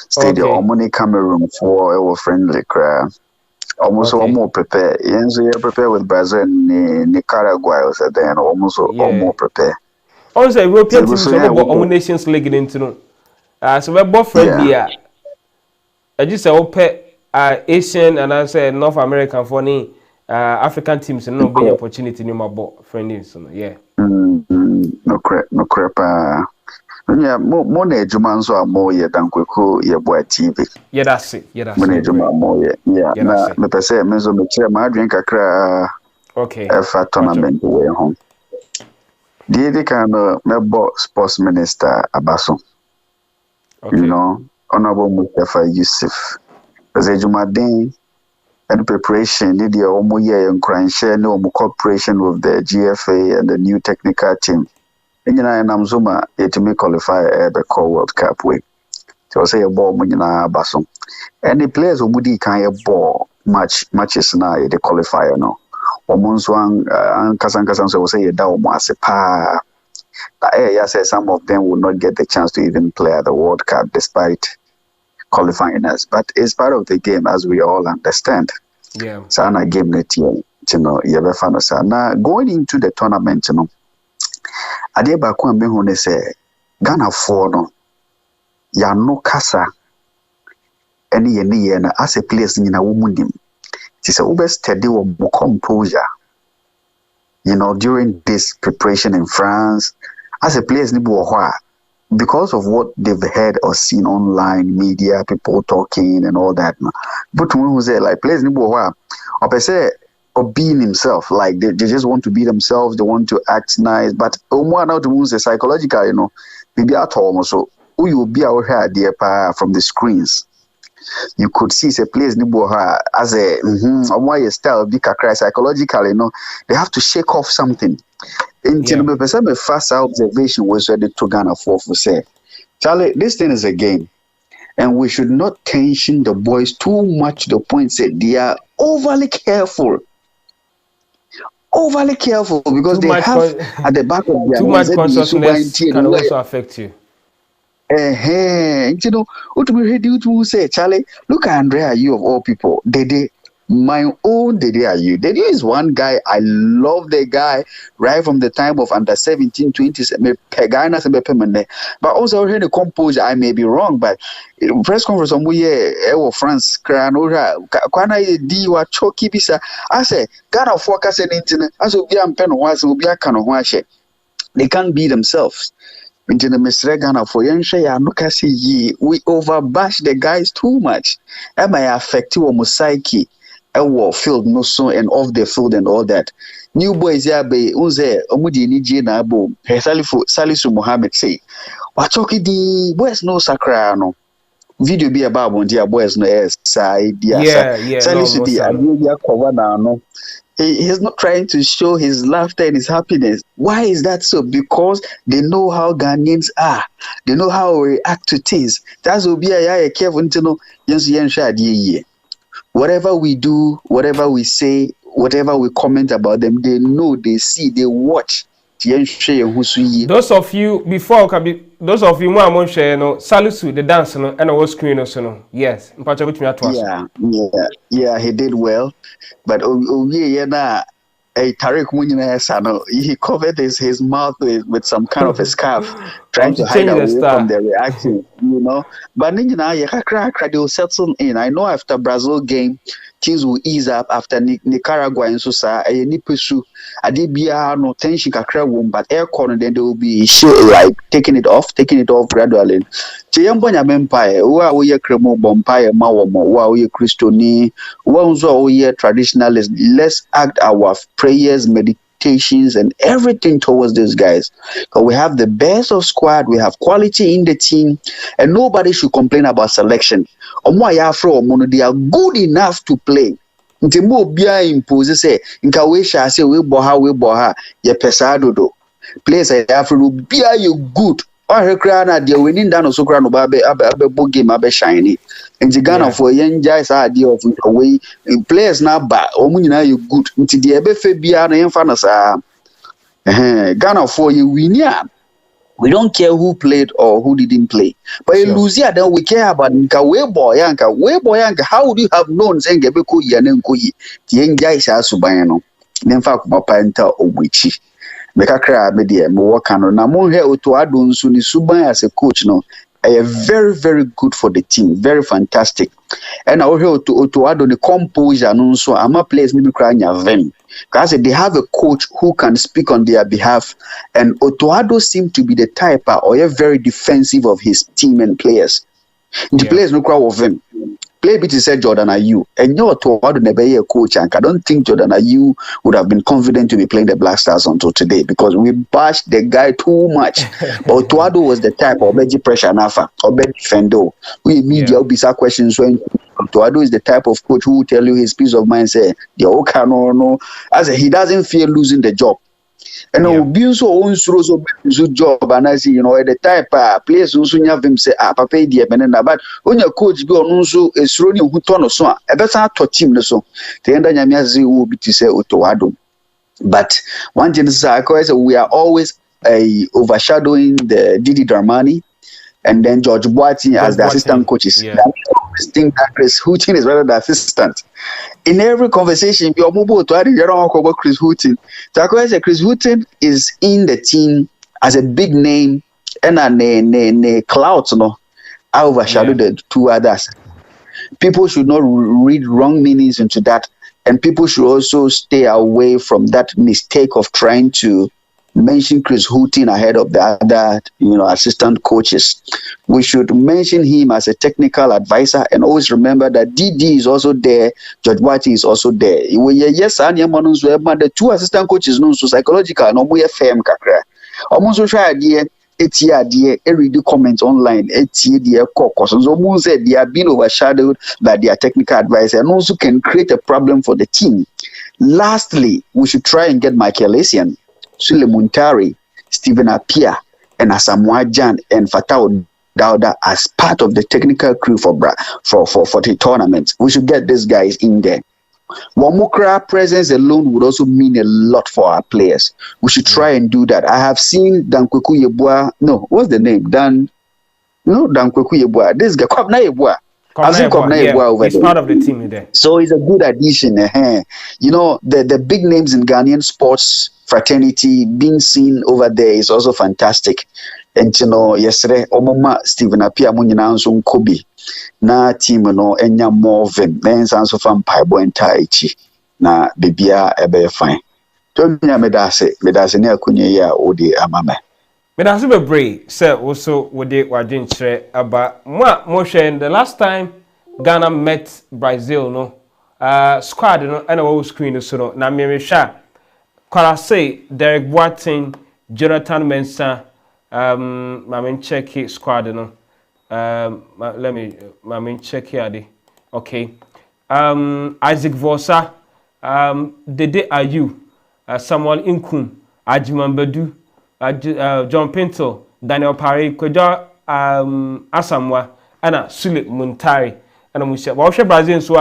S14: Stadium. Omoni Cameroon for our friendly crowd. Almost more prepare. You prepare with Brazil and Nicaragua. Then almost more prepare.
S1: Also, European teams about Nations League into. So we're both friendly. I just say open Asian and I say North American for any African teams and no big opportunity no more friendly. So yeah.
S14: No crap. Yeah, more na ejuma nso a mo ye dan Kwaku Yeboah TV.
S1: Yeah, that's it. Yeah, that's
S14: Mo na
S1: it.
S14: ejuma mo ye. Yeah, na me pese me zo me kire ma adwen kakra
S1: okay.
S14: Efa tournament we ho. The kind of mebo sports minister Abaso. Okay. You know, Honorable Mustafa Yusuf. As a Jumadin and preparation, need the Omoye and Cranshare no cooperation with the GFA and the new technical team. And Namzuma, it may qualify the call World Cup way. So say a ball Munina Basom. And the players who would kind of ball matches now the qualifier no. Omunzwang Kasan so say a down was a pa. Yes, some of them will not get the chance to even play at the World Cup despite qualifying us. But it's part of the game, as we all understand.
S1: Yeah.
S14: So na game net you know, now going into the tournament, you know, ade ba ko ambe hu ne say Ghana for no ya no kasa any ye na as a place ni na wo munim. It is a ube steady or more composure. You know, during this preparation in France, as a place because of what they've heard or seen online, media, people talking and all that. But when we say like place or per se or being himself, like they just want to be themselves, they want to act nice, but one out to say psychological, you know, maybe at home so who you be out here dear from the screens. You could see a place as a style be psychologically, you know, they have to shake off something. Until the first observation was ready to Ghana for say, Charlie, this thing is a game, and we should not tension the boys too much to the point that they are overly careful because too they have at the back of their
S1: too much consciousness can also affect you.
S14: You know, what we heard you say, Charlie, look at Andrea, you of all people. Dede, my own Dede are you. Dede is one guy, I love the guy right from the time of under 17, 20s, but also heard the composure. I may be wrong, but press conference on France, Kwana di wa choki bisa. I say, Ghana focus and internet, as we are pen was will be a can of they can't be themselves. Into the Ghana for we overbash the guys too much. Am I affected or psyche? Our field no so and off the field and all that. New boys ya be unze omudi ni je na abo. Salisu Muhammad say, "Wachoki di boys no sakra no." Video be about one dia boys no side dia. Salisu di abuya cover na no. He's not trying to show his laughter and his happiness. Why is that so? Because they know how Ghanaians are. They know how we react to things. That's what we are careful to know. Whatever we do, whatever we say, whatever we comment about them, they know, they see, they watch.
S1: Those of you before those of you more share no Salisu the dance no and was screen also no. Yes.
S14: Yeah, he did well. But Tariq Munyina he covered his mouth with some kind of a scarf, trying to hide away from the reaction, you know. But they will settle in. I know after Brazil game, things will ease up. After Nicaragua and Sosa, Nipusu, Adibia, no tension kakra womb, but air corner, then they will be like taking it off gradually. Chiyambonya Empire, wa we Kremo Bompire, Mawomo, wa we Christoni, wa we traditionalists. Let's act our prayers, meditations, and everything towards these guys. Because we have the best of squad, we have quality in the team, and nobody should complain about selection. They are good enough to play. Nti mo bia impose say nka we sha say we boha ye pesado do. Players Afro bia you good. Or na dia winning down so kra no ba be game abe shine. Nti Ghana for yen jais idea of away players na ba omu nyina you good. Nti dia be fe bia na yen fa na sa. Ghana for you win. We don't care who played or who didn't play. But in Lucia, then we care about Nka Yeboah. How would you have known Sengebeku Yanenkoyi? The young guys are Subayano. Then Faku Papa Owichi. Make a cry, media, Mowakano. Namun here to Adun Suni Subay as a coach, no. very, very good for the team, very fantastic. And I will to add on the composure, no, so I'm a players maybe crying them because they have a coach who can speak on their behalf. And Otoado seemed to be the type or very defensive of his team and players. The players no crowd of him. Play bit said Jordan Ayew, and you're Otoado never a coach. And I don't think Jordan Ayew would have been confident to be playing the Black Stars until today because we bashed the guy too much. But Otoado was the type of Beji pressure nafa or Beji defendo. We media will be questions when Otoado is the type of coach who will tell you his peace of mind. Say the okay no, as he doesn't fear losing the job. And being so own so job and as you know at the type players who soon have him say papa dear benena but when your coach be on so is running who turn so a better to team so the end nyamiazi will be to say Otoado. But one thing is we are always overshadowing the Didi Dramani and then George Boateng as the assistant coaches. I always think that Chris Hughton is rather the assistant. In every conversation, we are mobile to add about Chris Hughton. So I say Chris Hughton is in the team as a big name and a clout, no, I overshadow the two others. People should not read wrong meanings into that, and people should also stay away from that mistake of trying to mention Chris Hughton ahead of the other, assistant coaches. We should mention him as a technical advisor and always remember that DD is also there, George Boateng is also there. Yes, and the two assistant coaches know so psychological, no more FM kakra. Almost try idea. It's idea. Read the comments online. It's idea. So said they are being overshadowed by their technical advisor and also can create a problem for the team. Lastly, we should try and get Michael Essien, Sule Muntari, Stephen Appiah, and Asamoah Gyan and Fatau Dauda as part of the technical crew for the tournament. We should get these guys in there. Wamukra presence alone would also mean a lot for our players. We should try and do that. I have seen Kwaku Yeboah. No, what's the name? Kwaku Yeboah. This guy, Kwabna Yeboah. I've seen Kwabna Yeboah over
S1: he's
S14: there.
S1: Part of the team there.
S14: So he's a good addition. The big names in Ghanaian sports fraternity being seen over there is also fantastic. And yesterday, Omoma Stephen Appiah Munyina Nso Kobi na team enya more vim. Then Sanso fan Paibo and Taichi na bibia ebe fine. To nya medase ne akunye ya odi amame.
S1: Medase bebre say also wode wadwen kire aba mo hwe the last time Ghana met Brazil squad and we screen so no na me hwa kwara say Derek Boateng, Jonathan Mensah, check it squad let me check here. Okay. Isaac Vosa, Dede Ayew, Samuel Inkum, Ajiman Bedu, John Pinto, Daniel Pare, Kweja Asamoah, Anna Sule Muntari, and Musha. Washa Brazil so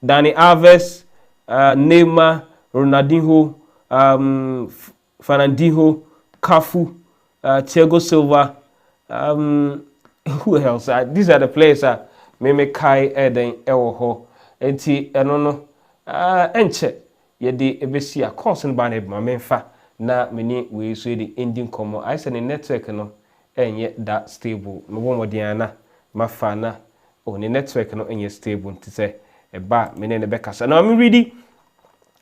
S1: Dani Alves, Neymar, Ronaldinho, Fernandinho, Cafu, Thiago Silva, who else? These are the players me kai eden ewo ho enti eno no enche ye de ebesi a course no ba na ma memfa na meni we so the ending komo I say the network no enye that stable me wo modiana mafa na the network no enye stable nti say e ba me ne be kasa na me ready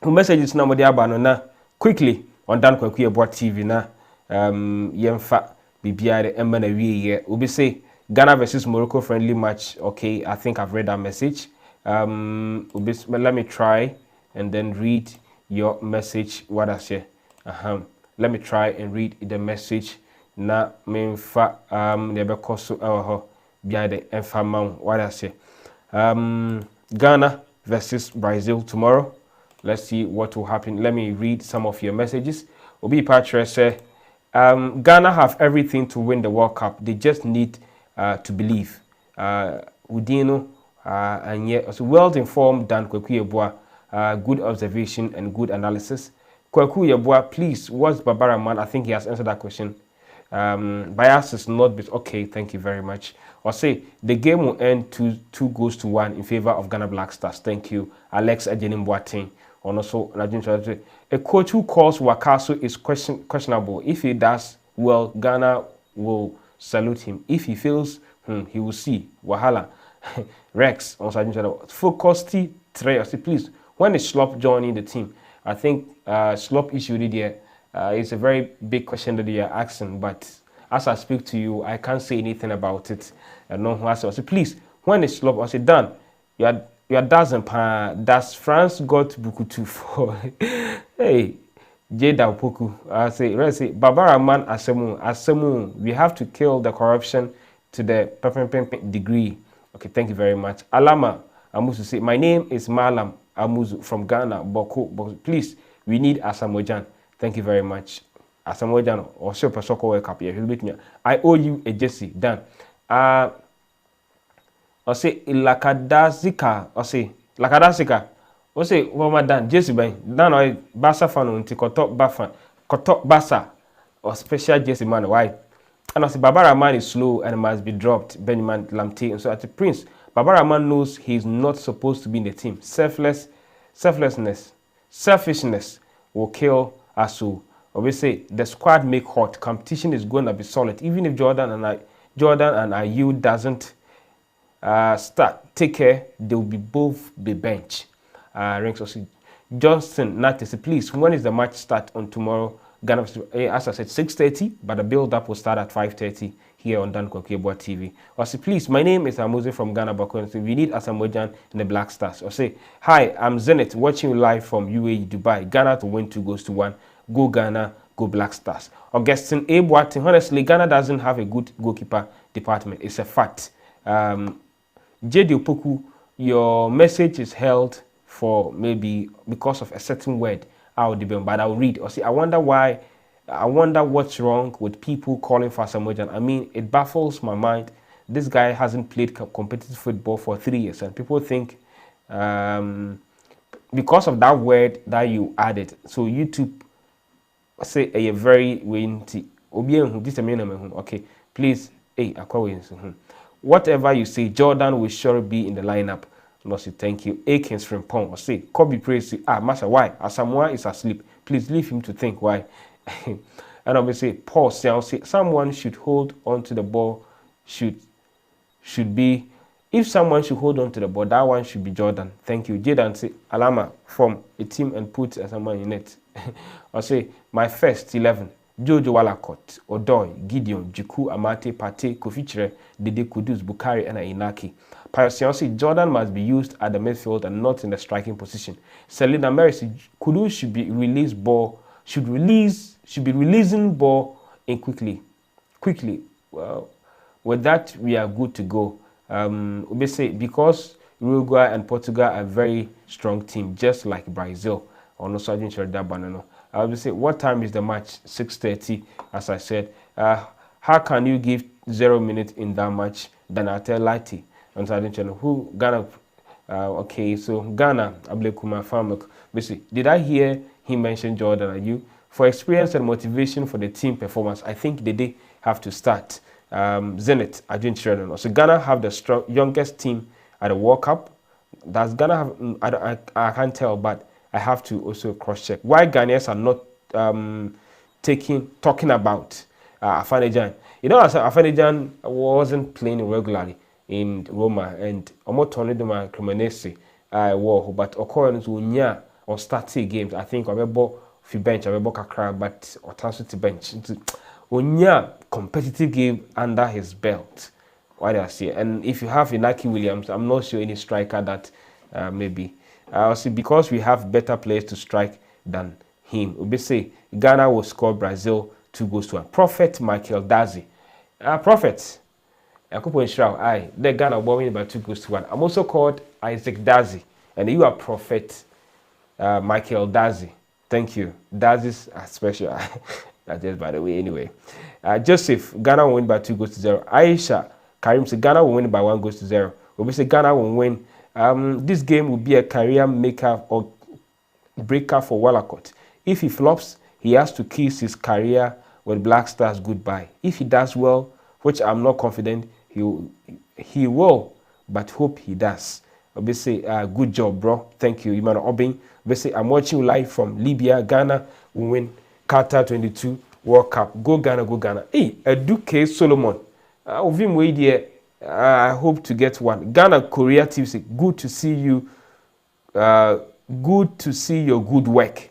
S1: messages na modi aba no na quickly on Dan Kwaku Yeboah TV na yemfa bibiare emma na wiye obi say Ghana versus Morocco friendly match. Okay, I think I've read that message. Let me try and then read your message. What I say? Let me try and read the message. Na memfa nebe koso ewo biade emfa man. What I say? Ghana versus Brazil tomorrow. Let's see what will happen. Let me read some of your messages. Obi Patre say, Ghana have everything to win the World Cup. They just need to believe. Udino and yet also well-informed than Kwaku Yeboah. Good observation and good analysis. Kwaku Yeboah, please, what's Babara man? I think he has answered that question. Bias is not bit okay. Thank you very much. Or say the game will end 2-1 in favor of Ghana Black Stars. Thank you, Alex Ajenim Boateng. And also, a coach who calls Wakaso is questionable. If he does well, Ghana will salute him. If he fails, He will see. Wahala. Rex on Sergeant Channel. Focus T3. I say, please, when is Slop joining the team? I think Slop issue there. It's a very big question that they are asking, but as I speak to you, I can't say anything about it. And no one I say, please, when is Slop? I say, Dan, you are doesn't does France got Bukutu for hey Jada Poku. I say, Barbara man Asemu, we have to kill the corruption to the degree. Okay, thank you very much. Alama Amusu say, my name is Malam Amuzu from Ghana, Boko. Please, we need Asamojan. Thank you very much. Asamojan or Super Soccer World Cup here. I owe you a Jesse. Dan. I say Lakadazika. I say Lakadazika. I say Wama Dan Jesse Ben. Dan I Basa fan unti Kotok Bafan. Kotok Basa or special Jesse man. Why? And I say Barbara man is slow and must be dropped. Benjamin Lamte. And so at the Prince, Barbara man knows he's not supposed to be in the team. Selfishness will kill us. So obviously the squad make hot. Competition is going to be solid. Even if Jordan and Ayew doesn't take care, they will both be bench. Ranks also Johnson Natis, please. When is the match start on tomorrow? Ghana, as I said, 6:30, but the build-up will start at 5:30 here on Kwaku Yeboah TV. Or say, please, my name is Amuze from Ghana, Bako. We need Asamojan in the Black Stars. Or say, hi, I'm Zenith, watching you live from UAE, Dubai. Ghana to win 2-1. Go Ghana, go Black Stars. Augustine Yeboah, honestly, Ghana doesn't have a good goalkeeper department. It's a fact. J.D. Opoku, your message is held for maybe because of a certain word. I'll debate, but I'll read. Or see, I wonder what's wrong with people calling for Samojan. I mean, it baffles my mind. This guy hasn't played competitive football for 3 years, and people think because of that word that you added. So YouTube say a very winty. Okay, please, hey, whatever you say, Jordan will sure be in the lineup. No, say thank you. Akins from Pong. Or say, Kobe praise you. Master, why? Asamoah is asleep. Please leave him to think why. And obviously, Paul say someone should hold on to the ball. Should be, if someone should hold on to the ball, that one should be Jordan. Thank you. Jaden say Alama from a team and put someone in it. Or say my first 11. Jojo Walakot, Odoi, Gideon, Jiku, Amate, Pate, Kofichire, Dede Kudus, Bukari, and Inaki. Piosiansi, Jordan must be used at the midfield and not in the striking position. Selena Mercy, Kudus should be releasing ball in quickly. Well, with that we are good to go. We say because Uruguay and Portugal are very strong team, just like Brazil. Or no Sergeant Sherda Banano. I will say, what time is the match? 6:30, as I said. How can you give 0 minutes in that match? Then I tell Lighty on Sergeant Channel. Who Ghana? Okay, so Ghana, Ablekuma Farmak. Did I hear him mention Jordan? Are you for experience and motivation for the team performance? I think they have to start. Zenith, Adrian Sheridan. So Ghana have the youngest team at the World Cup. Does Ghana have? I can't tell, but I have to also cross-check. Why Ghanaians are not talking about Afanijan. You know, Afanijan wasn't playing regularly in Roma, and Omotoniduma Cremonese war, but according to Unya on starting games, I think Abebo fi bench, Abebo Kakra, but Otansu to bench. Unya competitive game under his belt. Why do I say? And if you have Inaki Williams, I'm not sure any striker that maybe. See, because we have better players to strike than him. We say Ghana will score Brazil 2-1. Prophet Michael Dazi. Prophet. The Ghana will win by 2-1. I'm also called Isaac Dazi. And you are Prophet Michael Dazi. Thank you. Dazi's special. That's just by the way, anyway. Joseph, Ghana will win by 2-0. Aisha Karim said Ghana will win by 1-0. We say Ghana will win. This game will be a career maker or breaker for Walacott. If he flops, he has to kiss his career with Black Stars goodbye. If he does well, which I'm not confident he will, but hope he does. Obviously, good job, bro. Thank you, Iman Obing. Obviously, I'm watching you live from Libya. Ghana will win Qatar 22 World Cup. Go Ghana, go Ghana. Hey, Duke Solomon. Ovim we there. I hope to get one. Ghana Korea TV, good to see you. Good to see your good work.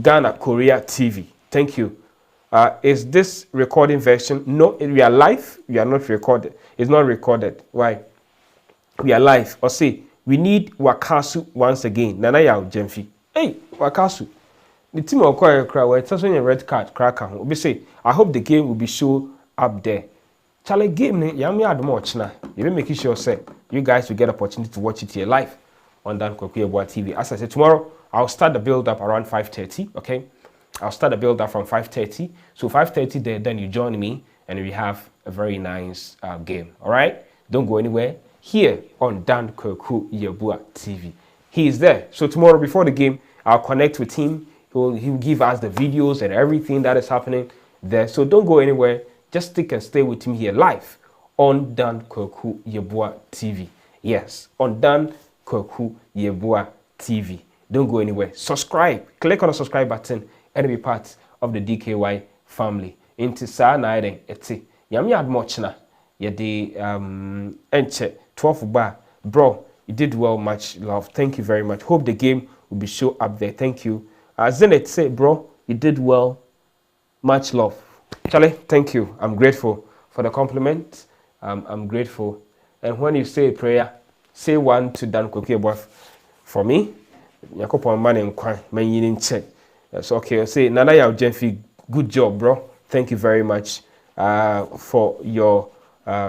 S1: Ghana Korea TV. Thank you. Is this recording version? No, we are live. We are not recorded. It's not recorded. Why? We are live. Or say, we need Wakasu once again. Nana Yao Jemfi. Hey, Wakasu. The team will call a crowd. It's also a red card. Cracker. We say, I hope the game will be shown up there. Charlie game, yami add much now. You will make sure, say, you guys will get opportunity to watch it here live on Dan Kwaku Yeboah TV. As I said, tomorrow I'll start the build up around 5:30. Okay, I'll start the build up from 5:30. So 5:30 there, then you join me, and we have a very nice game. All right, don't go anywhere. Here on Dan Kwaku Yeboah TV, he is there. So tomorrow before the game, I'll connect with him. He'll give us the videos and everything that is happening there. So don't go anywhere. Just stick and stay with him here live on Dan Kwaku Yeboah TV. Yes, on Dan Kwaku Yeboah TV. Don't go anywhere. Subscribe. Click on the subscribe button and be part of the DKY family. Into sa na eden eti. Yami ad much na. Yedi enche 12 bar. Bro, you did well, much love. Thank you very much. Hope the game will be show up there. Thank you. Zenet say, bro, you did well. Much love. Charlie, thank you. I'm grateful for the compliment. I'm grateful. And when you say a prayer, say one to Dan Kwaku Yeboah for me. Yakopon man and kwan man yin check. That's okay. Say Nana Yao Jemfi, good job, bro. Thank you very much for your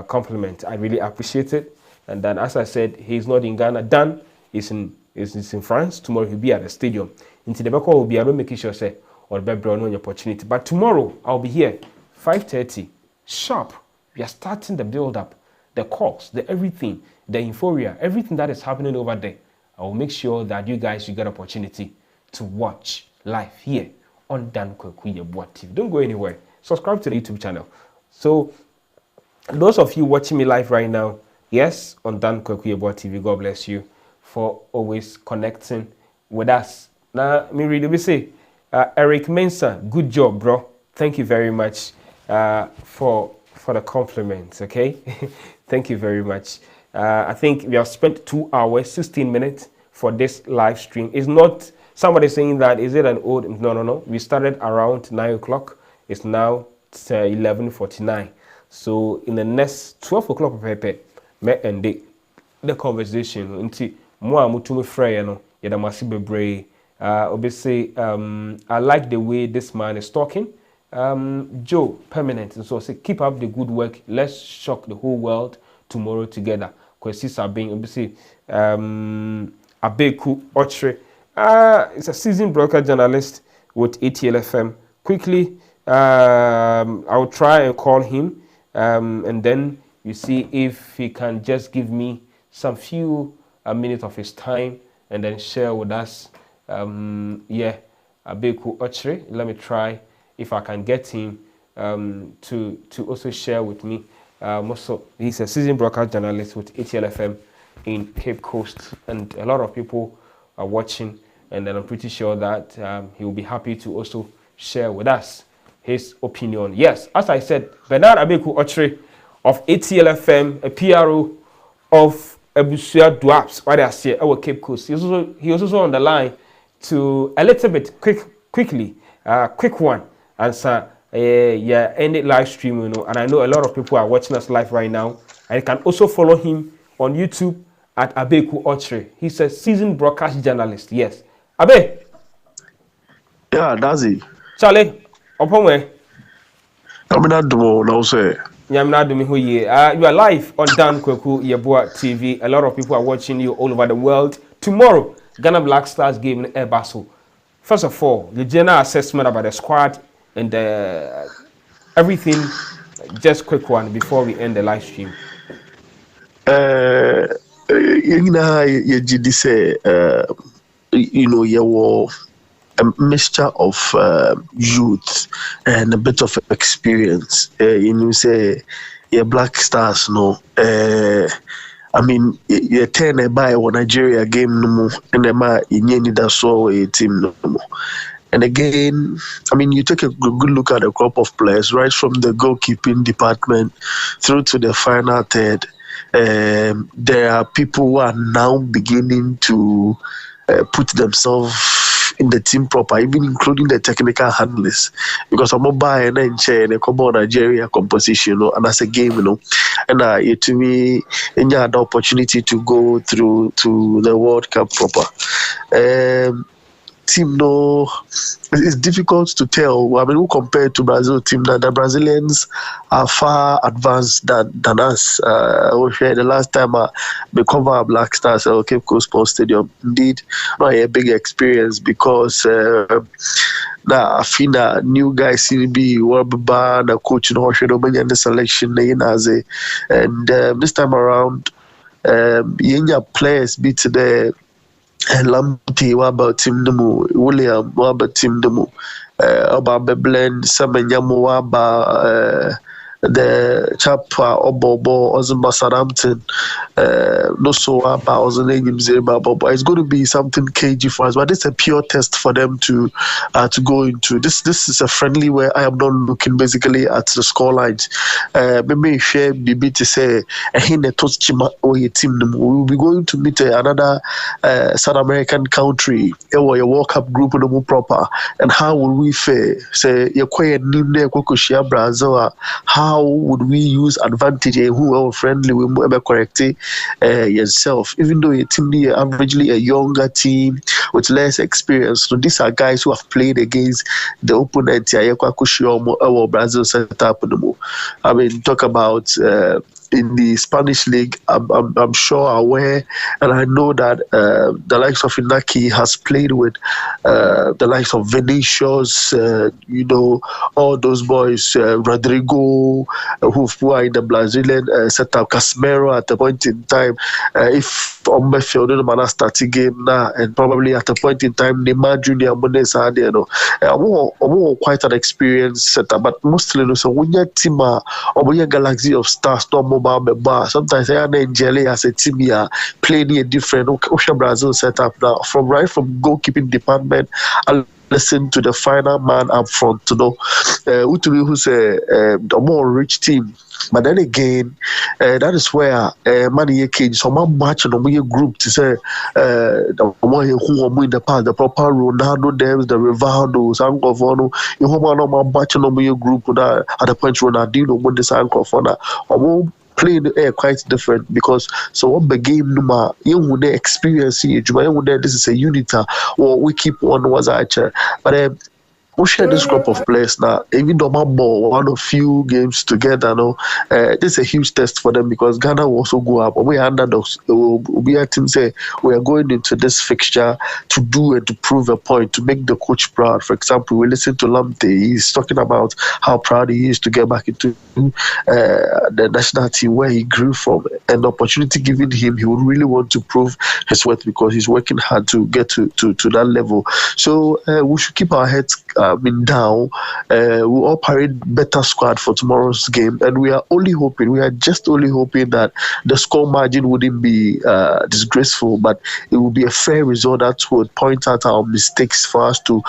S1: compliment. I really appreciate it. And then, as I said, he's not in Ghana. Dan is in France. Tomorrow he'll be at the stadium. Into the back will be able to make sure say or the background on your opportunity. But tomorrow I'll be here 5:30 sharp. We are starting the build up, the course, the everything, the euphoria, everything that is happening over there. I will make sure that you guys will get opportunity to watch live here on Dan Kwaku Yeboah TV. Don't go anywhere. Subscribe to the YouTube channel. So those of you watching me live right now, yes, on Dan Kwaku Yeboah TV, God bless you for always connecting with us. Now, me really be say, Eric Mensah, good job, bro. Thank you very much for the compliments, okay? Thank you very much. I think we have spent 2 hours, 16 minutes for this live stream. It's not somebody saying that, is it an old? No. We started around 9 o'clock. It's now 11:49. So in the next 12 o'clock, me end the conversation. Until more mutume frey, no, yadamasi bebre. Obviously, I like the way this man is talking. Joe, permanent. And so say, keep up the good work. Let's shock the whole world tomorrow together. Because are being obviously Abeku Ochre. It's a seasoned broker journalist with ATLFM. Quickly, I'll try and call him, and then you see if he can just give me some few minutes of his time and then share with us. Yeah, Abeku Ochre. Let me try if I can get him to also share with me. Also, he's a seasoned broadcast journalist with ATLFM in Cape Coast, and a lot of people are watching, and then I'm pretty sure that he will be happy to also share with us his opinion. Yes, as I said, Bernard Abeku Ochre of ATLFM, a PRO of Abusia Dwaps, right there, say our Cape Coast. He was also on the line to a little bit quick one, answer. Yeah, any live stream, you know, and I know a lot of people are watching us live right now. And you can also follow him on YouTube at Abeku Ochre. He's a seasoned broadcast journalist. Yes, Abe.
S15: Yeah, that's it.
S1: Charlie, upon where?
S15: I'm not doing no say.
S1: Yeah, I'm not doing who you are. You are live on Dan Kwaku Yeboah TV. A lot of people are watching you all over the world. Tomorrow, Ghana Black Stars game in Air Basel. First of all, the general assessment about the squad and everything, just quick one before we end the live stream.
S15: You know, you say, you know, you were a mixture of youth and a bit of experience. You know, say, yeah, Black Stars, no. I mean, you turn a buy one Nigeria game no more, and you need that so a team no more. And again, I mean, you take a good look at the crop of players, right from the goalkeeping department through to the final third. there are people who are now beginning to put themselves in the team proper, even including the technical handlers, because I'm buy and chair the come on Nigeria composition, and as a game, and it to me, any other opportunity to go through to the World Cup proper. Team it's difficult to tell. I mean, who compared to Brazil team, that the Brazilians are far advanced than us. The last time we cover Black Stars at Cape Coast Sports Stadium, indeed, not a big experience because I feel that new guys seem to be the coach in the selection, and this time around, players beat the Lamptey, what about Tim Demu, William, what about Tim Demu, about Blend, Samanyamu, about the chap Obobo, Ozumba Southampton, no so about Ozunayim, it's going to be something cagey for us, but it's a pure test for them to go into. This is a friendly where I am not looking basically at the score lines. Maybe share BB to say a hint team. We will be going to meet another South American country, a World Cup group no proper, and how will we fare? Say you're quite new Brazil. How would we use advantage who are friendly we will correct yourself, even though a team is averagely a younger team with less experience. So these are guys who have played against the opponent Brazil set up. I mean, talk about in the Spanish league, I'm sure aware, and I know that the likes of Inaki has played with the likes of Vinicius, all those boys, Rodrigo, who are in the Brazilian setup, Casemiro at the point in time. If Ombefield man starting game now, and probably at a point in time, Neymar Junior Monesa, quite an experienced setup, but mostly so when your team or when your galaxy of stars, sometimes I enjoy as a team here playing a different Ocean Brazil setup now, from goalkeeping department. I'll listen to the final man up front to know who's a more rich team. But then again, that is where money cage so much on a group to say the one who are in the past, the proper Ronaldo, there's the Rivaldo, Sankofono, you have a match on a group at the point Ronaldinho when the Sankofono or playing the air quite different, because so what the game numa you would experience it, this is a unita or we keep on was actually, but we share this group of players now. Even though one of few games together, this is a huge test for them, because Ghana will also go up. We are underdogs. We are team say we are going into this fixture to do and to prove a point, to make the coach proud. For example, we listen to Lamte. He's talking about how proud he is to get back into the national team where he grew from, and the opportunity given him, he would really want to prove his worth, because he's working hard to get to that level. So we should keep our heads down. We'll all parade better squad for tomorrow's game, and we are just only hoping that the score margin wouldn't be disgraceful, but it will be a fair result that would point out our mistakes for us to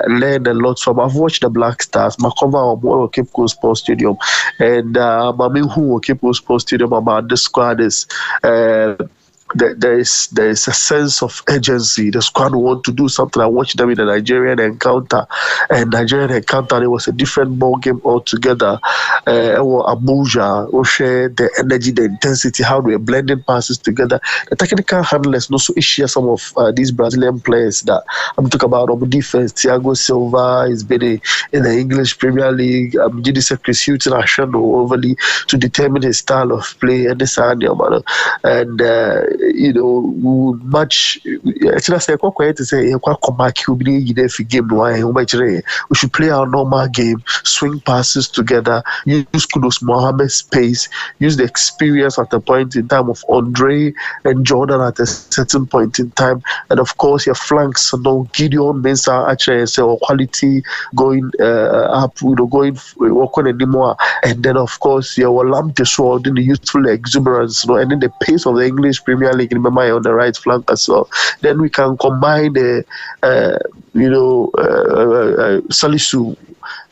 S15: learn a lot from. I've watched the Black Stars, Makova or Cape Coast Sports Stadium, and Mami who Cape Coast Sports Stadium about the squad is there is a sense of urgency. The squad want to do something. I watched them in the Nigerian encounter, and it was a different ball game altogether. Abuja, share the energy, the intensity, how they are blending passes together. The technical handlers also share some of these Brazilian players that I'm talking about on defense. Thiago Silva has been in the English Premier League. GD Chris Hutton overly to determine his style of play and this and we would match. Actually, I say quite to say we should play our normal game, swing passes together, use Kudus Mohammed's pace, use the experience at the point in time of Andre and Jordan at a certain point in time, and of course your flanks. Gideon Mensah actually say quality going up, going working anymore, and then of course your Lamte sword in the youthful exuberance, and then the pace of the English Premier League in on the right flank as well. Then we can combine the Salisu,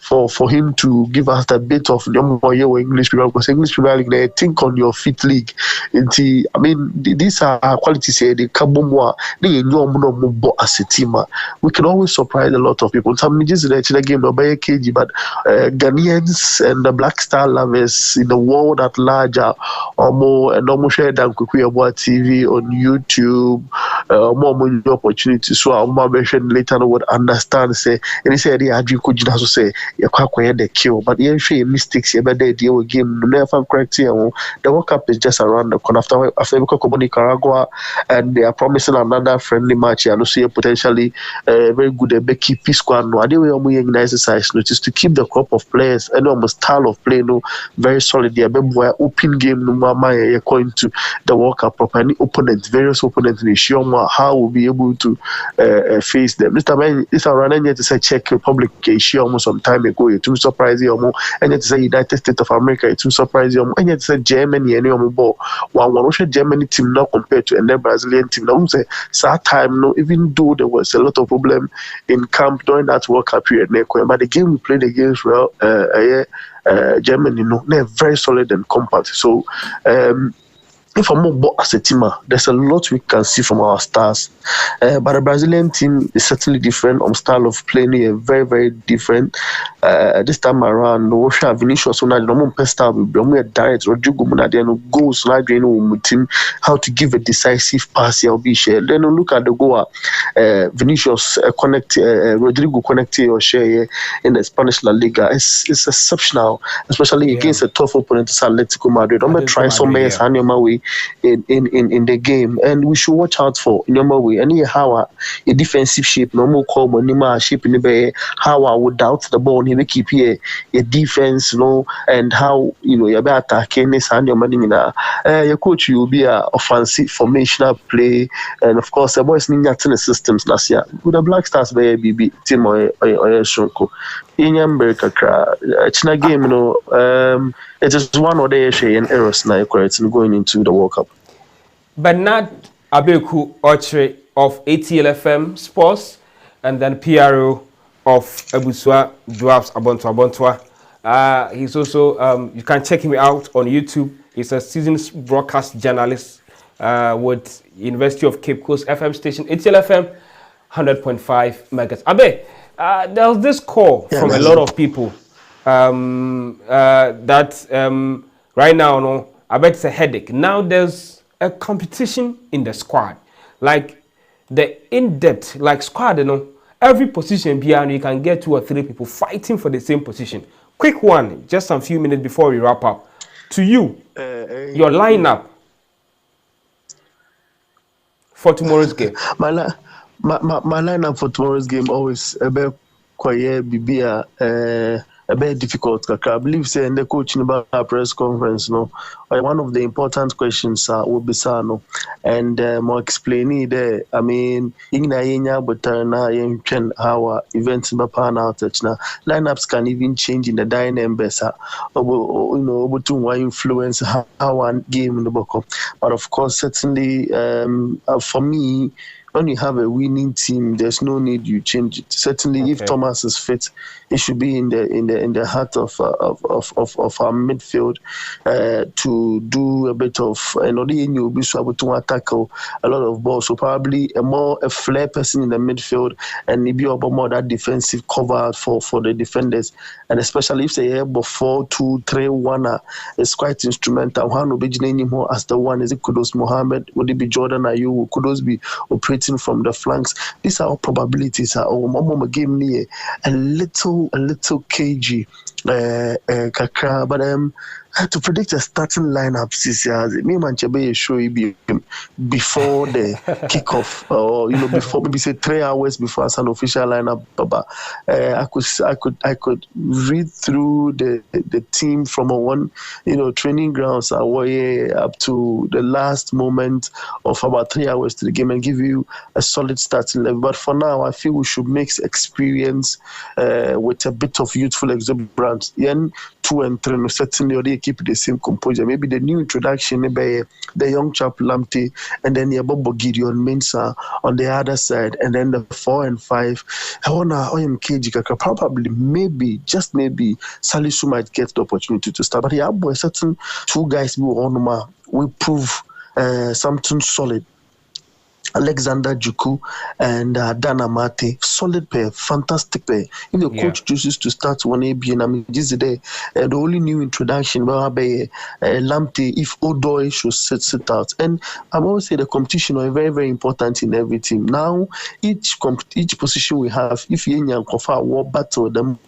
S15: for him to give us a bit of English Premier, because English Premier League, they think on your feet league. I mean, these are qualities here. They come more. They know as a team. We can always surprise a lot of people. Some just the game no by KG, but Ghanaians and the Black Star lovers in the world at large are more and almost share than Kwaku Yeboah TV on YouTube. More opportunities. So I'll mention later on would understand. Say, and he said, "Yeah, I could just say." The kill, but yeah, mistakes. But they deal with game. Never correct here. The World Cup is just around the corner. After Nicaragua, and they are promising another friendly match. I see potentially very good Becky P squad. No, I do we exercise notice to keep the crop of players and almost style of play no very solid. They are open game. No matter going to the World Cup proper. Any opponent, various opponents, they show how we'll be able to face them. This time around, to say Czech Republic. Almost some time ago, it was surprising. And yet, say United States of America, it was surprising. And yet, say Germany, and one Germany team now compared to another Brazilian team. Now, say sad time. No, even though there was a lot of problem in camp during that World Cup period, but the game we played against Germany, no, they're very solid and compact. So. If I'm more as a team, there's a lot we can see from our stars. But the Brazilian team is certainly different. Style of playing very, very different. This time around, no Vinicius, so now the style will be direct. Rodrigo Munadiano goes like team how to give a decisive pass. He'll be shared. Then look at the goal. Vinicius connect, Rodrigo connect or share in the Spanish La Liga. It's exceptional, especially against a tough opponent, Atletico Madrid. Don't try some ways way. In the game, and we should watch out for normal way. And how a defensive shape, normal call money shape in the bay, how I would doubt the ball, he will keep here a defense, and how you're attacking this and your money your coach will be a offensive formational play, and of course the boys need the systems last year. With the Black Stars by BB team or Shonko. In America, China game, it is one of the errors now going into the World Cup.
S1: Bernard Abeku Ochre of ATLFM Sports, and then PRO of Ebusua Dwarfs Abontwa. He's also, you can check him out on YouTube. He's a seasoned broadcast journalist with University of Cape Coast FM station, ATLFM 100.5 megahertz. Abe, there was this call from a lot of people that right now, I bet it's a headache. Now there's a competition in the squad, like the in-depth, like squad. Every position beyond you can get 2 or 3 people fighting for the same position. Quick one, just a few minutes before we wrap up. To you, your lineup for tomorrow's game.
S15: My lineup for tomorrow's game always a bit quiet, a bit difficult. I believe saying the coach in about a press conference, one of the important questions will be Sano, and more explaining there. I mean, but how events in Japan out now lineups can even change in the dynamics. To influence how one game in the book. But of course, certainly for me. When you have a winning team, there's no need you change it. Certainly, if Thomas is fit, he should be in the heart of our midfield to do a bit of you'll be able to tackle a lot of balls. So probably a flair person in the midfield, and maybe more that defensive cover for the defenders. And especially if they have 4-2-3-1, it's quite instrumental. One will be more as the one. Is it Kudos Mohammed? Would it be Jordan Ayew? Kudos be operating from the flanks? These are all probabilities. Game near a little cagey, kakra, but to predict a starting lineup this year, me and Chebe show you before the kickoff, or before maybe say 3 hours before as an official lineup. Baba, I could read through the team from one training grounds away up to the last moment of about 3 hours to the game and give you a solid starting level. But for now, I feel we should mix experience with a bit of youthful exuberance. 2 and 3, certainly keep the same composure. Maybe the new introduction, maybe the young chap Lamptey, and then Bobo Gideon Mensah on the other side, and then the 4 and 5. I wanna KG probably maybe just maybe Salisu might get the opportunity to start, but yeah, boy, certain two guys we prove something solid. Alexander Juku and Dana Mate, solid pair, fantastic pair. If the coach chooses to start one AB and the only new introduction will be Lamptey if Odoi should sit out. And I always say the competition are very, very important in every team. Now, each position we have, if Yenya Kofa war battle them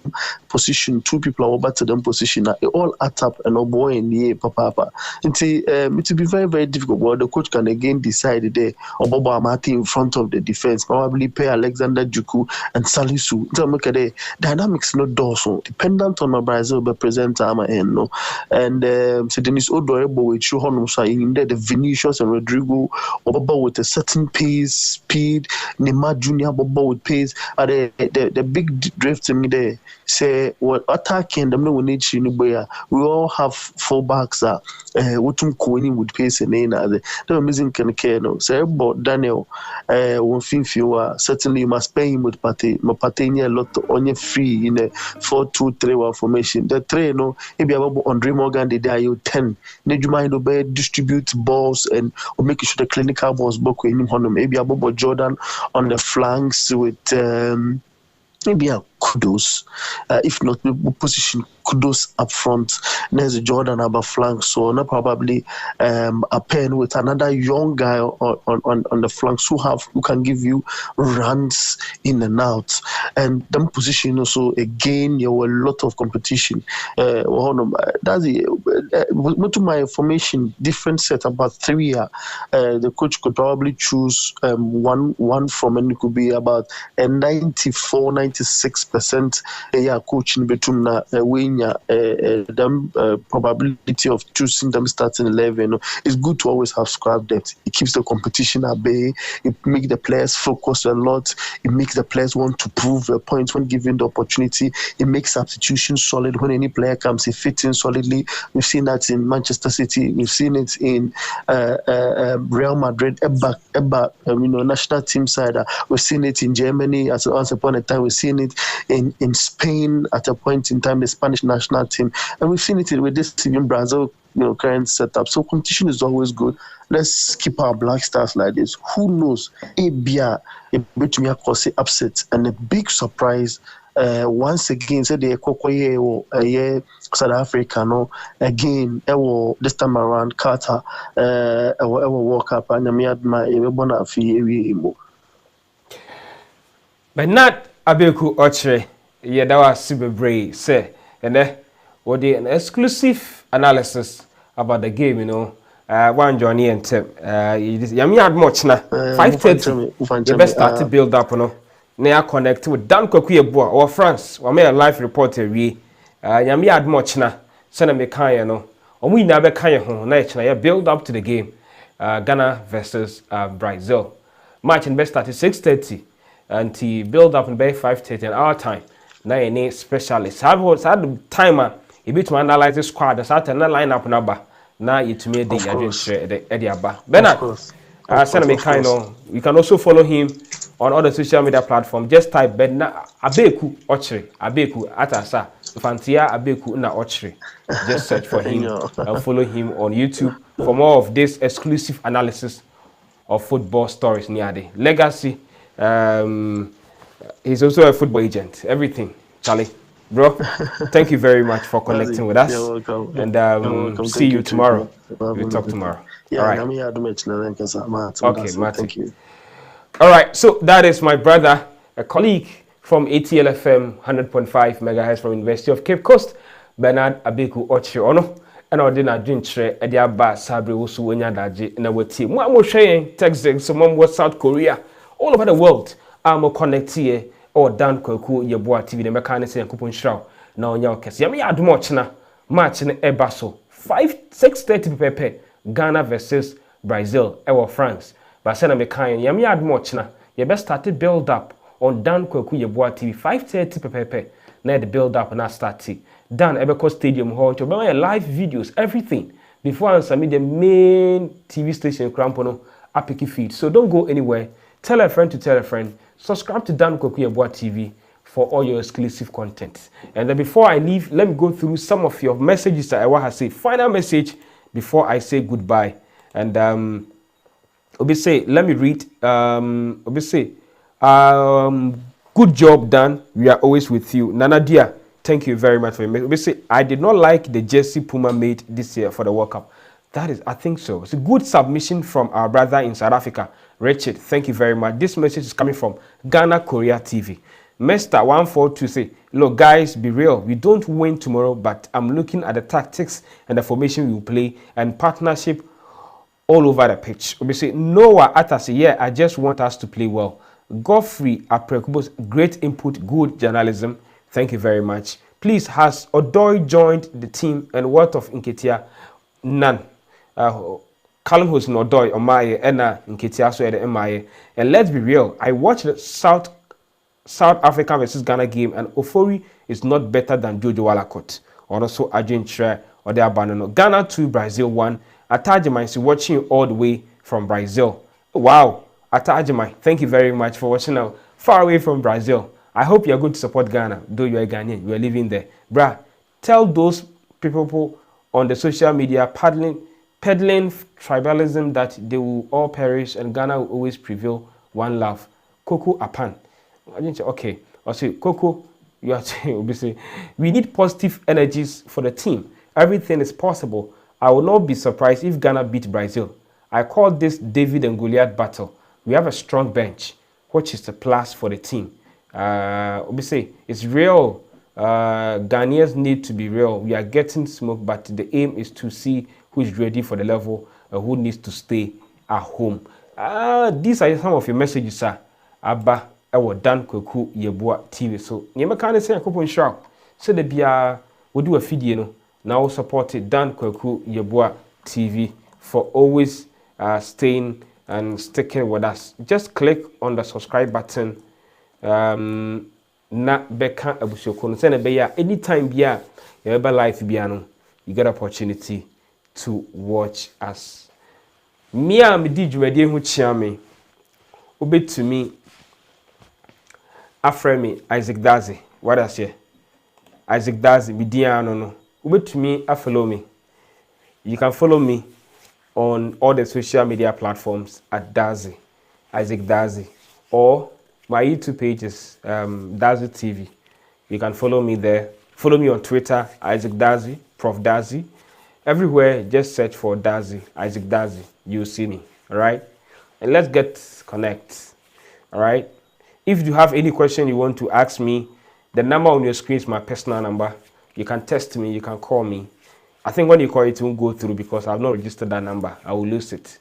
S15: position, 2 people are battle them position, they all add up and all boy in the papa. And it will be very, very difficult. But the coach can again decide there or Amati in front of the defense, probably pay Alexander Juku and Salisu. The dynamics not also dependent on my Brazil but present time and no. And so Dennis Odorebo with Chuhon in there, the Vinicius and Rodrigo Obaba with a certain pace, speed, Neymar Junior Bobo with pace. The big drift in me there. Say what attacking them no need we all have fullbacks what with pace and the amazing can care no. Say about Daniel certainly you must pay him with Patenia a lot on your free in a 4-2-3-1 formation. The three no maybe about Andre Morgan the day you 10. Need you mind obey distribute balls and or make sure the clinical balls back in him maybe about Jordan on the flanks with maybe a Kudos, if not position Kudos up front. There's Jordan Abba flank, so not probably a pen with another young guy on the flanks who can give you runs in and out. And them position also again, you have a lot of competition. That's it. My formation different set about 3 years. The coach could probably choose one from, and it could be about a 94-96%. Coaching between them probability of choosing them starting 11. It's good to always have squad depth. It keeps the competition at bay. It makes the players focus a lot. It makes the players want to prove a point when given the opportunity. It makes substitution solid when any player comes. It fits in solidly. We've seen that in Manchester City. We've seen it in Real Madrid. National team side. We've seen it in Germany at once upon a time. We've seen it in Spain at a point in time, the Spanish national team, and we've seen it with this even Brazil, current setup. So competition is always good. Let's keep our Black Stars like this. Who knows? A bit me cause upset and a big surprise. Once again, say the Kokoye or South Africa, no again. This time around, Carter, walk up and me admire everyone fee.
S1: But not Abeku Ochre, that was super brave, say, and then what an exclusive analysis about the game, one Johnny and Tim. Yami had much now. 5:30. You best start to build up, Now connect with Kwaku Yeboah or France. We made a live reporter. Yami had much now. Send me kaya no. We never kaya home. Now build up to the game. Ghana versus Brazil. Match in best start at 6:30. And to build up in by 5:30 an hour time. Now you need specialists. Had the timer, you be to analyze the squad, that's at another lineup number. Now you to me the Ediaba. Bernard, send me kind of. You can also follow him on other social media platforms. Just type Bernard Abeku Ochre, Abeku Atasa, Fantia Abeku na Ochre. Just search for him and follow him on YouTube for more of this exclusive analysis of football stories near the legacy. He's also a football agent. Everything, Charlie, bro. Thank you very much for connecting with us.
S15: You're welcome.
S1: And see you tomorrow. We'll talk tomorrow.
S15: Yeah,
S1: all right.
S15: Okay,
S1: Martin.
S15: Thank you.
S1: All right. So that is my brother, a colleague from ATL FM 100.5 megahertz from University of Cape Coast, Bernard Abeku Ochre. And I didn't drink Ediaba Sabre Usu Wenyadaji in our team. What I'm saying, Texas, someone was South Korea. All over the world, I'm connected or Dan Kwaku Yeboah TV, the mechanics and coupon shroud. Now, young case. Yami had much na match in Ebaso 6:30 pepe Ghana versus Brazil, France. But send a mechanic. Yami had much na. You best started build up on Dan Kwaku Yeboah TV 5:30 pepe. Now the build up and I started. Dan Ebeko Stadium Hall, to be live videos, everything. Before I submit the main TV station, Crampono, Apiki feed. So don't go anywhere. Tell a friend to tell a friend. Subscribe to Dan Kwaku Yeboah TV for all your exclusive content. And then before I leave, let me go through some of your messages that I want to say. Final message before I say goodbye. And Obi say, let me read. Obi say, good job, Dan. We are always with you. Nana dear, thank you very much for your message. Obi say, I did not like the jersey Puma made this year for the World Cup. That is, I think so. It's a good submission from our brother in South Africa, Richard. Thank you very much. This message is coming from Ghana Korea TV. Mr. 142 say, look, guys, be real. We don't win tomorrow, but I'm looking at the tactics and the formation we will play and partnership all over the pitch. We say, Noah Atasi, yeah, I just want us to play well. Godfrey Aprekubo's great input, good journalism. Thank you very much. Please, has Odoi joined the team and what of Nketia? None. Callum was no Odoi or Maye, Enna Nketia, so the Maye. And let's be real, I watched the South Africa versus Ghana game, and Ofori is not better than Jojo Walakot. Or also Argentina or the Abandon. Ghana 2, Brazil 1. Atajimai is watching you all the way from Brazil. Wow, Atajimai, thank you very much for watching now far away from Brazil. I hope you're going to support Ghana, though you're a Ghanaian, you're living there. Bruh, tell those people on the social media peddling tribalism that they will all perish and Ghana will always prevail. One love. Koko Apan. Okay, I'll say, Koko, you are saying, we need positive energies for the team. Everything is possible. I will not be surprised if Ghana beat Brazil. I call this David and Goliath battle. We have a strong bench, which is the plus for the team. It's real. Ghanaians need to be real. We are getting smoke, but the aim is to see who is ready for the level, who needs to stay at home. These are some of your messages, sir. Abba, I will Dan Kwaku Yeboah TV. So, you can't say a couple in shout. So, the Bia will do a video. Now supported Dan Kwaku Yeboah TV for always staying and sticking with us. Just click on the subscribe button. Na beka abushoko. Send a anytime bia you live biano, you get opportunity to watch us. Mia me di dwumade hu chia me. Obet to me Afremi Isaac Dazi. What I say? Isaac Dazi bidiano no. To me, follow me. You can follow me on all the social media platforms at Dazi, Isaac Dazi, or my YouTube page is Dazi TV. You can follow me there. Follow me on Twitter, Isaac Dazi, Prof Dazi. Everywhere, just search for Dazi, Isaac Dazi. You'll see me. All right, and let's get connect. All right. If you have any question you want to ask me, the number on your screen is my personal number. You can text me, you can call me. I think when you call it won't go through because I've not registered that number. I will lose it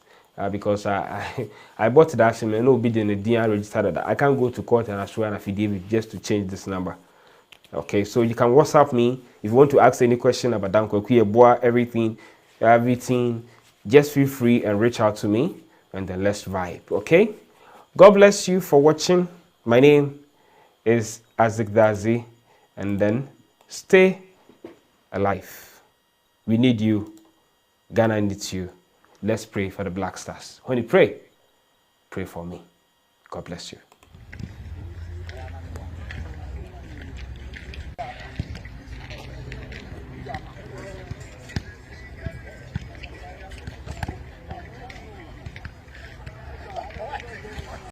S1: because I bought that SIM and no bidding the DR registered that. I can't go to court and I swear an affidavit just to change this number. Okay, so you can WhatsApp me if you want to ask any question about Dan Kwaku Yeboah, everything. Just feel free and reach out to me and then let's vibe. Okay, God bless you for watching. My name is Isaac Dazi, and then stay alive. We need you. Ghana needs you. Let's pray for the Black Stars. When you pray, pray for me. God bless you.